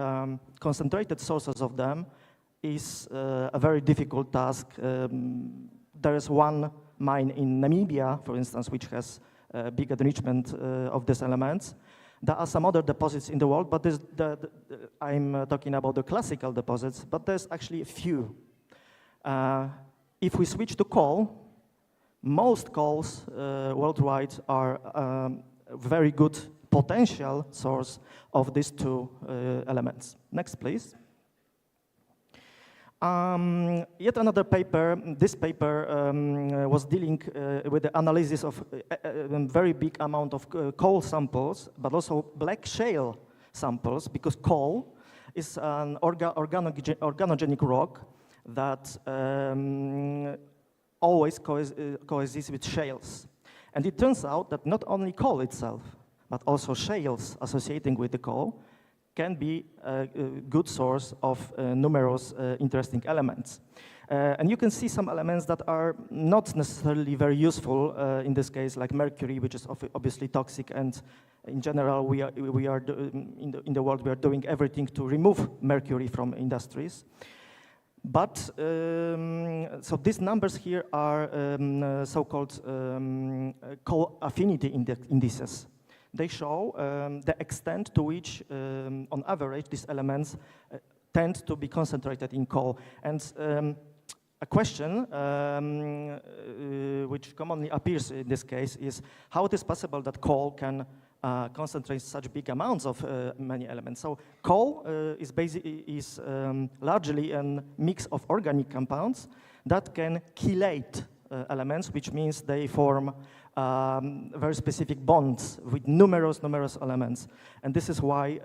concentrated sources of them is a very difficult task. There is one mine in Namibia, for instance, which has big enrichment of these elements. There are some other deposits in the world, but I'm talking about the classical deposits, but there's actually a few. If we switch to coal, most coals worldwide are a very good potential source of these two elements. Next, please. Yet another paper. This paper was dealing with the analysis of a very big amount of coal samples, but also black shale samples, because coal is an organogenic rock that always coexists with shales. And it turns out that not only coal itself, but also shales associating with the coal can be a good source of numerous interesting elements. And you can see some elements that are not necessarily very useful in this case, like mercury, which is obviously toxic, and in general, in the world, we are doing everything to remove mercury from industries. But, so these numbers here are so-called coal affinity indices. They show the extent to which, on average, these elements tend to be concentrated in coal. And a question which commonly appears in this case is how it is possible that coal can concentrate such big amounts of many elements. So coal is largely a mix of organic compounds that can chelate elements, which means they form very specific bonds with numerous elements. And this is why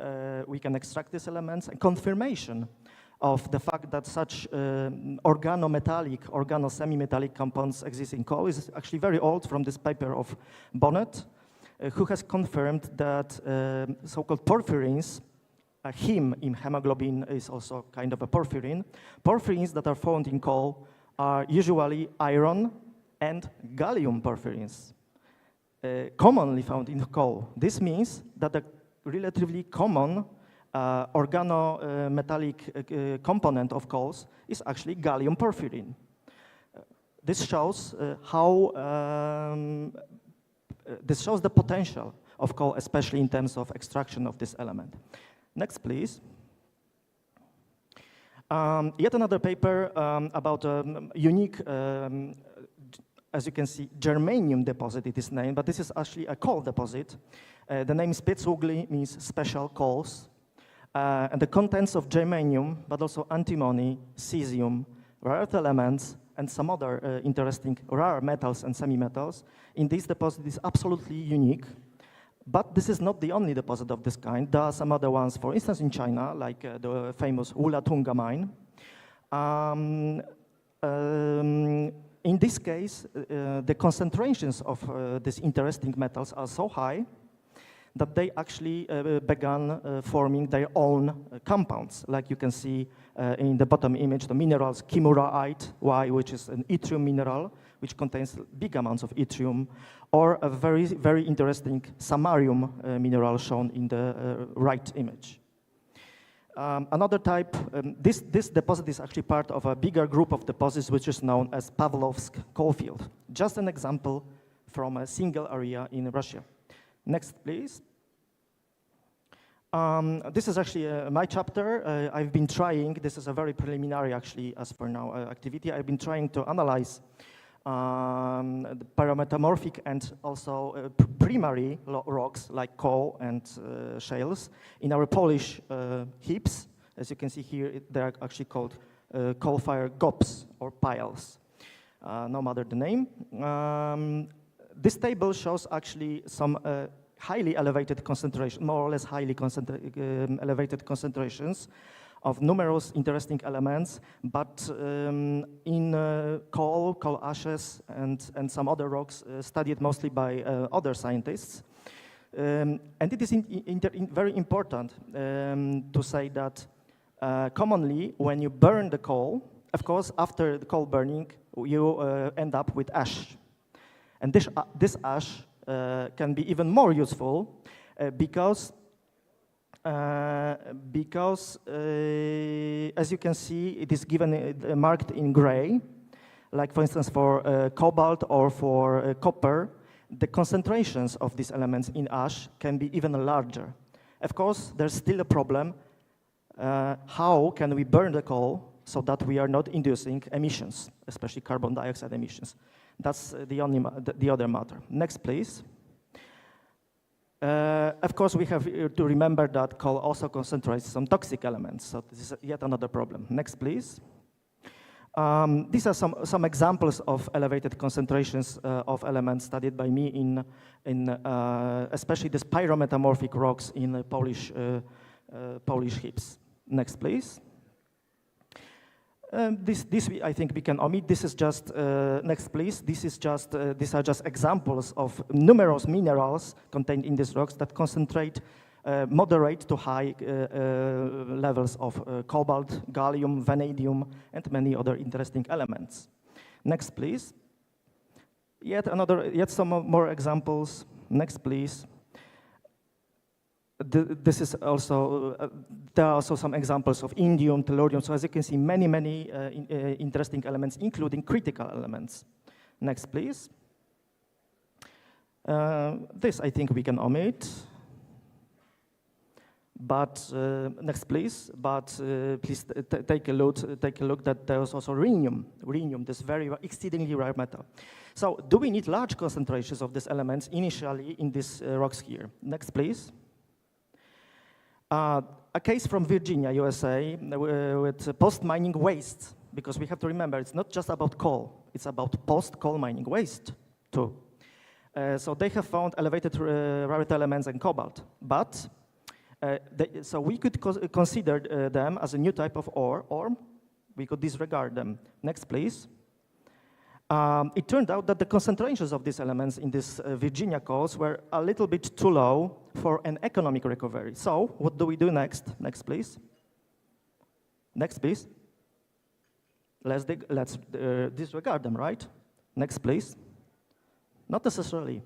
we can extract these elements, and confirmation of the fact that such organo-semi-metallic compounds exist in coal is actually very old, from this paper of Bonnet, who has confirmed that so-called porphyrins a heme in hemoglobin is also kind of a porphyrin. Porphyrins that are found in coal are usually iron and gallium porphyrins, commonly found in coal. This means that the relatively common organometallic component of coals is actually gallium porphyrin. This shows this shows the potential of coal, especially in terms of extraction of this element. Next, please. Yet another paper about a unique, as you can see, germanium deposit it is named, but this is actually a coal deposit. The name Specugli means special coals. And the contents of germanium, but also antimony, cesium, rare earth elements, and some other interesting rare metals and semi-metals in this deposit is absolutely unique. But this is not the only deposit of this kind. There are some other ones, for instance, in China, like the famous Wulatunga mine. In this case, the concentrations of these interesting metals are so high that they actually began forming their own compounds. Like you can see in the bottom image, the minerals kimuraite, which is an yttrium mineral, which contains big amounts of yttrium, or a very, very interesting samarium mineral shown in the right image. Another type, this deposit is actually part of a bigger group of deposits which is known as Pavlovsk coalfield. Just an example from a single area in Russia. Next, please. This is actually my chapter. I've been trying, this is a very preliminary actually as for now activity. I've been trying to analyze the pyrometamorphic and also primary rocks like coal and shales in our Polish heaps. As you can see here, they are actually called coal-fired gobs or piles, no matter the name. This table shows actually some highly elevated concentration, more or less highly elevated concentrations of numerous interesting elements, but in coal ashes, and some other rocks studied mostly by other scientists. And it is very important to say that commonly when you burn the coal, of course, after the coal burning, you end up with ash. And this ash can be even more useful because as you can see, it is given marked in gray, like for instance for cobalt or for copper, the concentrations of these elements in ash can be even larger. Of course, there's still a problem. How can we burn the coal so that we are not inducing emissions, especially carbon dioxide emissions? That's the other matter. Next, please. Of course, we have to remember that coal also concentrates some toxic elements, so this is yet another problem. Next, please. These are some examples of elevated concentrations of elements studied by me in especially these pyrometamorphic rocks in Polish heaps. Next, please. This I think we can omit. This is just next, please. These are just examples of numerous minerals contained in these rocks that concentrate moderate to high levels of cobalt, gallium, vanadium, and many other interesting elements. Next, please. Yet some more examples. Next, please. This is also, there are also some examples of indium, tellurium. So as you can see, many interesting elements, including critical elements. Next, please. This I think we can omit. But next, please. But please take a look that there is also rhenium. Rhenium, this very exceedingly rare metal. So do we need large concentrations of these elements initially in these rocks here? Next, please. A case from Virginia, USA, with post-mining waste, because we have to remember it's not just about coal, it's about post-coal mining waste too. So they have found elevated rare elements and cobalt, but so we could consider them as a new type of ore, or we could disregard them. Next, please. It turned out that the concentrations of these elements in these Virginia coals were a little bit too low for an economic recovery. So what do we do next? Next, please. Next, please. Let's disregard them, right? Next, please. Not necessarily.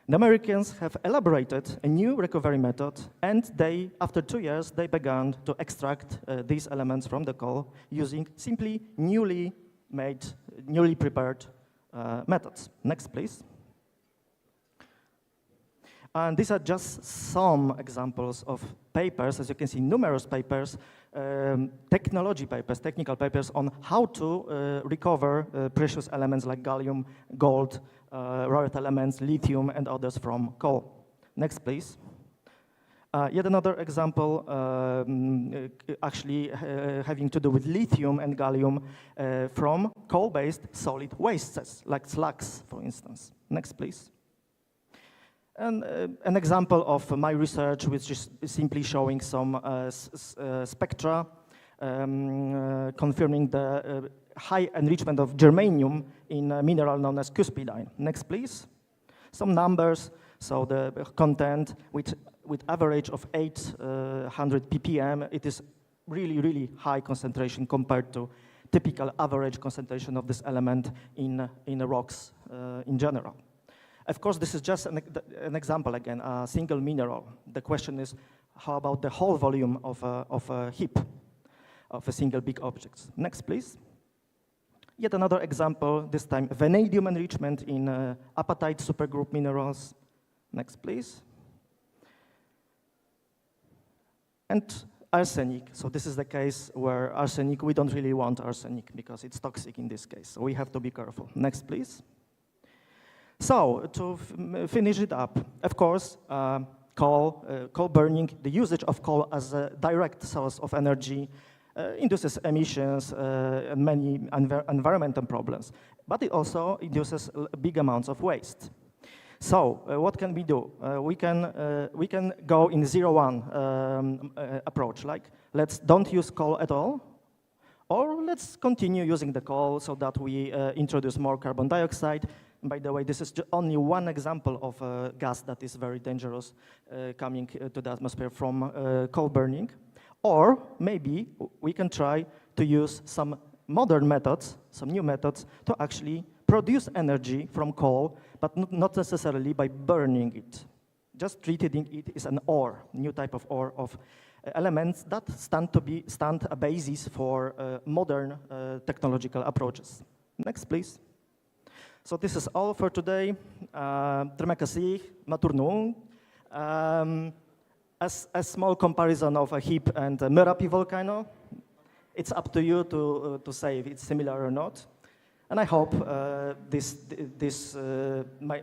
The Americans have elaborated a new recovery method, and after 2 years, they began to extract these elements from the coal using simply newly prepared methods. Next, please. And these are just some examples of papers, as you can see, numerous papers, technical papers on how to recover precious elements like gallium, gold, rare earth elements, lithium, and others from coal. Next, please. Yet another example actually having to do with lithium and gallium from coal-based solid wastes, like slugs, for instance. Next, please. And an example of my research, which is simply showing some spectra confirming the high enrichment of germanium in a mineral known as cuspidine. Next, please. Some numbers. So the content with average of 800 ppm, it is really, really high concentration compared to typical average concentration of this element in the rocks in general. Of course, this is just an example, again, a single mineral. The question is, how about the whole volume of a heap, of a single big object? Next, please. Yet another example, this time vanadium enrichment in apatite supergroup minerals. Next, please. And arsenic. So this is the case where arsenic, we don't really want arsenic because it's toxic in this case. So we have to be careful. Next, please. So to finish it up, of course, coal burning, the usage of coal as a direct source of energy induces emissions and many environmental problems, but it also induces big amounts of waste. So what can we do? We can go in 0-1 approach, like don't use coal at all, or let's continue using the coal so that we introduce more carbon dioxide. By the way, this is only one example of a gas that is very dangerous coming to the atmosphere from coal burning. Or maybe we can try to use some modern methods, some new methods, to actually produce energy from coal, but not necessarily by burning it. Just treating it as an ore, new type of ore of elements that stand a basis for modern technological approaches. Next, please. So this is all for today. Terima kasih, matur nuwun. As a small comparison of a heap and a Merapi volcano, it's up to you to say if it's similar or not. And I hope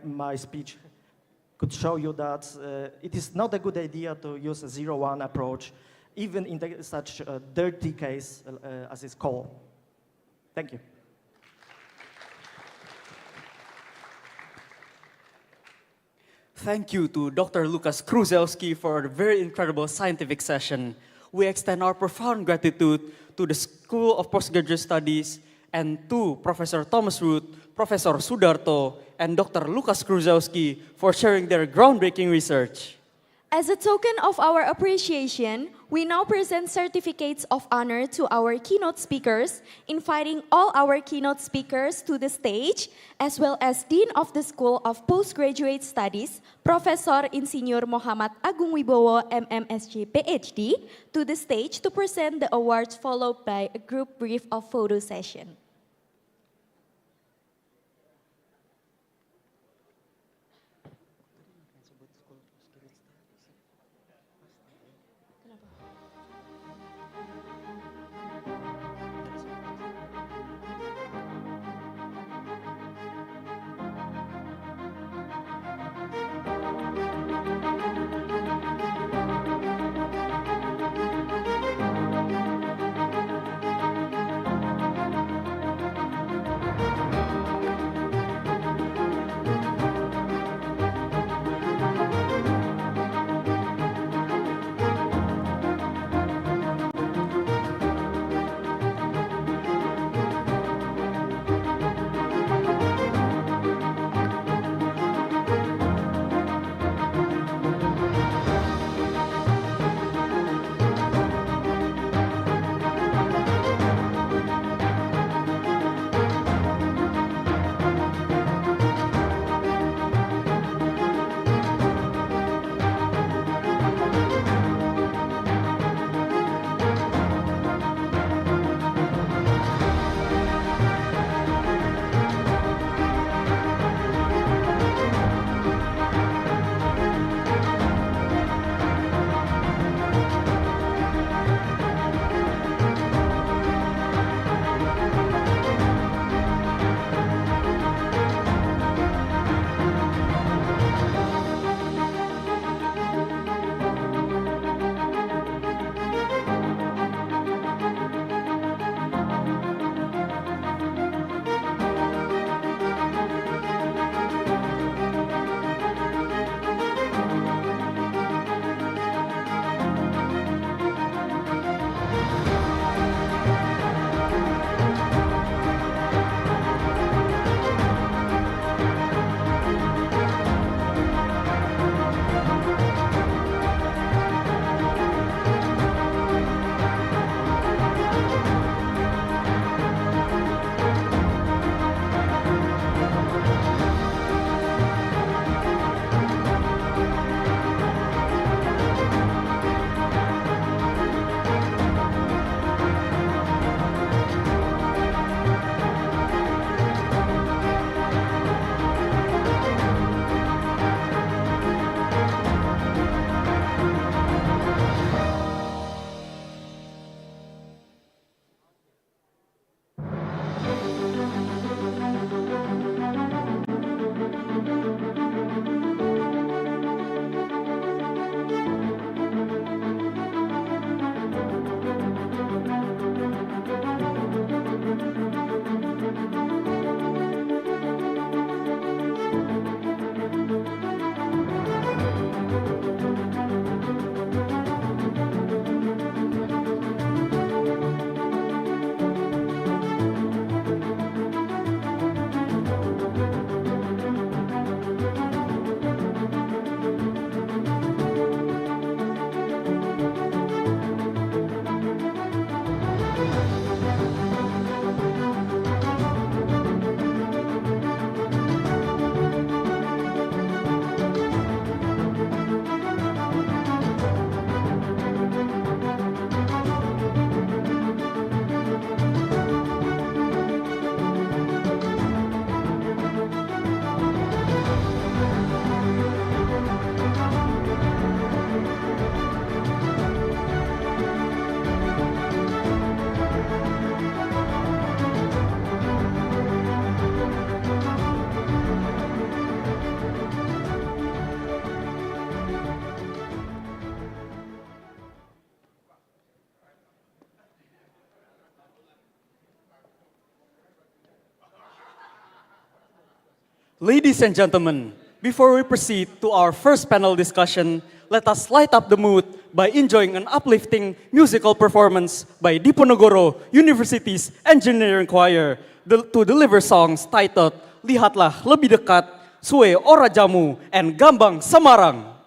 my speech could show you that it is not a good idea to use a 0-1 approach, even in such a dirty case as is coal. Thank you. Thank you to Dr. Lukas Kruzewski for the very incredible scientific session. We extend our profound gratitude to the School of Postgraduate Studies and to Professor Thomas Root, Professor Sudarto, and Dr. Lukas Kruzewski for sharing their groundbreaking research. As a token of our appreciation, we now present certificates of honor to our keynote speakers, inviting all our keynote speakers to the stage, as well as Dean of the School of Postgraduate Studies, Professor Insinyur Muhammad Agung Wibowo, MMSc, PhD, to the stage to present the awards, followed by a group brief of photo session. Ladies and gentlemen, before we proceed to our first panel discussion, let us light up the mood by enjoying an uplifting musical performance by Diponegoro University's Engineering Choir to deliver songs titled Lihatlah Lebih Dekat, Sue Ora Jamu, and Gambang Semarang.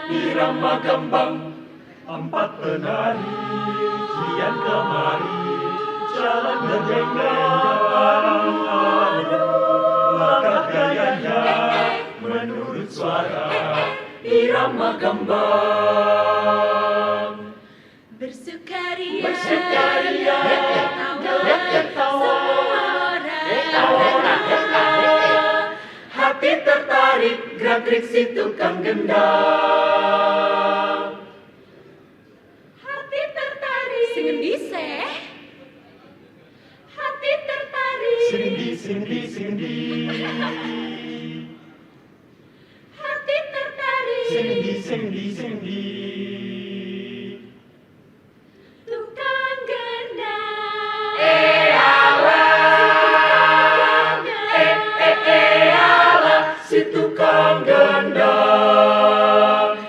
Irama gambang, empat penari, kian kemari, jalan adu, langkah gayanya menurut suara. Irama gambang, bersukaria, ketawa, semua orang, hati tertarik, gerak-gerik si tukang gendang. hati tertarik, singendi seh, hati tertarik, Singendi, hati tertarik, Singendi. tukang gendang, Si tukang gendang,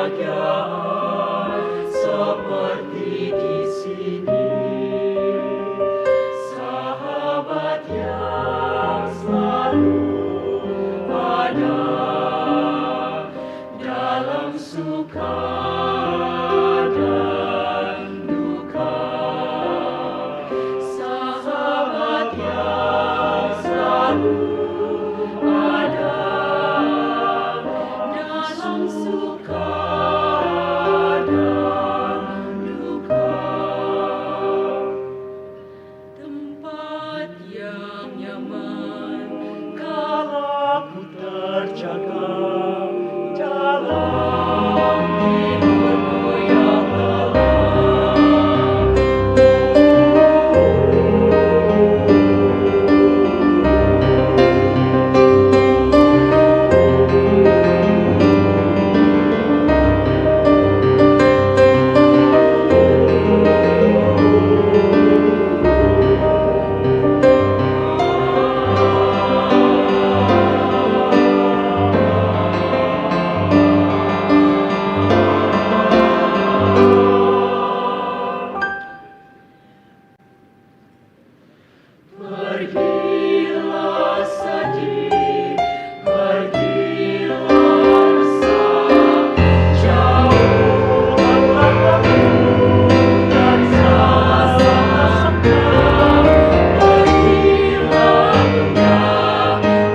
kebahagiaan seperti di sini. Sahabat yang selalu ada dalam suka dan duka. Sahabat yang selalu ada dalam suka dan duka. Tempat yang nyaman kalau ku terjaga dalam tidurku yang pergilah sedih, pergilah resah, jauhlah dan sasangka. Pergilah dunia,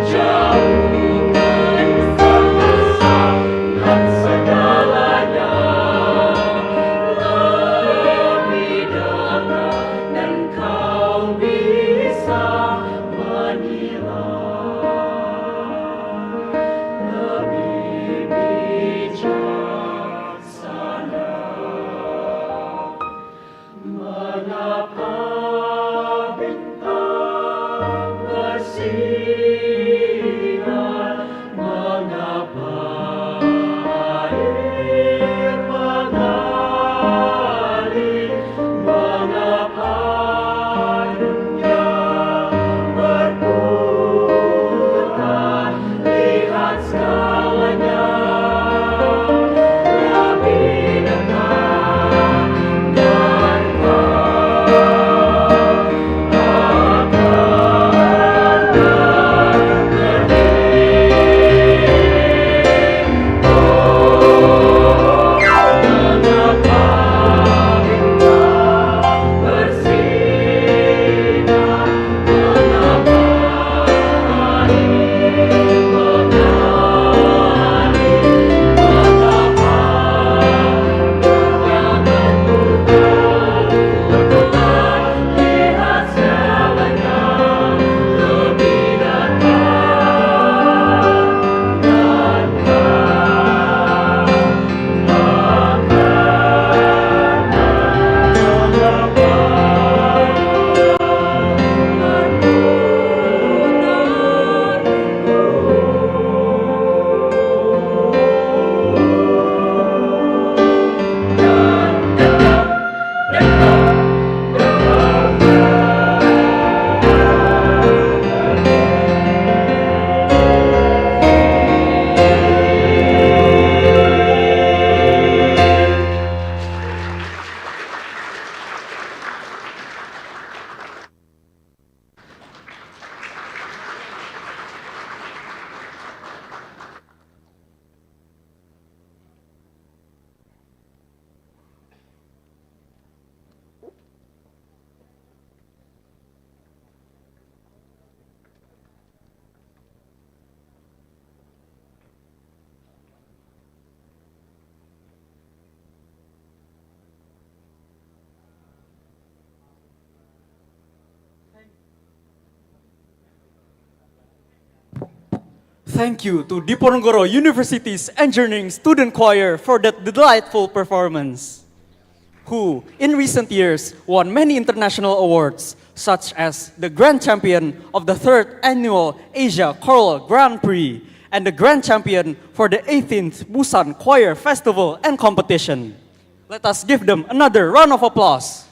jauhkan kesah dan segalanya. Lebih dekat dan kau bisa lebih bijaksana. Mengapa bintang bersinar, mengapa air mengalir, mengapa dunia berputar, lihat segalanya lebih dekat dan kau akan mengerti. Oh, mengapa bintang bersinar, mengapa air mengalir, mengapa dunia berputar, lihat segalanya lebih dekat dan Thank you to Diponegoro University's Engineering Student Choir for that delightful performance, who in recent years won many international awards, such as the Grand Champion of the 3rd Annual Asia Choral Grand Prix and the Grand Champion for the 18th Busan Choir Festival and Competition. Let us give them another round of applause.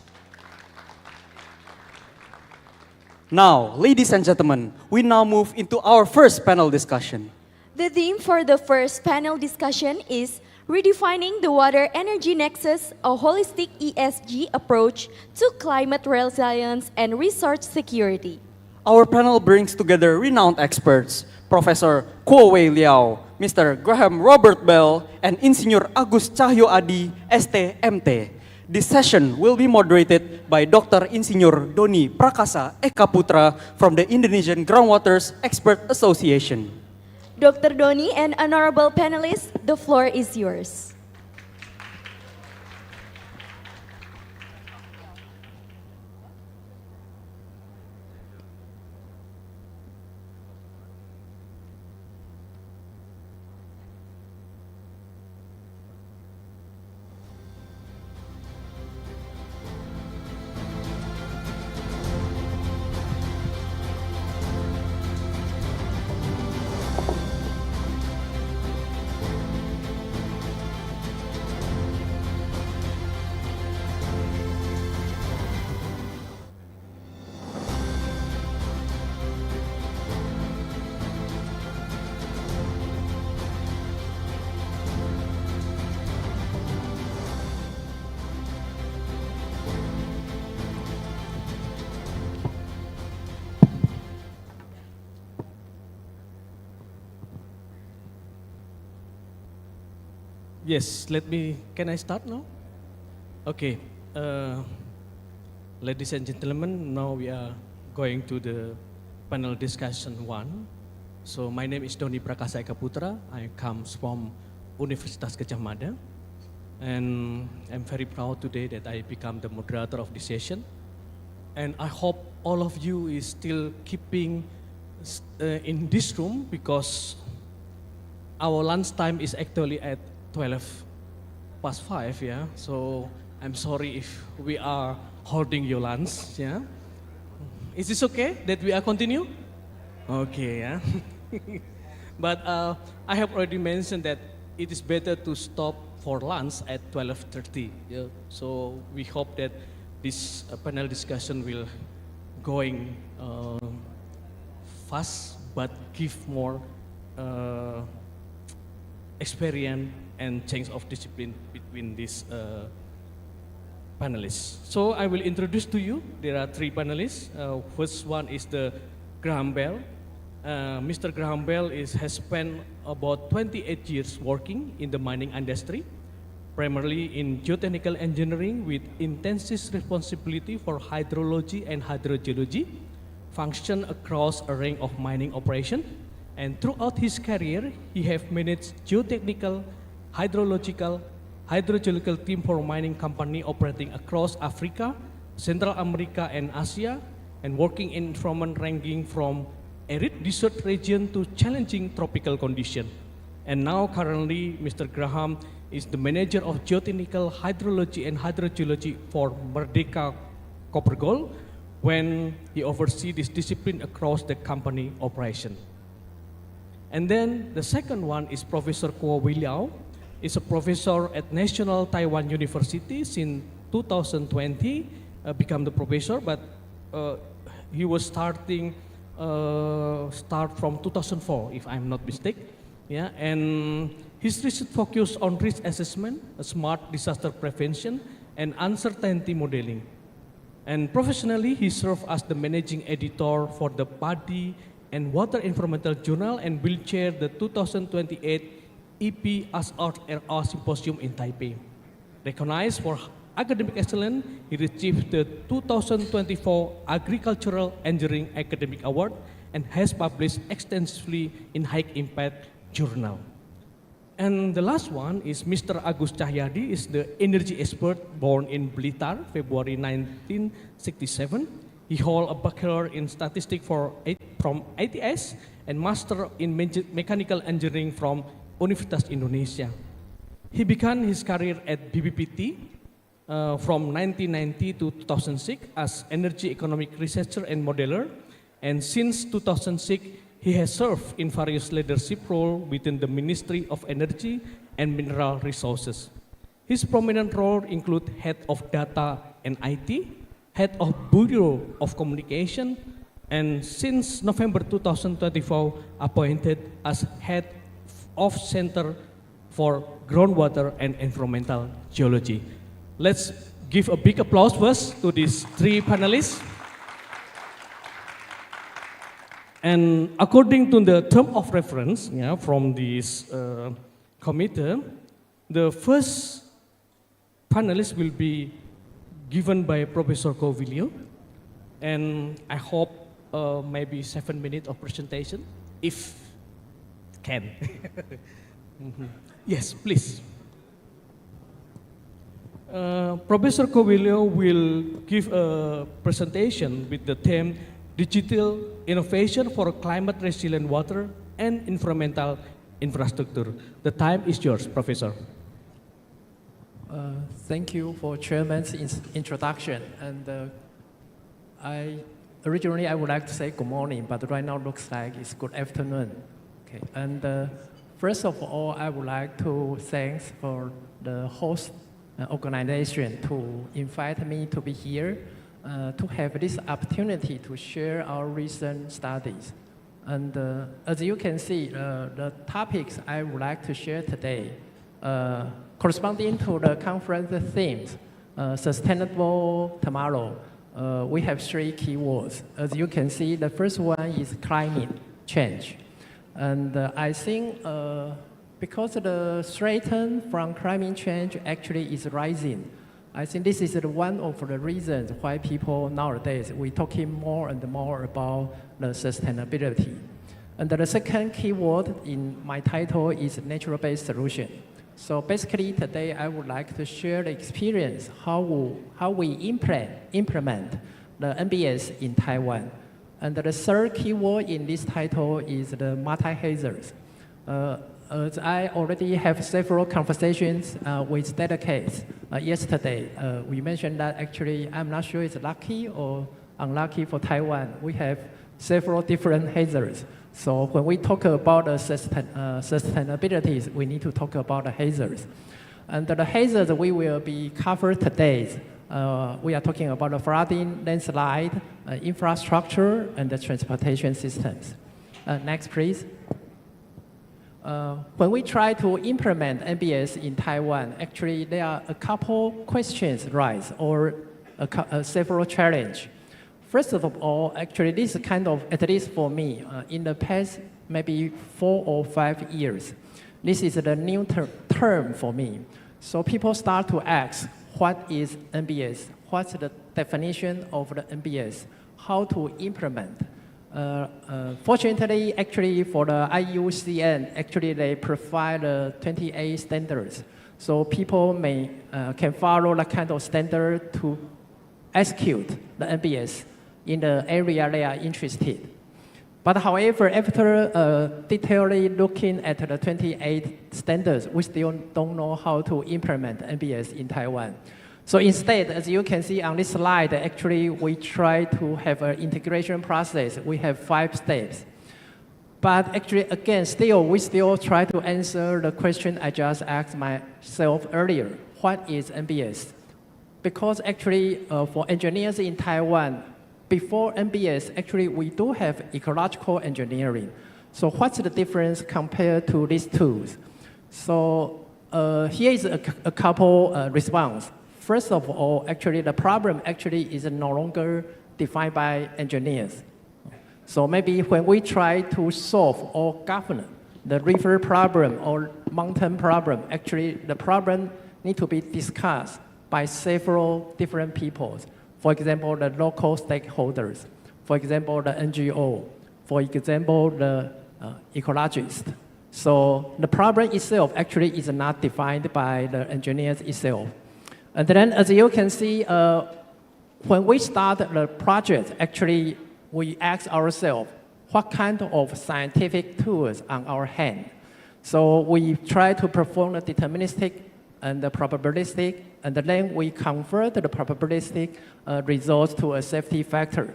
Now, ladies and gentlemen, we now move into our first panel discussion. The theme for the first panel discussion is Redefining the Water Energy Nexus, a holistic ESG approach to climate resilience and resource security. Our panel brings together renowned experts, Professor Kuo-Wei Liao, Mr. Graham Robert Bell, and Insinyur Agus Cahyo Adi, ST.MT. This session will be moderated by Dr. Insinyur Doni Prakasa Eka Putra from the Indonesian Groundwater Expert Association. Dr. Doni and honorable panelists, the floor is yours. Yes, can I start now? Okay, ladies and gentlemen, now we are going to the panel discussion 1. So my name is Doni Prakasa Eka Putra. I come from Universitas Gadjah Mada. And I'm very proud today that I become the moderator of this session. And I hope all of you is still keeping in this room because our lunch time is actually at 5:12, yeah. So I'm sorry if we are holding your lunch, yeah. Is this okay that we are continue? Okay, yeah. But I have already mentioned that it is better to stop for lunch at 12:30. Yeah. So we hope that this panel discussion will going fast, but give more experience and change of discipline between these panelists. So I will introduce to you, there are 3 panelists. First one is the Graham Bell. Mr. Graham Bell has spent about 28 years working in the mining industry, primarily in geotechnical engineering with intensive responsibility for hydrology and hydrogeology, function across a range of mining operations. And throughout his career, he has managed geotechnical, hydrological, hydrogeological team for mining company operating across Africa, Central America, and Asia, and working in environment ranging from arid desert region to challenging tropical condition. And now currently, Mr. Graham is the manager of geotechnical hydrology and hydrogeology for Merdeka Copper Gold, when he oversees this discipline across the company operation. And then the second one is Professor Kuo-Wei Liao. Is a professor at National Taiwan University since 2020, become the professor, but he was start from 2004, if I'm not mistaken. Yeah, and his research focus on risk assessment, smart disaster prevention, and uncertainty modeling. And professionally, he served as the managing editor for the Body and Water Environmental Journal and will chair the 2028 EP as Art RR Symposium in Taipei. Recognized for academic excellence, he received the 2024 Agricultural Engineering Academic Award and has published extensively in high impact journal. And the last one is Mr. Agus Cahyadi, is the energy expert born in Blitar, February 1967. He holds a bachelor in statistics from ITS and master in mechanical engineering from Universitas Indonesia. He began his career at BPPT from 1990 to 2006 as energy economic researcher and modeler. And since 2006, he has served in various leadership roles within the Ministry of Energy and Mineral Resources. His prominent roles include Head of Data and IT, Head of Bureau of Communication, and since November 2024, appointed as Head of Center for groundwater and environmental geology. Let's give a big applause first to these three panelists. And according to the term of reference from this committee, the first panelist will be given by Professor Covilio. And I hope maybe 7 minutes of presentation, if can. Yes, please. Professor Covilio will give a presentation with the theme Digital Innovation for Climate Resilient Water and Environmental Infrastructure. The time is yours, Professor. Thank you for Chairman's introduction. And originally I would like to say good morning, but right now looks like it's good afternoon. Okay. And first of all, I would like to thank for the host organization to invite me to be here to have this opportunity to share our recent studies. And as you can see, the topics I would like to share today, corresponding to the conference themes, sustainable tomorrow, we have 3 keywords. As you can see, the first one is climate change. And I think because the threat from climate change actually is rising, I think this is one of the reasons why people nowadays, we're talking more and more about the sustainability. And the second keyword in my title is natural-based solution. So basically today I would like to share the experience how we implement the NBS in Taiwan. And the third keyword in this title is the multi-hazards. As I already have several conversations with delegates yesterday, we mentioned that actually I'm not sure it's lucky or unlucky for Taiwan. We have several different hazards. So when we talk about the sustainability, we need to talk about the hazards. And the hazards we will be covered today, we are talking about the flooding, landslide, infrastructure, and the transportation systems. Next, please. When we try to implement NBS in Taiwan, actually there are a couple questions rise or several challenges. First of all, actually this is kind of, at least for me, in the past maybe 4 or 5 years, this is the new term for me. So people start to ask, what is NBS? What's the definition of the NBS? How to implement? Fortunately, actually for the IUCN, actually they provide 28 standards. So people can follow that kind of standard to execute the NBS in the area they are interested. But however, after detailedly looking at the 28 standards, we still don't know how to implement NBS in Taiwan. So instead, as you can see on this slide, actually we try to have an integration process. We have 5 steps. But actually, again, we still try to answer the question I just asked myself earlier. What is NBS? Because actually, for engineers in Taiwan, before NBS, actually we do have ecological engineering. So what's the difference compared to these tools? So here is a couple response. First of all, actually the problem actually is no longer defined by engineers. So maybe when we try to solve or govern the river problem or mountain problem, actually the problem need to be discussed by several different people. For example, the local stakeholders. For example, the NGO. For example, the ecologists. So the problem itself actually is not defined by the engineers itself. And then as you can see, when we start the project, actually we ask ourselves, what kind of scientific tools on our hand? So we try to perform the deterministic and the probabilistic, and then we convert the probabilistic results to a safety factor.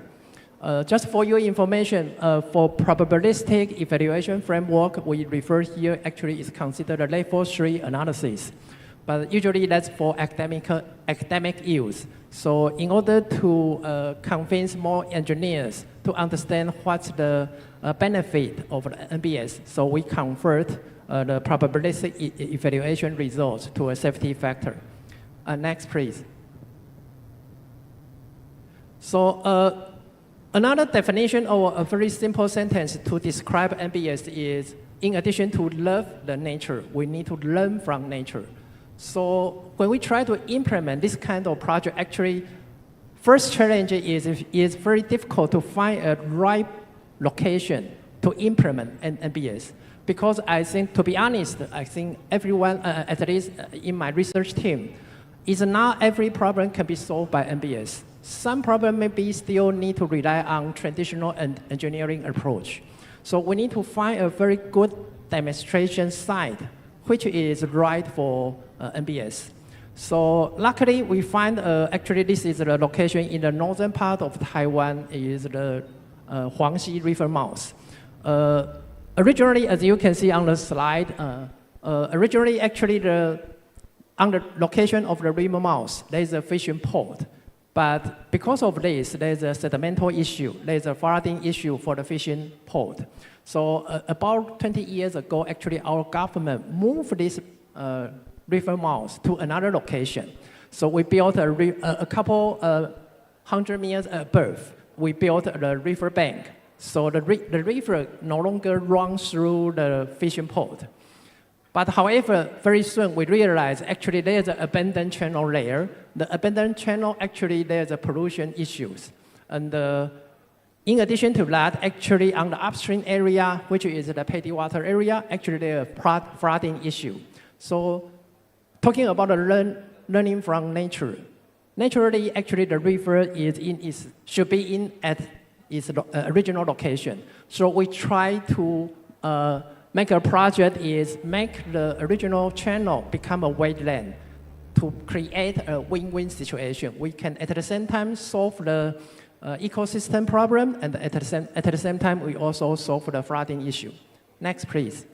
Just for your information, for probabilistic evaluation framework, we refer here actually is considered a level 3 analysis. But usually that's for academic use. So in order to convince more engineers to understand what's the benefit of the NBS, so we convert the probabilistic evaluation results to a safety factor. Next, please. So another definition or a very simple sentence to describe NBS is, in addition to love the nature, we need to learn from nature. So when we try to implement this kind of project, actually, first challenge is very difficult to find a right location to implement NBS. Because I think, to be honest, I think everyone, at least in my research team, is not every problem can be solved by NBS. Some problem maybe still need to rely on traditional engineering approach. So we need to find a very good demonstration site which is right for NBS. So luckily we find, actually this is the location in the northern part of Taiwan, is the Huangxi River mouth. Originally, as you can see on the slide, originally actually on the location of the river mouth, there is a fishing port. But because of this, there's a sedimental issue, there's a flooding issue for the fishing port. So about 20 years ago, actually our government moved this river mouth to another location. So we built a couple 100 meters above, we built the river bank. So the river no longer runs through the fishing port. But however, very soon we realized actually there's an abandoned channel there. The abandoned channel, actually there's a pollution issues. And in addition to that, actually on the upstream area, which is the petty water area, actually there's a flooding issue. So talking about the learning from nature, naturally actually the river should be in at its original location. So we try to make a project is make the original channel become a wetland to create a win-win situation. We can at the same time solve the ecosystem problem, and at the same time we also solve the flooding issue. Next, please.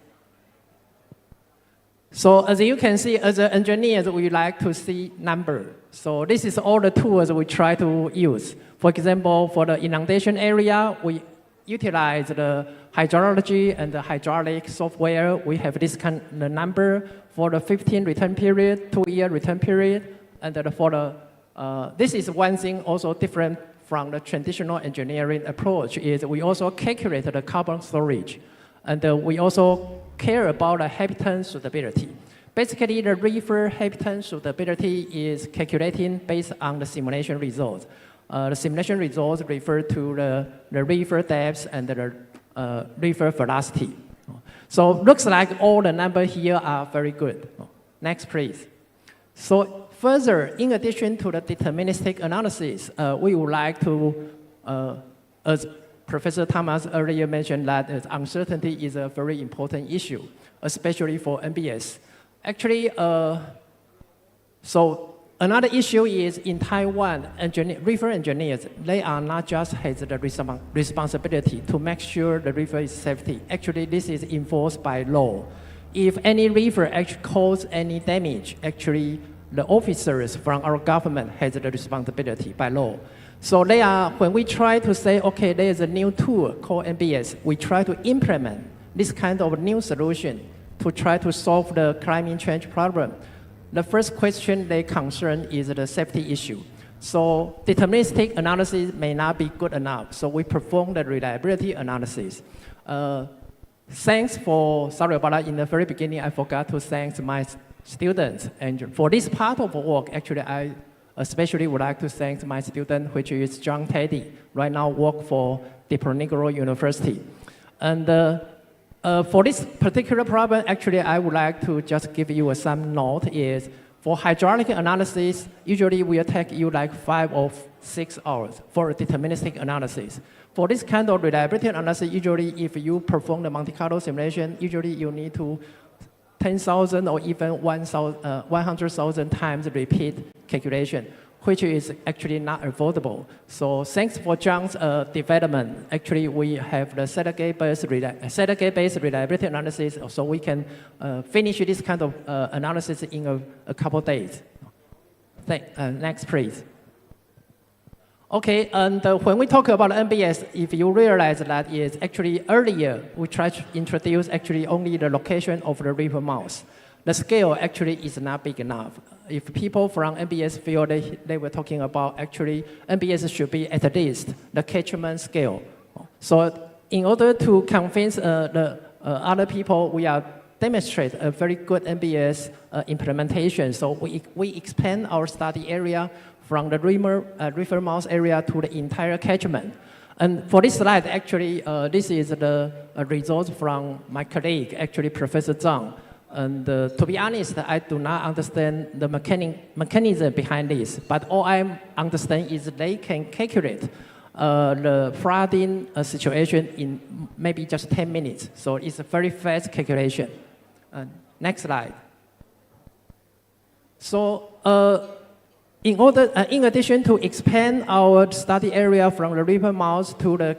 So as you can see, as engineers, we like to see number. So this is all the tools we try to use. For example, for the inundation area, we utilize the hydrology and the hydraulic software. We have this kind of number for the 15 return period, 2-year return period, and for the, this is one thing also different from the traditional engineering approach is we also calculate the carbon storage, and we also care about the habitat suitability. Basically, the river habitat suitability is calculating based on the simulation results. The simulation results refer to the river depth and the river velocity. So looks like all the numbers here are very good. Next, please. So further, in addition to the deterministic analysis, we would like to, as Professor Thomas earlier mentioned, that uncertainty is a very important issue, especially for NBS. Actually, so another issue is in Taiwan, river engineers, they are not just has the responsibility to make sure the river is safety. Actually, this is enforced by law. If any river actually causes any damage, actually the officers from our government has the responsibility by law. So they are, when we try to say, okay, there is a new tool called NBS, we try to implement this kind of new solution to try to solve the climate change problem. The first question they concern is the safety issue. So deterministic analysis may not be good enough, so we perform the reliability analysis. Thanks for, sorry about that, in the very beginning I forgot to thank my students. And for this part of work, actually I especially would like to thank my student, which is John Teddy, right now work for Diponegoro University. And for this particular problem, actually, I would like to just give you some note is, for hydraulic analysis, usually will take you like 5 or 6 hours for a deterministic analysis. For this kind of reliability analysis, usually if you perform the Monte Carlo simulation, usually you need to 10,000 or even 100,000 times repeat calculation, which is actually not affordable. So thanks for John's development. Actually, we have the Saturday-based reliability analysis, so we can finish this kind of analysis in a couple days. Next, please. Okay, and when we talk about NBS, if you realize that is actually earlier, we tried to introduce actually only the location of the river mouth. The scale actually is not big enough. If people from NBS feel they were talking about actually NBS should be at least the catchment scale. So in order to convince the other people, we are demonstrate a very good NBS implementation. So we expand our study area from the river mouth area to the entire catchment. And for this slide, actually, this is the result from my colleague, actually Professor Zhang. And to be honest, I do not understand the mechanism behind this, but all I understand is they can calculate the flooding situation in maybe just 10 minutes. So it's a very fast calculation. Next slide. So in addition to expand our study area from the river mouth to the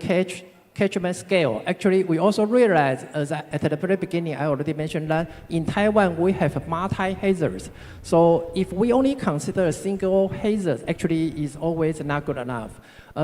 catchment scale, actually we also realized, as at the very beginning I already mentioned that in Taiwan we have multi-hazards. So if we only consider a single hazard, actually is always not good enough.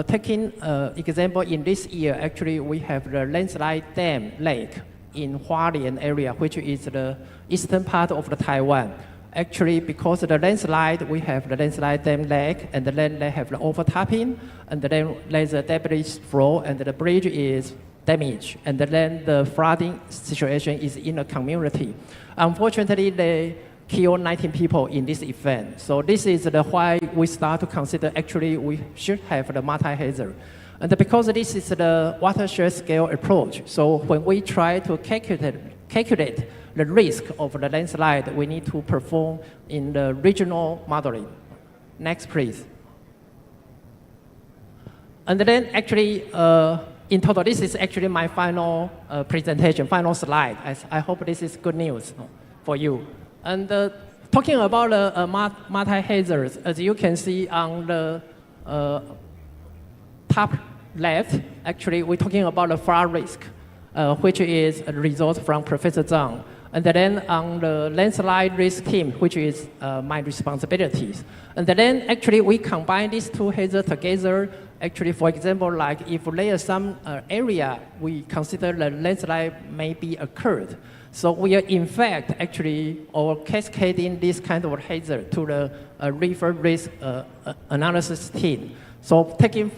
Taking example in this year, actually we have the landslide dam lake in Hualien area, which is the eastern part of the Taiwan. Actually, because of the landslide, we have the landslide dam lake, and then they have the overtopping, and then there's a debris flow, and the bridge is damaged, and then the flooding situation is in a community. Unfortunately, they killed 19 people in this event. So this is why we start to consider actually we should have the multi-hazard. And because this is the watershed scale approach, so when we try to calculate the risk of the landslide, we need to perform in the regional modeling. Next, please. And then actually, in total, this is actually my final presentation, final slide. I hope this is good news for you. And talking about multi-hazards, as you can see on the top left, actually, we're talking about the flood risk, which is a result from Professor Zhang. And then on the landslide risk team, which is my responsibilities. And then actually we combine these two hazards together. Actually, for example, like if there is some area we consider the landslide may be occurred. So we are in fact actually or cascading this kind of hazard to the river risk analysis team. So taking,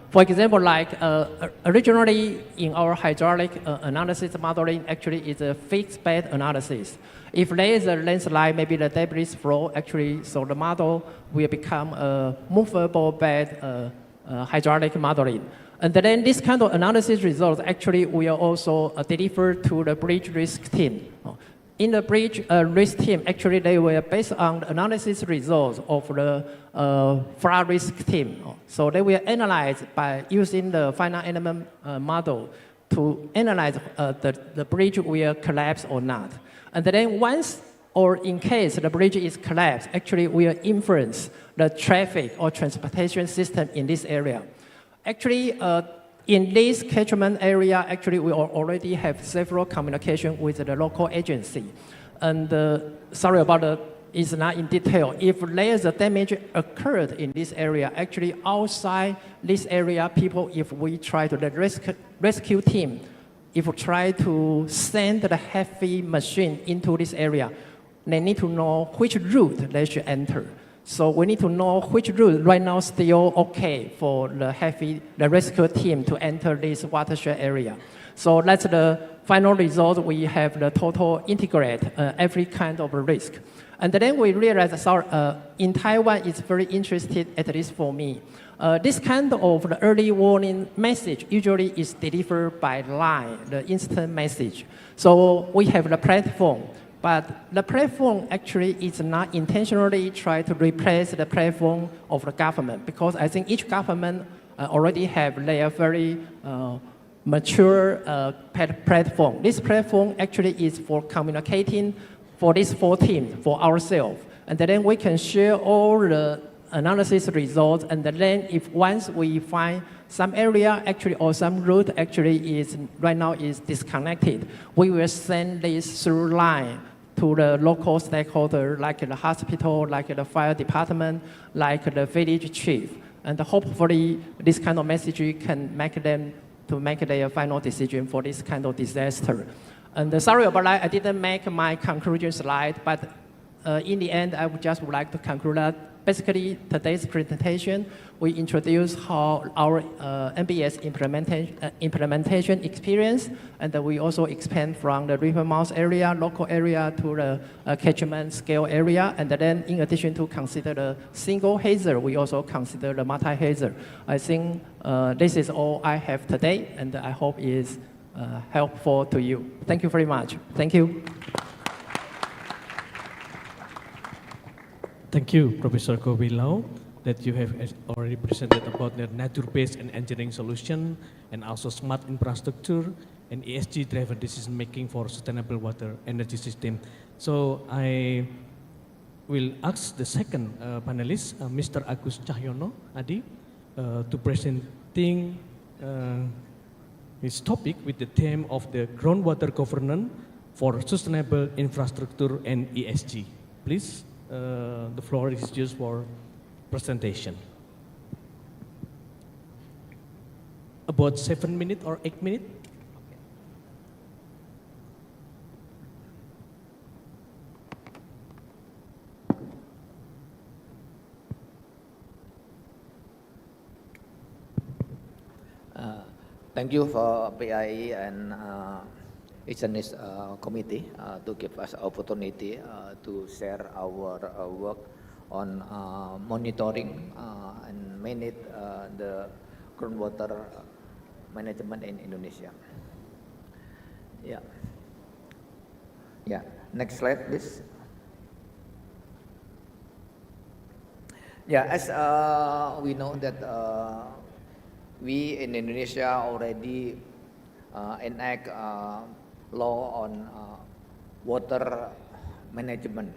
for example, like originally in our hydraulic analysis modeling, actually is a fixed bed analysis. If there is a landslide, maybe the debris flow, actually, so the model will become a movable bed hydraulic modeling. And then this kind of analysis results actually will also deliver to the bridge risk team. In the bridge risk team, actually they were based on the analysis results of the flood risk team. So they will analyze by using the finite element model to analyze the bridge will collapse or not. And then once or in case the bridge is collapsed, actually will influence the traffic or transportation system in this area. Actually, in this catchment area, actually, we already have several communication with the local agency. And sorry about the, it's not in detail. If there's a damage occurred in this area, actually outside this area, people, if we try to, the rescue team, if we try to send the heavy machine into this area, they need to know which route they should enter. So we need to know which route right now still okay for the rescue team to enter this watershed area. So that's the final result. We have the total integrate every kind of risk. And then we realized in Taiwan it's very interesting, at least for me. This kind of the early warning message usually is delivered by line, the instant message. So we have the platform. But the platform actually is not intentionally try to replace the platform of the government, because I think each government already have their very mature platform. This platform actually is for communicating for these 4 teams, for ourselves. And then we can share all the analysis results, and then if once we find some area actually or some route actually is right now is disconnected, we will send this through line to the local stakeholder, like the hospital, like the fire department, like the village chief. And hopefully this kind of message can make them to make their final decision for this kind of disaster. And sorry about that, I didn't make my conclusion slide, but in the end, I would just like to conclude that basically today's presentation, we introduce how our NBS implementation experience, and we also expand from the river mouth area, local area, to the catchment scale area. And then in addition to consider the single hazard, we also consider the multi-hazard. I think this is all I have today, and I hope it is helpful to you. Thank you very much. Thank you. Thank you, Professor Kobe Lau, that you have already presented about the nature-based and engineering solution, and also smart infrastructure and ESG-driven decision-making for sustainable water energy system. So I will ask the second panelist, Mr. Agus Cahyono Adi, to presenting his topic with the theme of the groundwater governance for sustainable infrastructure and ESG. Please. The floor is used for presentation. About 7 minutes or 8 minutes. Thank you for PAAI and ICENIS committee to give us opportunity to share our work on monitoring and manage the groundwater management in Indonesia. Yeah. Next slide, please. Yeah, as we know that we in Indonesia already enact law on water management.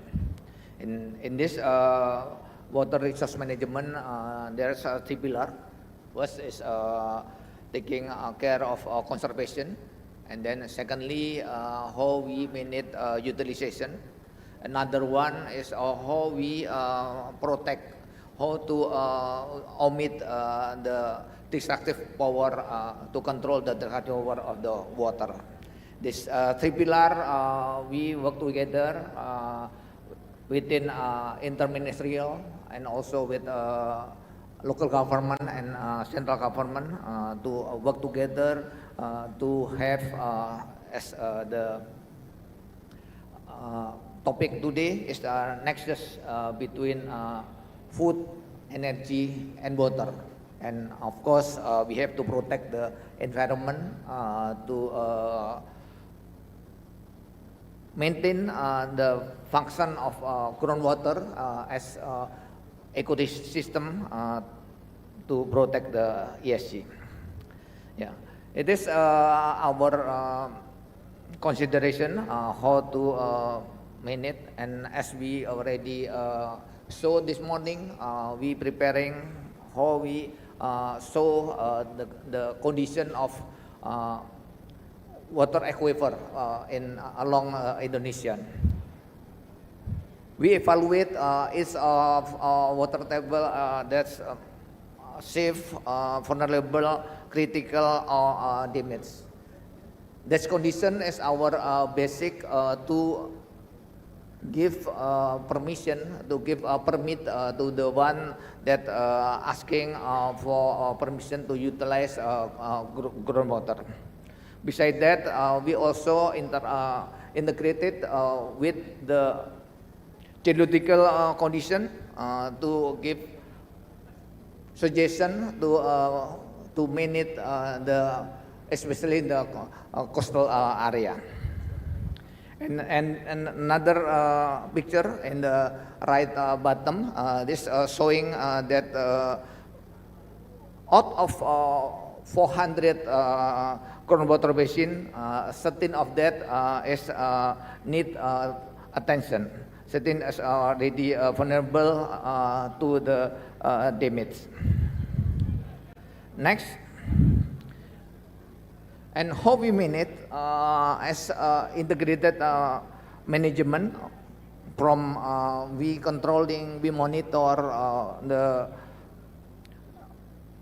In this water resource management, there's a 3 pillars. First is taking care of conservation, and then secondly, how we manage utilization. Another one is how we protect, how to omit the destructive power to control the destructive power of the water. This 3 pillars, we work together within interministerial and also with local government and central government to work together to have as the topic today is the nexus between food, energy, and water. And of course, we have to protect the environment to maintain the function of groundwater as ecosystem to protect the ESG. Yeah, it is our consideration how to manage, and as we already saw this morning, we preparing how we saw the condition of water aquifer along Indonesia. We evaluate its water table that's safe, vulnerable, critical, or damaged. This condition is our basic to give permission, to give a permit to the one that asking for permission to utilize groundwater. Besides that, we also integrated with the geological condition to give suggestion to manage especially the coastal area. And another picture in the right bottom, this showing that out of 400 groundwater basin, 13 of that is need attention. 13 is already vulnerable to the damage. Next. And how we manage as integrated management from we controlling, we monitor the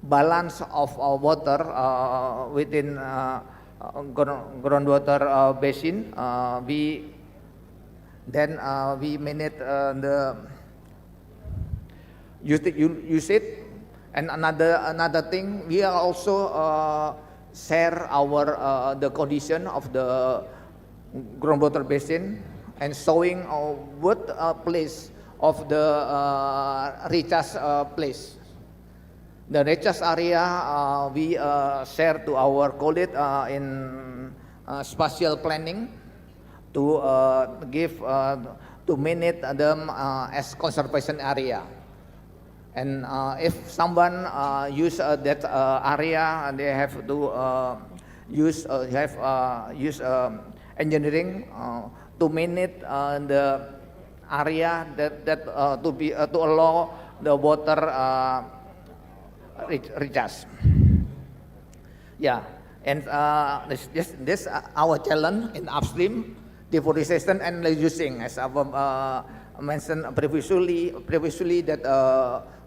balance of water within groundwater basin. We manage the use it, and another thing, we are also share our the condition of the groundwater basin and showing what place of the recharge place. The recharge area we share to our colleague in spatial planning to give to manage them as conservation area. And if someone use that area, they have to use engineering to manage the area that to allow the water recharge. Yeah, and this our challenge in upstream deforestation and reducing, as I mentioned previously that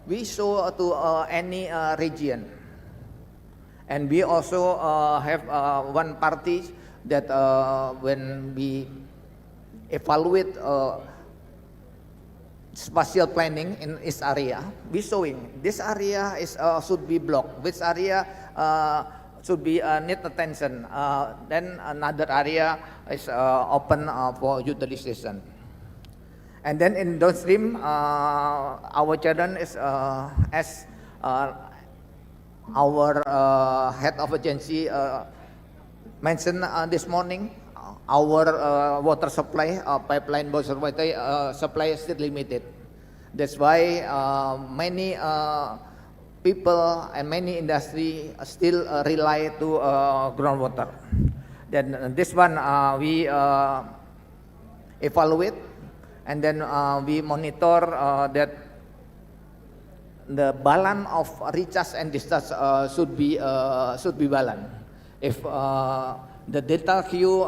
we show to any region, and we also have one party that when we evaluate spatial planning in this area, we showing this area is should be blocked, which area should be need attention, then another area is open for utilization. And then in downstream, our challenge is as our head of agency mentioned this morning, our water supply, pipeline water supply is still limited. That's why many people and many industry still rely to groundwater. Then this one we evaluate, and then we monitor that the balance of recharge and discharge should be balanced. If the delta Q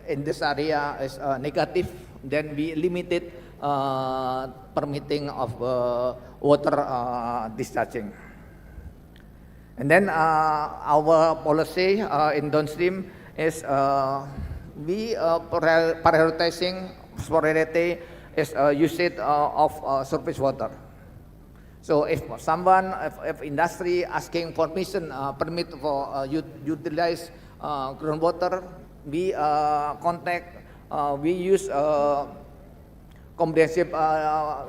in this area is negative, then we limited permitting of water discharging. And then our policy in downstream is we prioritizing priority is usage of surface water. So if someone, if industry asking permission, permit for utilize groundwater, we contact, we use comprehensive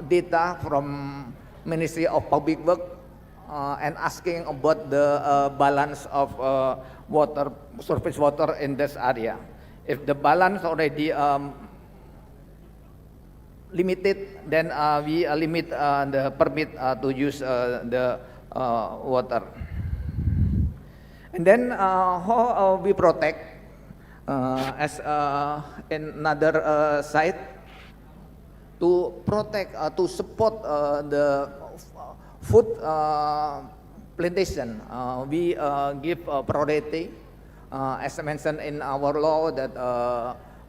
data from Ministry of Public Work and asking about the balance of water, surface water in this area. If the balance already limited, then we limit the permit to use the water. And then how we protect as in another site to protect to support the food plantation. We give priority as I mentioned in our law that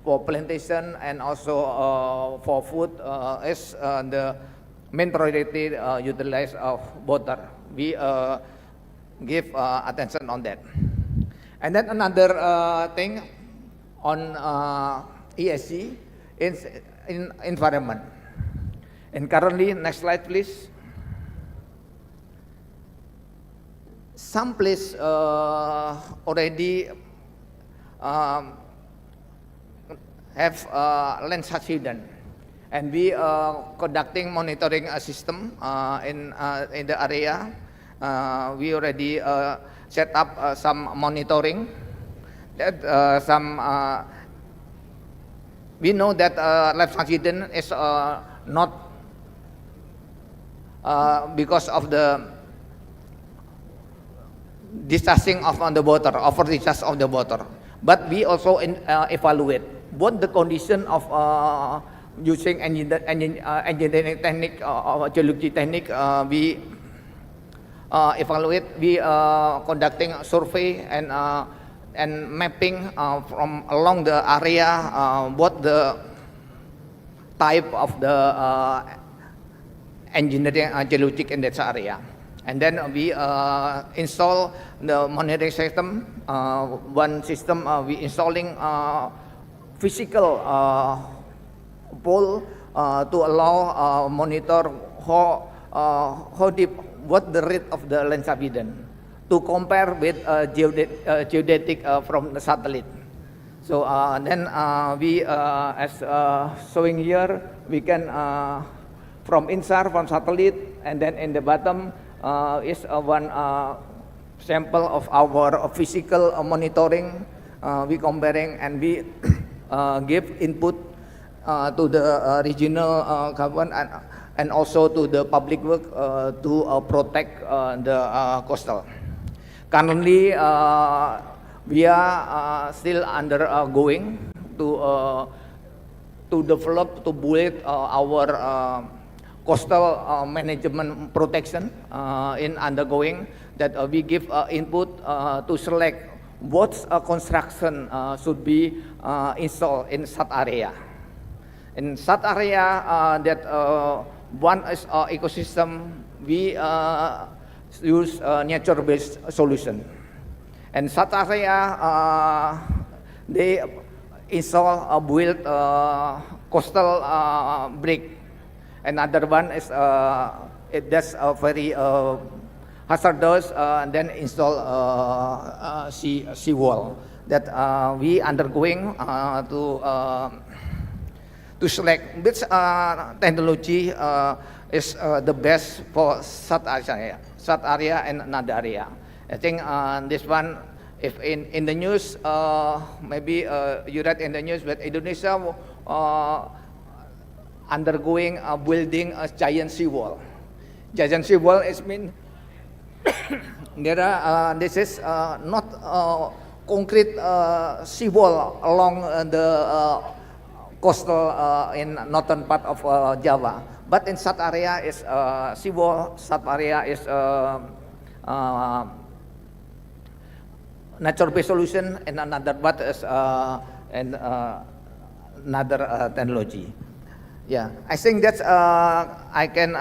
for plantation and also for food is the main priority utilize of water. We give attention on that. And then another thing on ESG is in environment. And currently, next slide please. Some place already have land accident, and we conducting monitoring system in the area. We already set up some monitoring. That we know that land accident is not because of the discharging of the water, over discharge of the water, but we also evaluate what the condition of using engineering technique or geology technique. We evaluate, we conducting a survey and mapping from along the area what the type of the engineering geologic in that area. And then we install the monitoring system. One system we installing physical pole to allow monitor how deep, what the rate of the land subsidence to compare with geodetic from the satellite. So then we, as showing here, we can from INSAR, from satellite, and then in the bottom is one sample of our physical monitoring. We comparing and we give input to the regional government and also to the public work to protect the coastal. Currently, we are still undergoing to develop, to build our coastal management protection in undergoing, that we give input to select what construction should be installed in such area. In such area that one is ecosystem, we use nature-based solution. And such area, they install build coastal brick. Another one is that's very hazardous, and then install sea wall that we undergoing to select which technology is the best for such area and another area. I think this one, if in the news, maybe you read in the news that Indonesia undergoing building a giant seawall. Giant seawall is mean there are this is not concrete seawall along the coastal in northern part of Java, but in such area is seawall. Such area is nature-based solution, and another part is another technology. Yeah, I think that's I can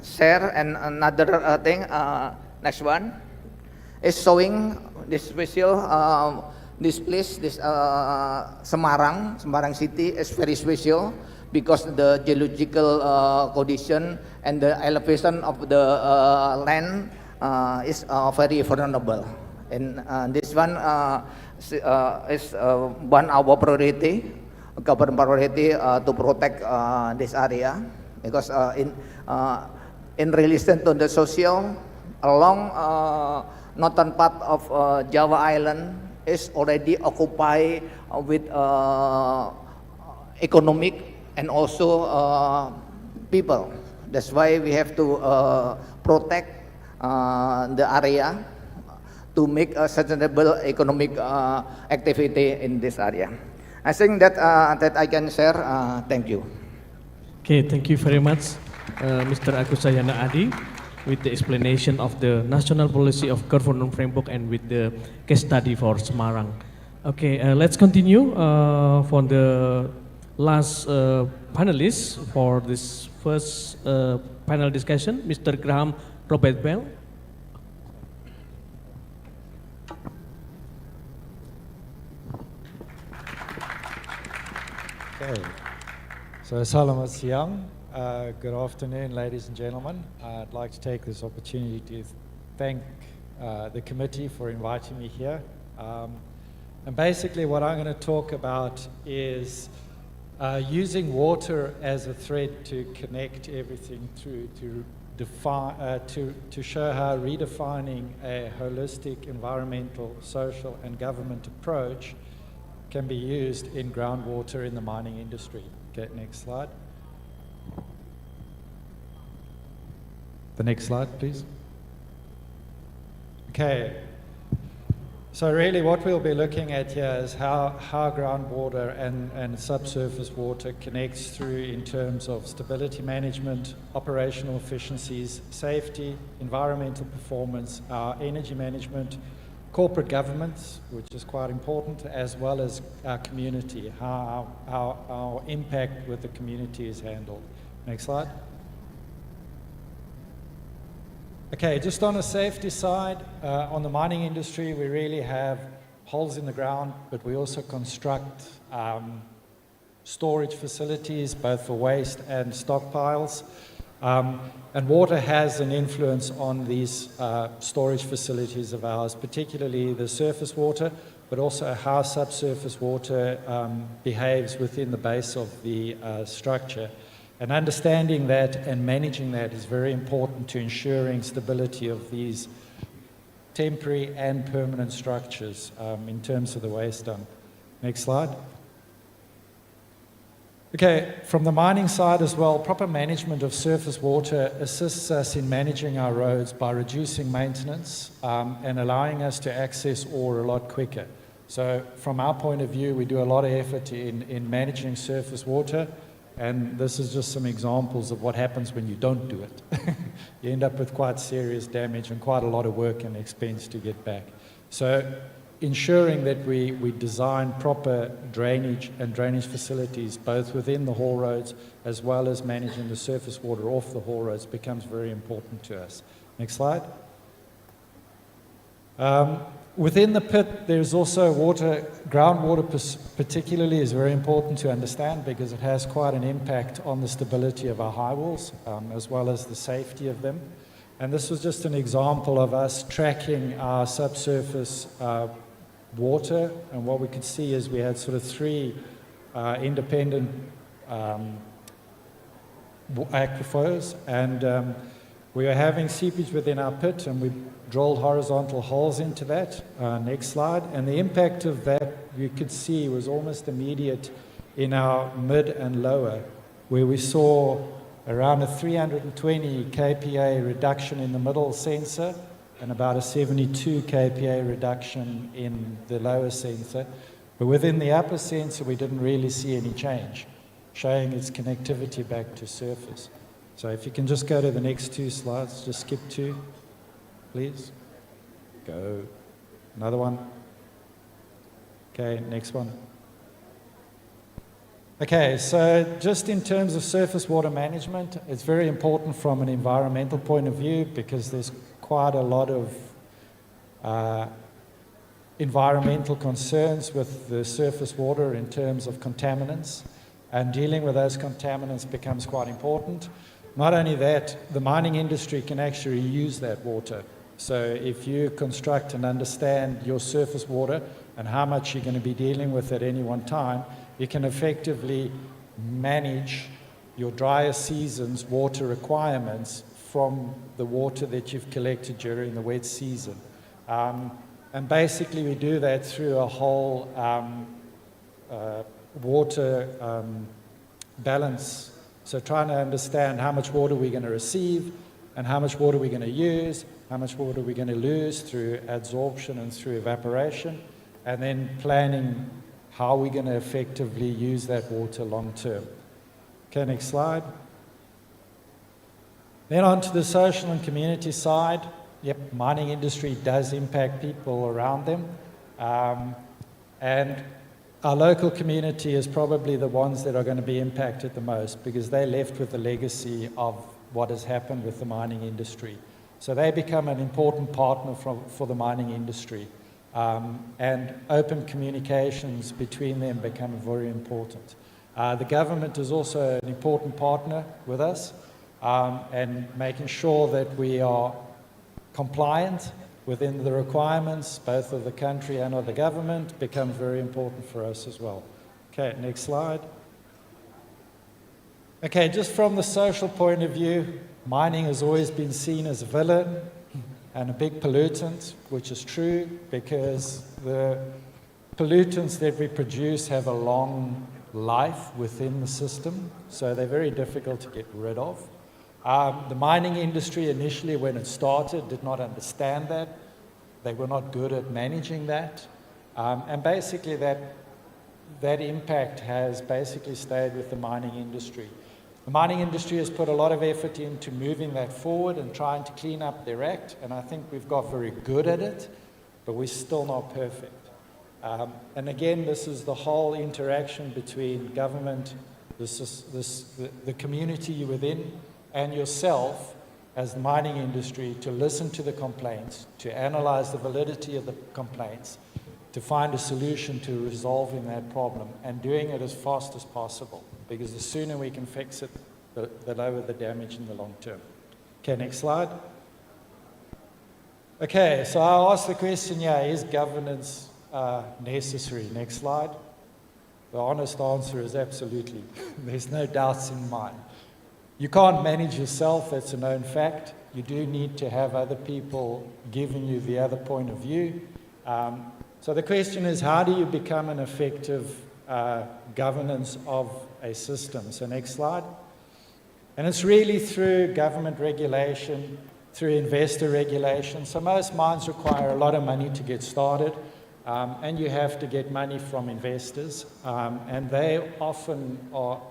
share. And another thing, next one is showing this special this place, this Semarang city is very special because the geological condition and the elevation of the land is very vulnerable. And this one is one our priority, government priority to protect this area, because in relation to the social, along northern part of Java Island is already occupied with economic and also people. That's why we have to protect the area to make a sustainable economic activity in this area. I think that that I can share. Thank you. Okay, thank you very much, Mr. Agus Sayana Adi, with the explanation of the national policy of governance framework and with the case study for Semarang. Okay, let's continue for the last panelist for this first panel discussion, Mr. Graham Robert Bell. Okay, so selamat siang. Good afternoon, ladies and gentlemen. I'd like to take this opportunity to thank the committee for inviting me here. And basically what I'm going to talk about is using water as a thread to connect everything through, to show how redefining a holistic environmental, social, and government approach can be used in groundwater in the mining industry. Okay, next slide. The next slide, please. Okay, so really what we'll be looking at here is how groundwater and subsurface water connects through in terms of stability management, operational efficiencies, safety, environmental performance, our energy management, corporate governance, which is quite important, as well as our community, how our impact with the community is handled. Next slide. Okay, just on the safety side, on the mining industry, we really have holes in the ground, but we also construct storage facilities, both for waste and stockpiles. And water has an influence on these storage facilities of ours, particularly the surface water, but also how subsurface water behaves within the base of the structure. And understanding that and managing that is very important to ensuring stability of these temporary and permanent structures in terms of the waste dump. Next slide. Okay, from the mining side as well, proper management of surface water assists us in managing our roads by reducing maintenance and allowing us to access ore a lot quicker. So from our point of view, we do a lot of effort in managing surface water, and this is just some examples of what happens when you don't do it. You end up with quite serious damage and quite a lot of work and expense to get back. So ensuring that we design proper drainage and drainage facilities both within the haul roads as well as managing the surface water off the haul roads becomes very important to us. Next slide. Within the pit, there's also water, groundwater particularly is very important to understand because it has quite an impact on the stability of our high walls as well as the safety of them. And this was just an example of us tracking our subsurface water, and what we could see is we had sort of three independent aquifers, and we were having seepage within our pit, and we drilled horizontal holes into that. Next slide. And the impact of that you could see was almost immediate in our mid and lower, where we saw around a 320 kPa reduction in the middle sensor and about a 72 kPa reduction in the lower sensor. But within the upper sensor, we didn't really see any change, showing its connectivity back to surface. So if you can just go to the next two slides, just skip two, please. Go. Another one. Okay, next one. Okay, so just in terms of surface water management, it's very important from an environmental point of view because there's quite a lot of environmental concerns with the surface water in terms of contaminants, and dealing with those contaminants becomes quite important. Not only that, the mining industry can actually use that water. So if you construct and understand your surface water and how much you're going to be dealing with at any one time, you can effectively manage your drier season's water requirements from the water that you've collected during the wet season. And basically we do that through a whole water balance. So trying to understand how much water we're going to receive and how much water we're going to use, how much water we're going to lose through adsorption and through evaporation, and then planning how we're going to effectively use that water long term. Okay, next slide. Then on to the social and community side. Yep, mining industry does impact people around them. And our local community is probably the ones that are going to be impacted the most because they're left with the legacy of what has happened with the mining industry. So they become an important partner for the mining industry. And open communications between them become very important. The government is also an important partner with us, and making sure that we are compliant within the requirements, both of the country and of the government, becomes very important for us as well. Okay, next slide. Okay, just from the social point of view, mining has always been seen as a villain and a big pollutant, which is true because the pollutants that we produce have a long life within the system, so they're very difficult to get rid of. The mining industry initially, when it started, did not understand that. They were not good at managing that. And basically that impact has basically stayed with the mining industry. The mining industry has put a lot of effort into moving that forward and trying to clean up their act, and I think we've got very good at it, but we're still not perfect. And again, this is the whole interaction between government, the community you're within, and yourself as the mining industry to listen to the complaints, to analyze the validity of the complaints, to find a solution to resolving that problem, and doing it as fast as possible, because the sooner we can fix it, the lower the damage in the long term. Okay, next slide. Okay, so I'll ask the question here, is governance necessary? Next slide. The honest answer is absolutely. There's no doubts in mind. You can't manage yourself, that's a known fact. You do need to have other people giving you the other point of view. So the question is, how do you become an effective governance of a system? So next slide. And it's really through government regulation, through investor regulation. So most mines require a lot of money to get started, and you have to get money from investors, and they often are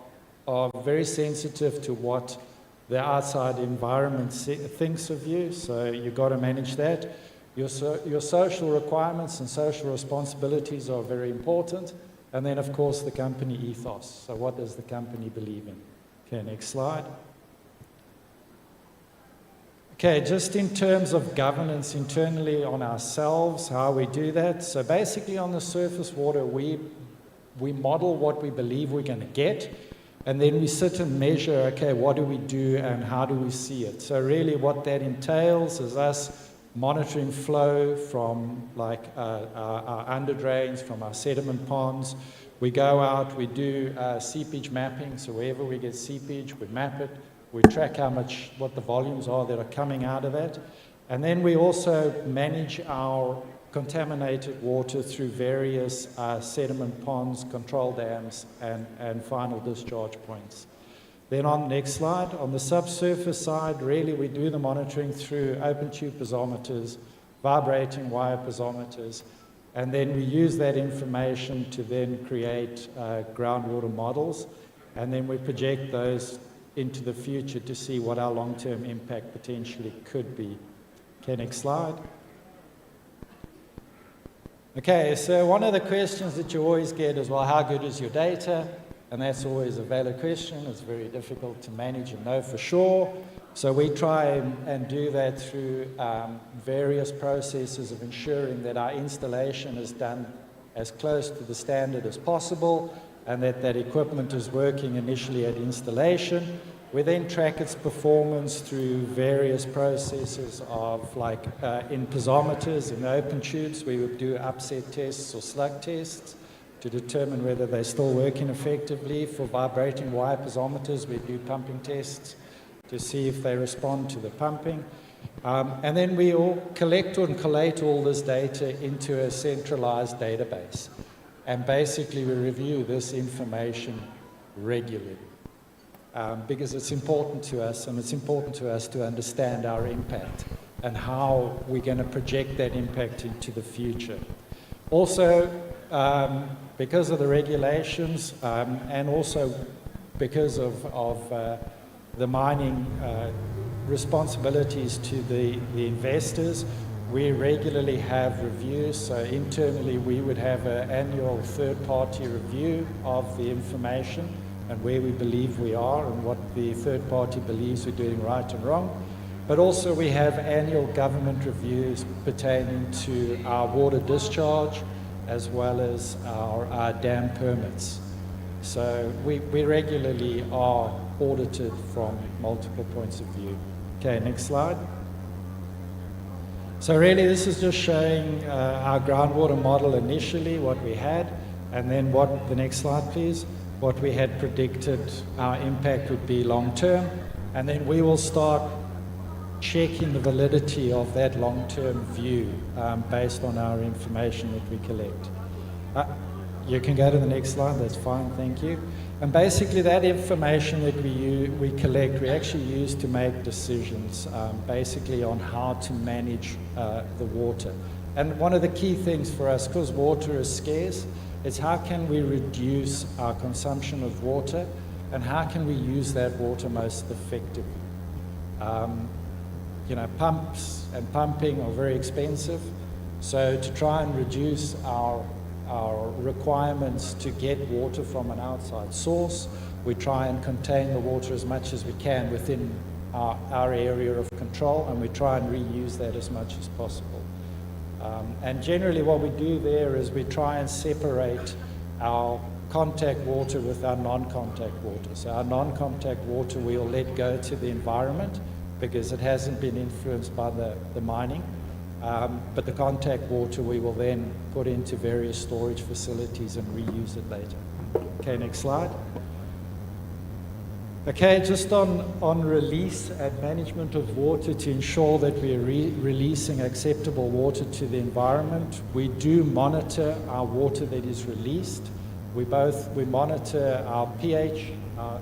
very sensitive to what the outside environment thinks of you, so you've got to manage that. Your social requirements and social responsibilities are very important, and then of course the company ethos. So what does the company believe in? Okay, next slide. Okay, just in terms of governance internally on ourselves, how we do that. So basically on the surface water, we model what we believe we're going to get, and then we sit and measure, okay, what do we do and how do we see it? So really what that entails is us monitoring flow from like our underdrains, from our sediment ponds. We go out, we do seepage mapping, so wherever we get seepage, we map it. We track what the volumes are that are coming out of that. And then we also manage our contaminated water through various sediment ponds, control dams, and final discharge points. Then on the next slide, on the subsurface side, really we do the monitoring through open tube piezometers, vibrating wire piezometers, and then we use that information to then create groundwater models, and then we project those into the future to see what our long-term impact potentially could be. Okay, next slide. Okay, so one of the questions that you always get is, well, how good is your data? And that's always a valid question. It's very difficult to manage and know for sure. So we try and do that through various processes of ensuring that our installation is done as close to the standard as possible, and that equipment is working initially at installation. We then track its performance through various processes of like in piezometers, in open tubes, we would do upset tests or slug tests to determine whether they're still working effectively. For vibrating wire piezometers, we do pumping tests to see if they respond to the pumping. And then we all collect and collate all this data into a centralized database. And basically we review this information regularly because it's important to us, and it's important to us to understand our impact and how we're going to project that impact into the future. Also, because of the regulations and also because of the mining responsibilities to the investors, we regularly have reviews. So internally we would have an annual third-party review of the information and where we believe we are and what the third party believes we're doing right and wrong. But also we have annual government reviews pertaining to our water discharge as well as our dam permits. So we regularly are audited from multiple points of view. Okay, next slide. So really this is just showing our groundwater model initially, what we had, and then the next slide please, what we had predicted our impact would be long term, and then we will start checking the validity of that long-term view based on our information that we collect. You can go to the next slide, that's fine, thank you. And basically that information that we collect, we actually use to make decisions basically on how to manage the water. And one of the key things for us, because water is scarce, is how can we reduce our consumption of water and how can we use that water most effectively. You know, pumps and pumping are very expensive, so to try and reduce our requirements to get water from an outside source, we try and contain the water as much as we can within our area of control, and we try and reuse that as much as possible. And generally what we do there is we try and separate our contact water with our non-contact water. So our non-contact water we will let go to the environment because it hasn't been influenced by the mining. But the contact water we will then put into various storage facilities and reuse it later. Okay, next slide. Okay, just on release and management of water to ensure that we are releasing acceptable water to the environment, we do monitor our water that is released. We monitor our pH, our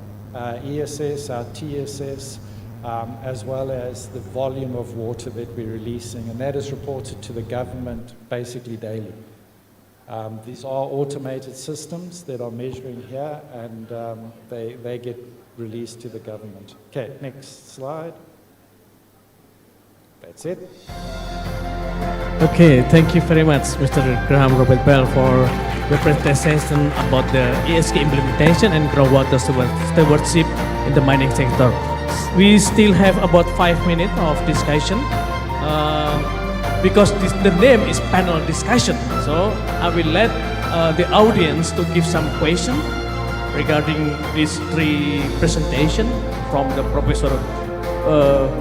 ESS, our TSS, as well as the volume of water that we're releasing, and that is reported to the government basically daily. These are automated systems that are measuring here, and they get released to the government. Okay, next slide. That's it. Okay, thank you very much, Mr. Graham Robert Bell, for the presentation about the ESG implementation and groundwater stewardship in the mining sector. We still have about 5 minutes of discussion because the name is panel discussion. So I will let the audience to give some questions regarding these three presentations from the Professor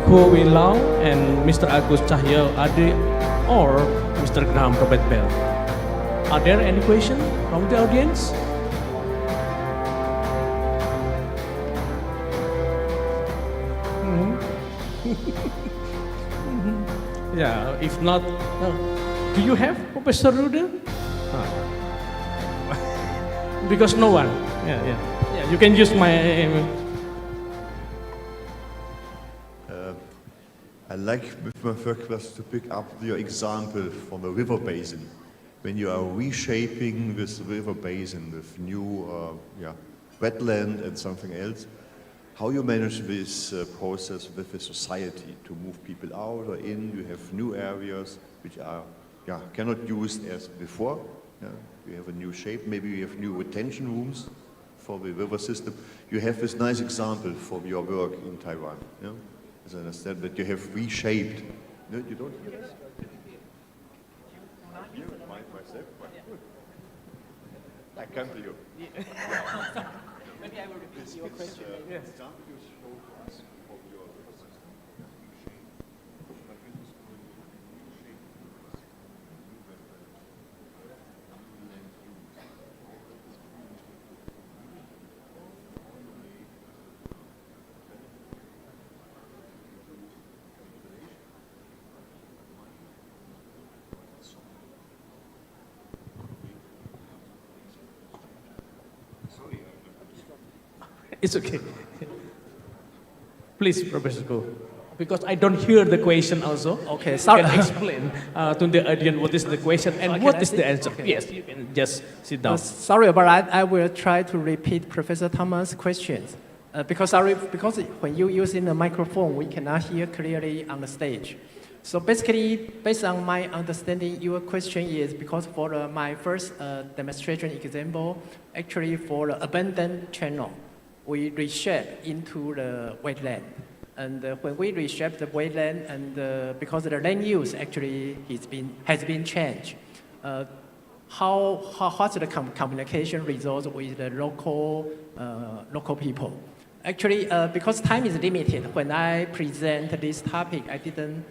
Ho Wee Lau and Mr. Agus Cahyo Ade or Mr. Graham Robert Bell. Are there any questions from the audience? Yeah, if not, do you have Professor Rude? Because no one. Yeah, you can use my. I like with my first class to pick up your example from a river basin. When you are reshaping this river basin with new wetland and something else, how you manage this process with the society to move people out or in. You have new areas which are cannot use as before. You have a new shape. Maybe you have new retention rooms for the river system. You have this nice example from your work in Taiwan. As I understand that you have reshaped. No, you don't hear this? Myself? I come to you. Maybe I will repeat your question. Example you showed us from your river system. It's okay. Please, Professor Go. Because I don't hear the question also. Okay, sorry. You can explain to the audience what is the question and what is the answer. Okay. Yes, you can just sit down. Sorry, but I will try to repeat Professor Thomas' questions. Because when you using the microphone, we cannot hear clearly on the stage. So basically, based on my understanding, your question is because for my first demonstration example, actually for the abandoned channel, we reshape into the wetland. And when we reshape the wetland, and because the land use actually has been changed, what's the communication results with the local people? Actually, because time is limited, when I present this topic, I didn't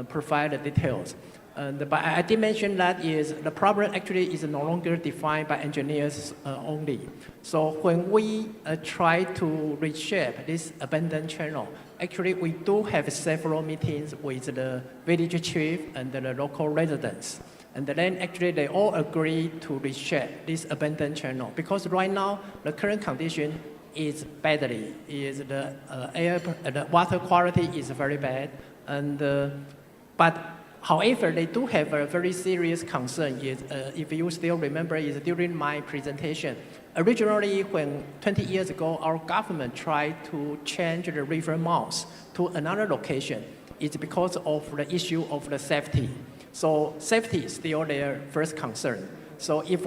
provide the details. But I did mention that the problem actually is no longer defined by engineers only. So when we try to reshape this abandoned channel, actually we do have several meetings with the village chief and the local residents. And then actually they all agree to reshape this abandoned channel because right now the current condition is badly, the water quality is very bad. But however, they do have a very serious concern. If you still remember, is during my presentation. Originally, when 20 years ago, our government tried to change the river mouth to another location, it's because of the issue of the safety. So safety is still their first concern. So if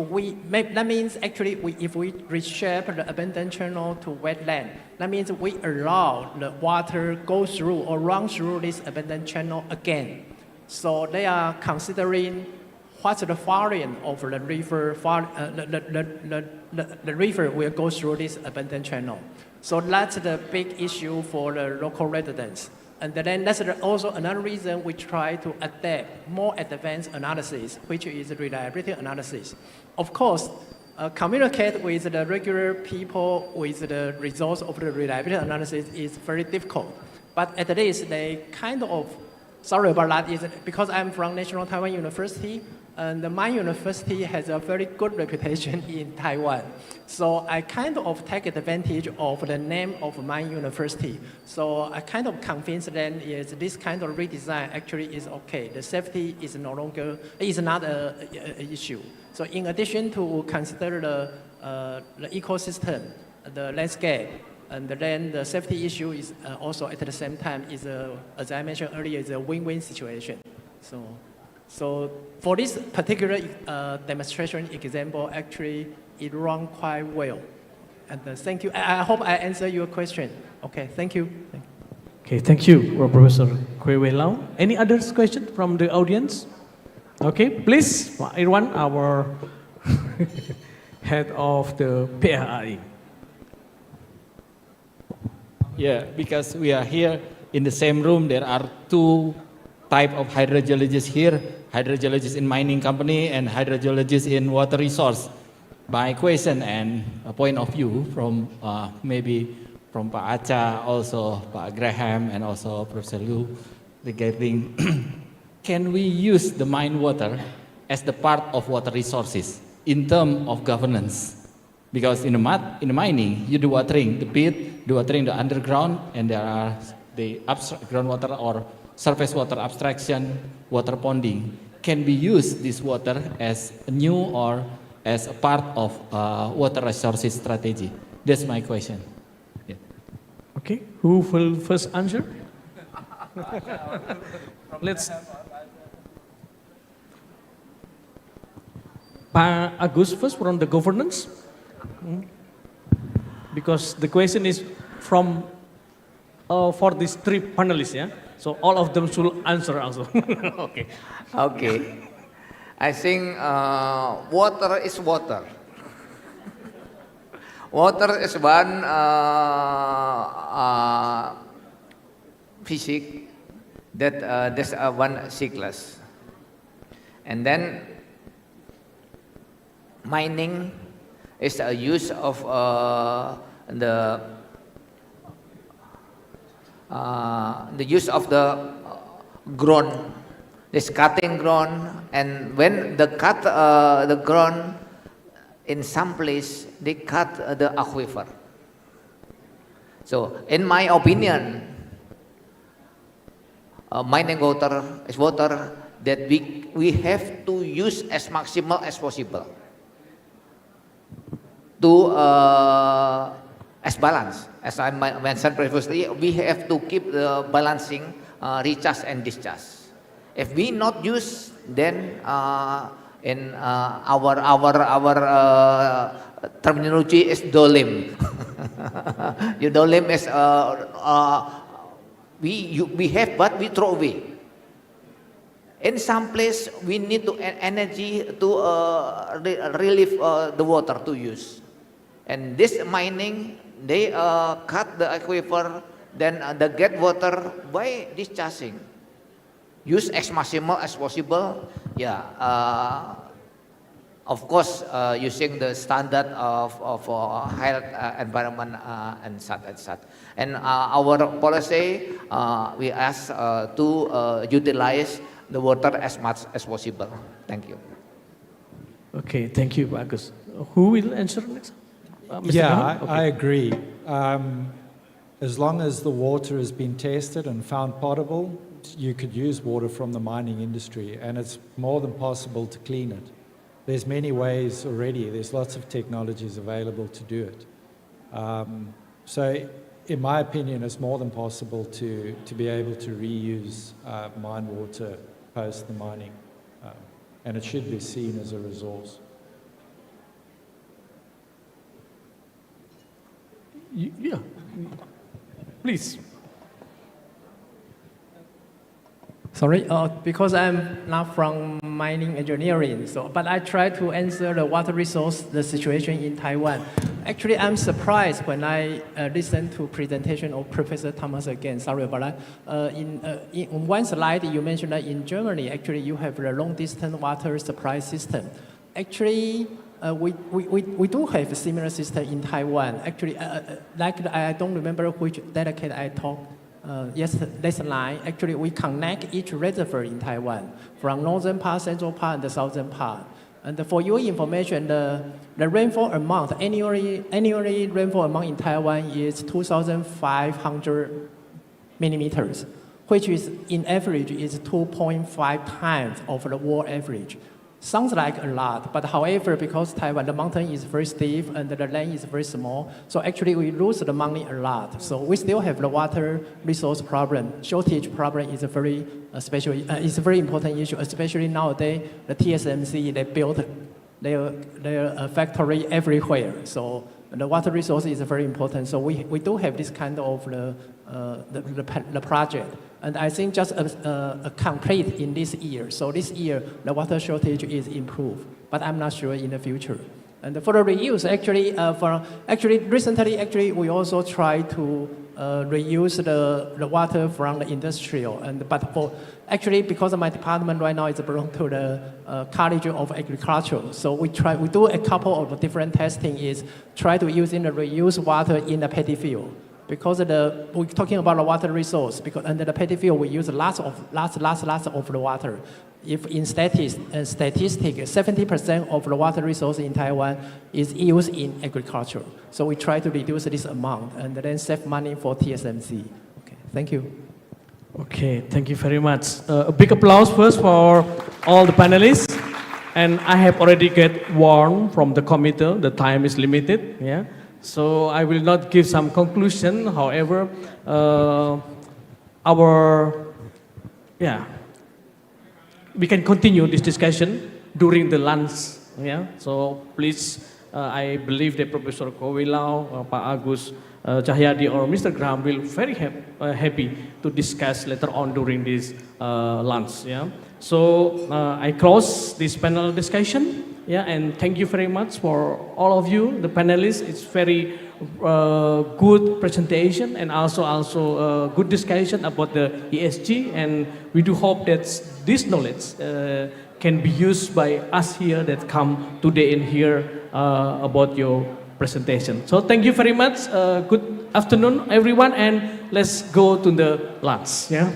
that means actually if we reshape the abandoned channel to wetland, that means we allow the water go through or run through this abandoned channel again. So they are considering what's the volume of the river, the river will go through this abandoned channel. So that's the big issue for the local residents. And then that's also another reason we try to adapt more advanced analysis, which is reliability analysis. Of course, communicate with the regular people with the results of the reliability analysis is very difficult. But at least they kind of, sorry about that, is because I'm from National Taiwan University, and my university has a very good reputation in Taiwan. So I kind of take advantage of the name of my university. So I kind of convinced them is this kind of redesign actually is okay. The safety is not an issue. So in addition to consider the ecosystem, the landscape, and then the safety issue is also at the same time is as I mentioned earlier, is a win-win situation. So for this particular demonstration example, actually it ran quite well. And thank you. I hope I answered your question. Okay, thank you. Okay, thank you, Professor Kwe Lau. Any other questions from the audience? Okay, please, Pak Irwan, our head of the PAAI. Yeah, because we are here in the same room, there are two type of hydrogeologists here, hydrogeologists in mining company and hydrogeologists in water resource. My question and a point of view from maybe from Pak Acha, also Pak Graham and also Professor Liu regarding can we use the mine water as the part of water resources in terms of governance? Because in the mining, you do watering the pit, do watering the underground, and there are the groundwater or surface water abstraction, water ponding. Can we use this water as new or as a part of water resources strategy? That's my question. Yeah. Okay, who will first answer? Let's. Pak Agus first from the governance. Because the question is from for these three panelists, yeah? So all of them should answer also. Okay. Okay. I think water is water. Water is one physics that there's one cyclus. And then mining is a use of the use of the ground, this cutting ground, and when they cut the ground in some place, they cut the aquifer. So, in my opinion, mining water is water that we have to use as maximal as possible to as balance. As I mentioned previously, we have to keep the balancing recharge and discharge. If we not use, then in our terminology is dolim. Your dolim is we have but we throw away. In some place we need to energy to relieve the water to use. And this mining, they cut the aquifer, then they get water by discharging. Use as maximal as possible. Yeah, of course, using the standard of health, environment, and such. And our policy, we ask to utilize the water as much as possible. Thank you. Okay, thank you, Agus. Who will answer next? Yeah, I agree. As long as the water has been tested and found potable, you could use water from the mining industry, and it's more than possible to clean it. There's many ways already. There's lots of technologies available to do it. So, in my opinion, it's more than possible to be able to reuse mine water post the mining, and it should be seen as a resource. Yeah, please. Sorry, because I'm not from mining engineering, but I try to answer the water resource, the situation in Taiwan. Actually, I'm surprised when I listen to presentation of Professor Thomas again. Sorry about that. In one slide, you mentioned that in Germany, actually, you have a long-distance water supply system. Actually, we do have a similar system in Taiwan. Actually, I don't remember which delegate I talked. Yes, that's line. Actually, we connect each reservoir in Taiwan from northern part, central part, and the southern part. And for your information, the rainfall amount, annually rainfall amount in Taiwan is 2,500 millimeters, which is in average is 2.5 times of the world average. Sounds like a lot, but however, because Taiwan, the mountain is very steep and the land is very small, so actually we lose the money a lot. So we still have the water resource problem. Shortage problem is a very it's a very important issue, especially nowadays, the TSMC, they built their factory everywhere. So the water resource is very important. So we do have this kind of the project. And I think just complete in this year. So this year, the water shortage is improved, but I'm not sure in the future. And for the reuse, recently, we also try to reuse the water from the industrial. Because my department right now is belong to the College of Agriculture, so we do a couple of different testing. Is try to using the reuse water in the paddy field. Because we're talking about the water resource, because under the paddy field we use lots of the water. If in statistics, 70% of the water resource in Taiwan is used in agriculture. So we try to reduce this amount and then save money for TSMC. Okay, thank you. Okay, thank you very much. A big applause first for all the panelists. And I have already get warned from the committee, the time is limited. Yeah. So I will not give some conclusion. However, we can continue this discussion during the lunch. Yeah. So please, I believe that Professor Kowilau, Pak Agus Cahyadi, or Mr. Graham will very happy to discuss later on during this lunch. Yeah. So I close this panel discussion. Yeah, and thank you very much for all of you, the panelists. It's very good presentation and also good discussion about the ESG. And we do hope that this knowledge can be used by us here that come today and hear about your presentation. So thank you very much. Good afternoon, everyone, and let's go to the lunch. Yeah.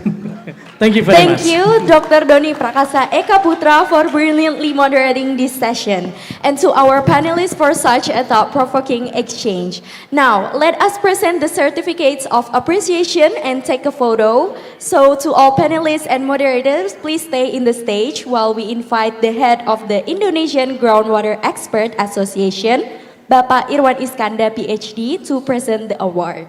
Thank you very much. Thank you, Dr. Doni Prakasa Eka Putra, for brilliantly moderating this session, and to our panelists for such a thought-provoking exchange. Now, let us present the certificates of appreciation and take a photo. So, to all panelists and moderators, please stay in the stage while we invite the head of the Indonesian Groundwater Expert Association, Bapak Irwan Iskandar, PhD, to present the award.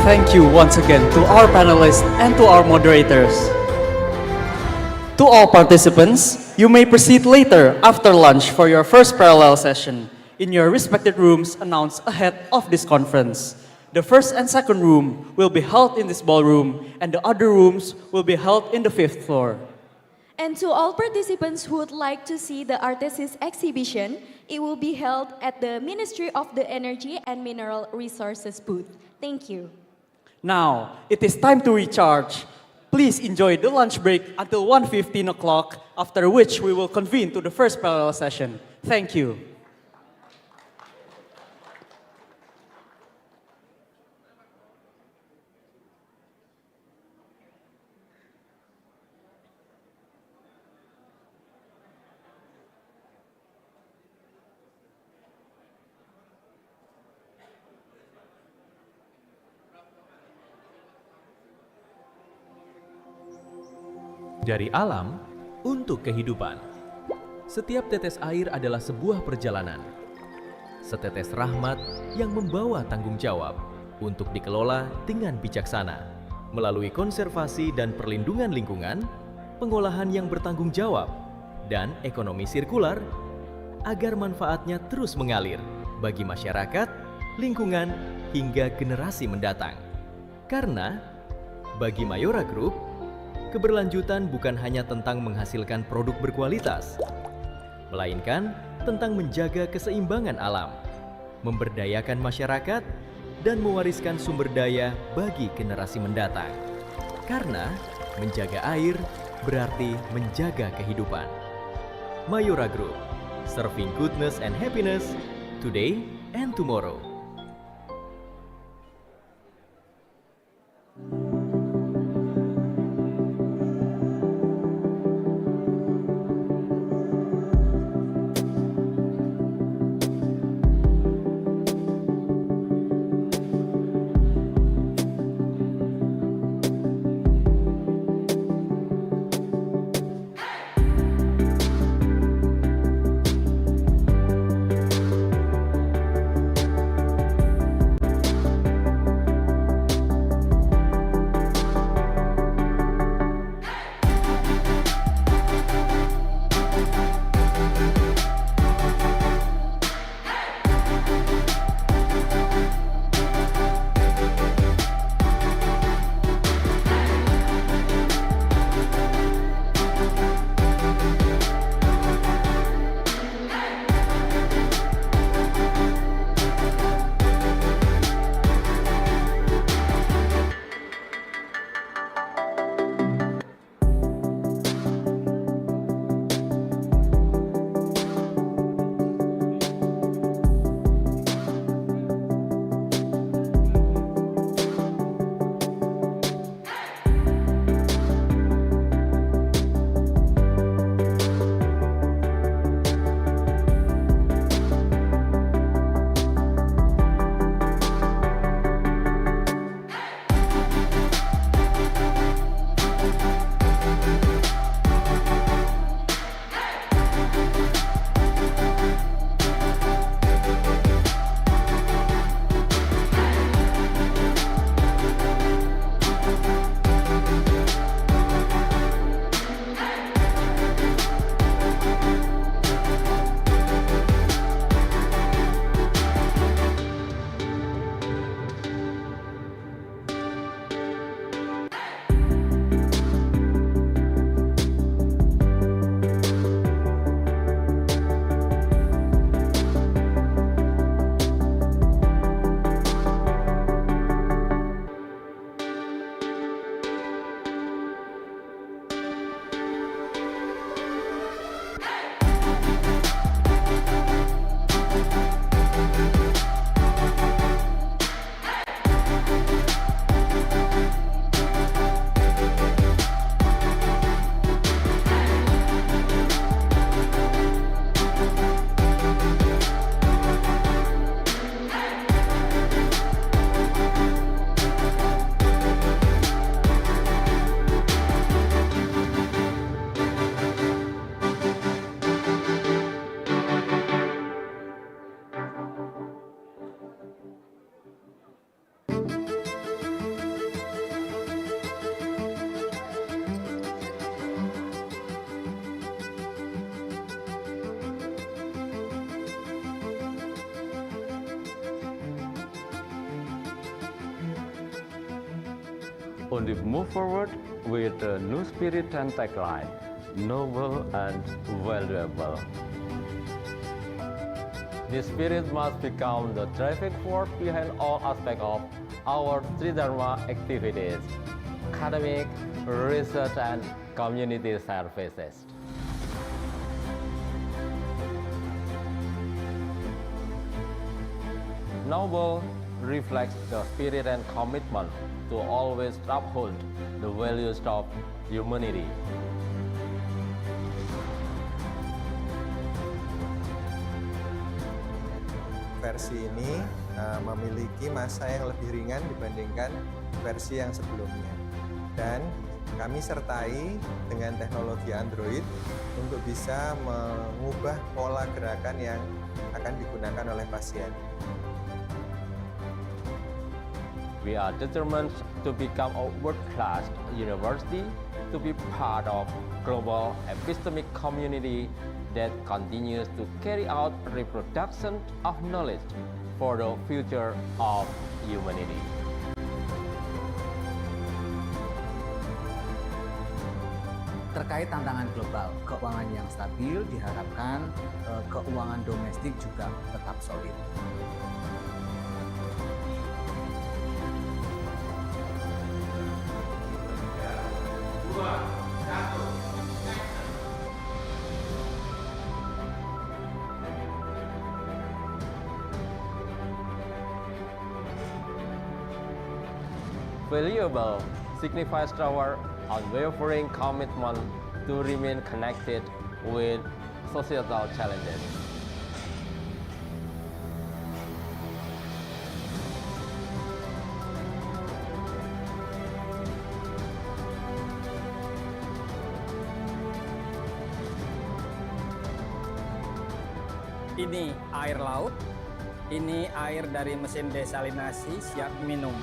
thank you once again to our panelists and to our moderators. To all participants, you may proceed later after lunch for your first parallel session in your respected rooms announced ahead of this conference. The first and second room will be held in this ballroom, and the other rooms will be held in the 5th floor. And to all participants who would like to see the artist's exhibition, it will be held at the Ministry of the Energy and Mineral Resources booth. Thank you. Now, it is time to recharge. Please enjoy the lunch break until 1:15 o'clock, after which we will convene to the first parallel session. Thank you. Dari alam untuk kehidupan. Setiap tetes air adalah sebuah perjalanan. Setetes rahmat yang membawa tanggung jawab untuk dikelola dengan bijaksana melalui konservasi dan perlindungan lingkungan, pengolahan yang bertanggung jawab, dan ekonomi sirkular agar manfaatnya terus mengalir bagi masyarakat, lingkungan, hingga generasi mendatang. Karena bagi Mayora Group, keberlanjutan bukan hanya tentang menghasilkan produk berkualitas, melainkan tentang menjaga keseimbangan alam, memberdayakan masyarakat, dan mewariskan sumber daya bagi generasi mendatang. Karena menjaga air berarti menjaga kehidupan. Mayora Group, serving goodness and happiness today and tomorrow. on the move forward with a new spirit and tagline, noble and valuable. This spirit must become the driving force behind all aspects of our Tridharma activities, academic, research, and community services. Noble reflects the spirit and commitment to always uphold the values of humanity. Versi ini memiliki masa yang lebih ringan dibandingkan versi yang sebelumnya. Dan kami sertai dengan teknologi Android untuk bisa mengubah pola gerakan yang akan digunakan oleh pasien. We are determined to become a world-class university, to be part of global epistemic community that continues to carry out reproduction of knowledge for the future of humanity. Terkait tantangan global, keuangan yang stabil diharapkan keuangan domestik juga tetap solid. Valuable signifies our unwavering commitment to remain connected with societal challenges. Ini air laut, ini air dari mesin desalinasi siap minum.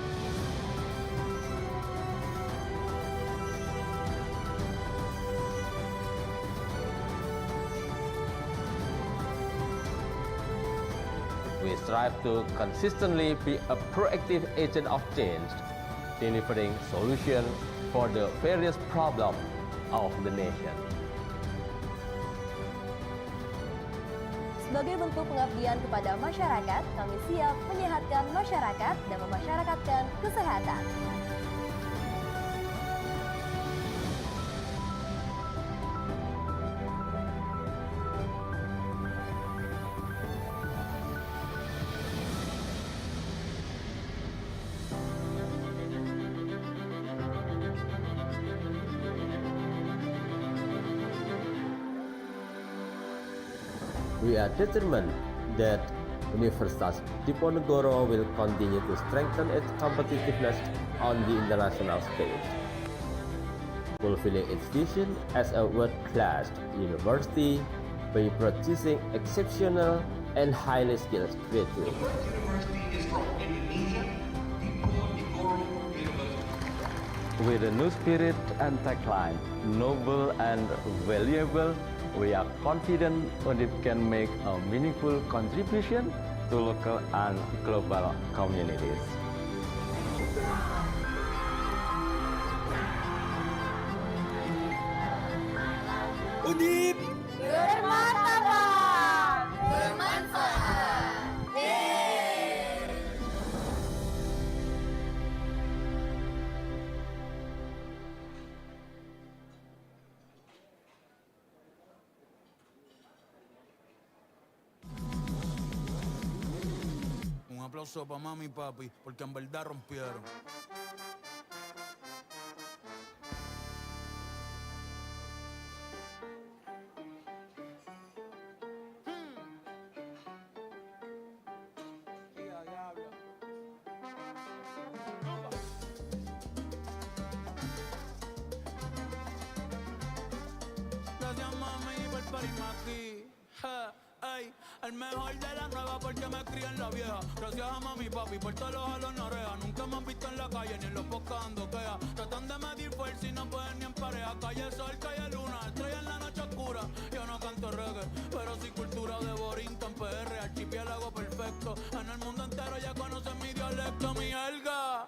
We strive to consistently be a proactive agent of change, delivering solutions for the various problems of the nation. Sebagai bentuk pengabdian kepada masyarakat, kami siap menyehatkan masyarakat dan memasyarakatkan kesehatan. We are determined that Universitas Diponegoro will continue to strengthen its competitiveness on the international stage, fulfilling its vision as a world-class university by producing exceptional and highly skilled graduates. The first university is from Indonesia, Diponegoro University. With a new spirit and tagline, noble and valuable, we are confident it can make a meaningful contribution to local and global communities. Undip bermartabat, bermanfaat. Un aplauso para mami y papi, porque en verdad rompieron. Gracias mami por parirme aquí. Ey, el mejor de la nueva porque me crié en la vieja. Gracias a mami y papi por todos los jalón oreja. Nunca me han visto en la calle ni en los podcasts dando queja. Tratan de medir fuerza y no pueden ni en pareja. Calle sol, calle luna, estrella en la noche oscura. Yo no canto reggae, pero sí cultura de Borinquen, PR, archipiélago perfecto. En el mundo entero ya conocen mi dialecto, mi jerga.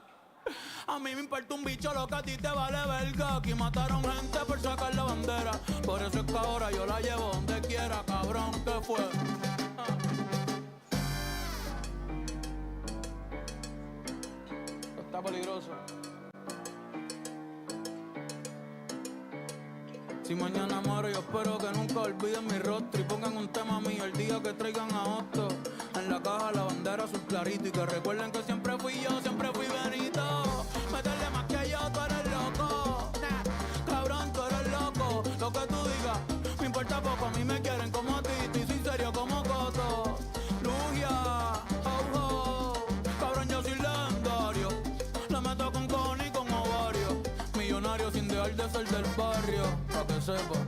A mí me importa un bicho lo que a ti te vale verga. Aquí mataron gente por sacar la bandera. Por eso es que ahora yo la llevo donde quiera, cabrón, ¿qué fue? Está peligroso. Si mañana muero, yo espero que nunca olviden mi rostro y pongan un tema mío el día que traigan a Otto. En la caja la bandera azul clarito y que recuerden que siempre fui yo, siempre fui Benito. Métele más que yo, tú eres loco. Cabrón, tú eres loco. Lo que tú digas, me importa poco. A mí me quieren como a ti, y soy serio como Coto. Lugia, oh, oh. Cabrón, yo soy legendario. La meto con cojones y con ovario. Millonario sin dejar de ser del barrio. Pa' que sepa.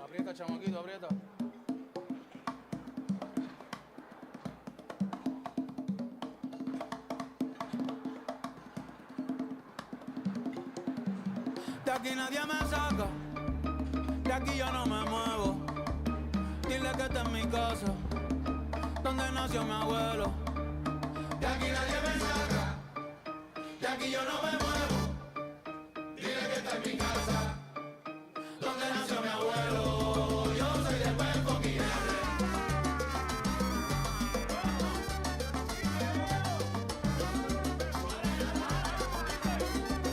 Aprieta, chamaquito, aprieta. De aquí nadie me saca, de aquí yo no me muevo. Dile que esta es mi casa, donde nació mi abuelo. De aquí nadie me saca, de aquí yo no me muevo. Dile que esta es mi casa, donde nació mi abuelo. Yo soy del Puerto Guillermo.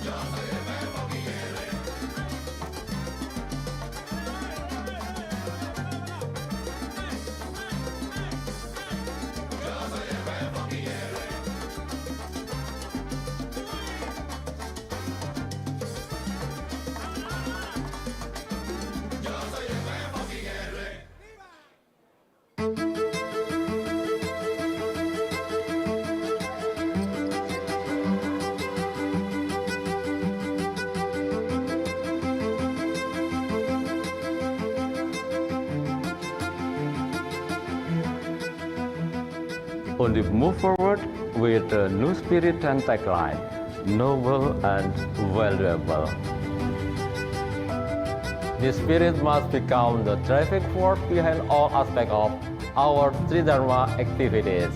Yo soy del Puerto Guillermo. Yo soy del Puerto Guillermo. Yo soy del Puerto Guillermo. Only move forward with a new spirit and tagline, noble and valuable. This spirit must become the driving force behind all aspects of our Tridharma activities,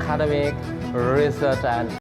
academic, research, and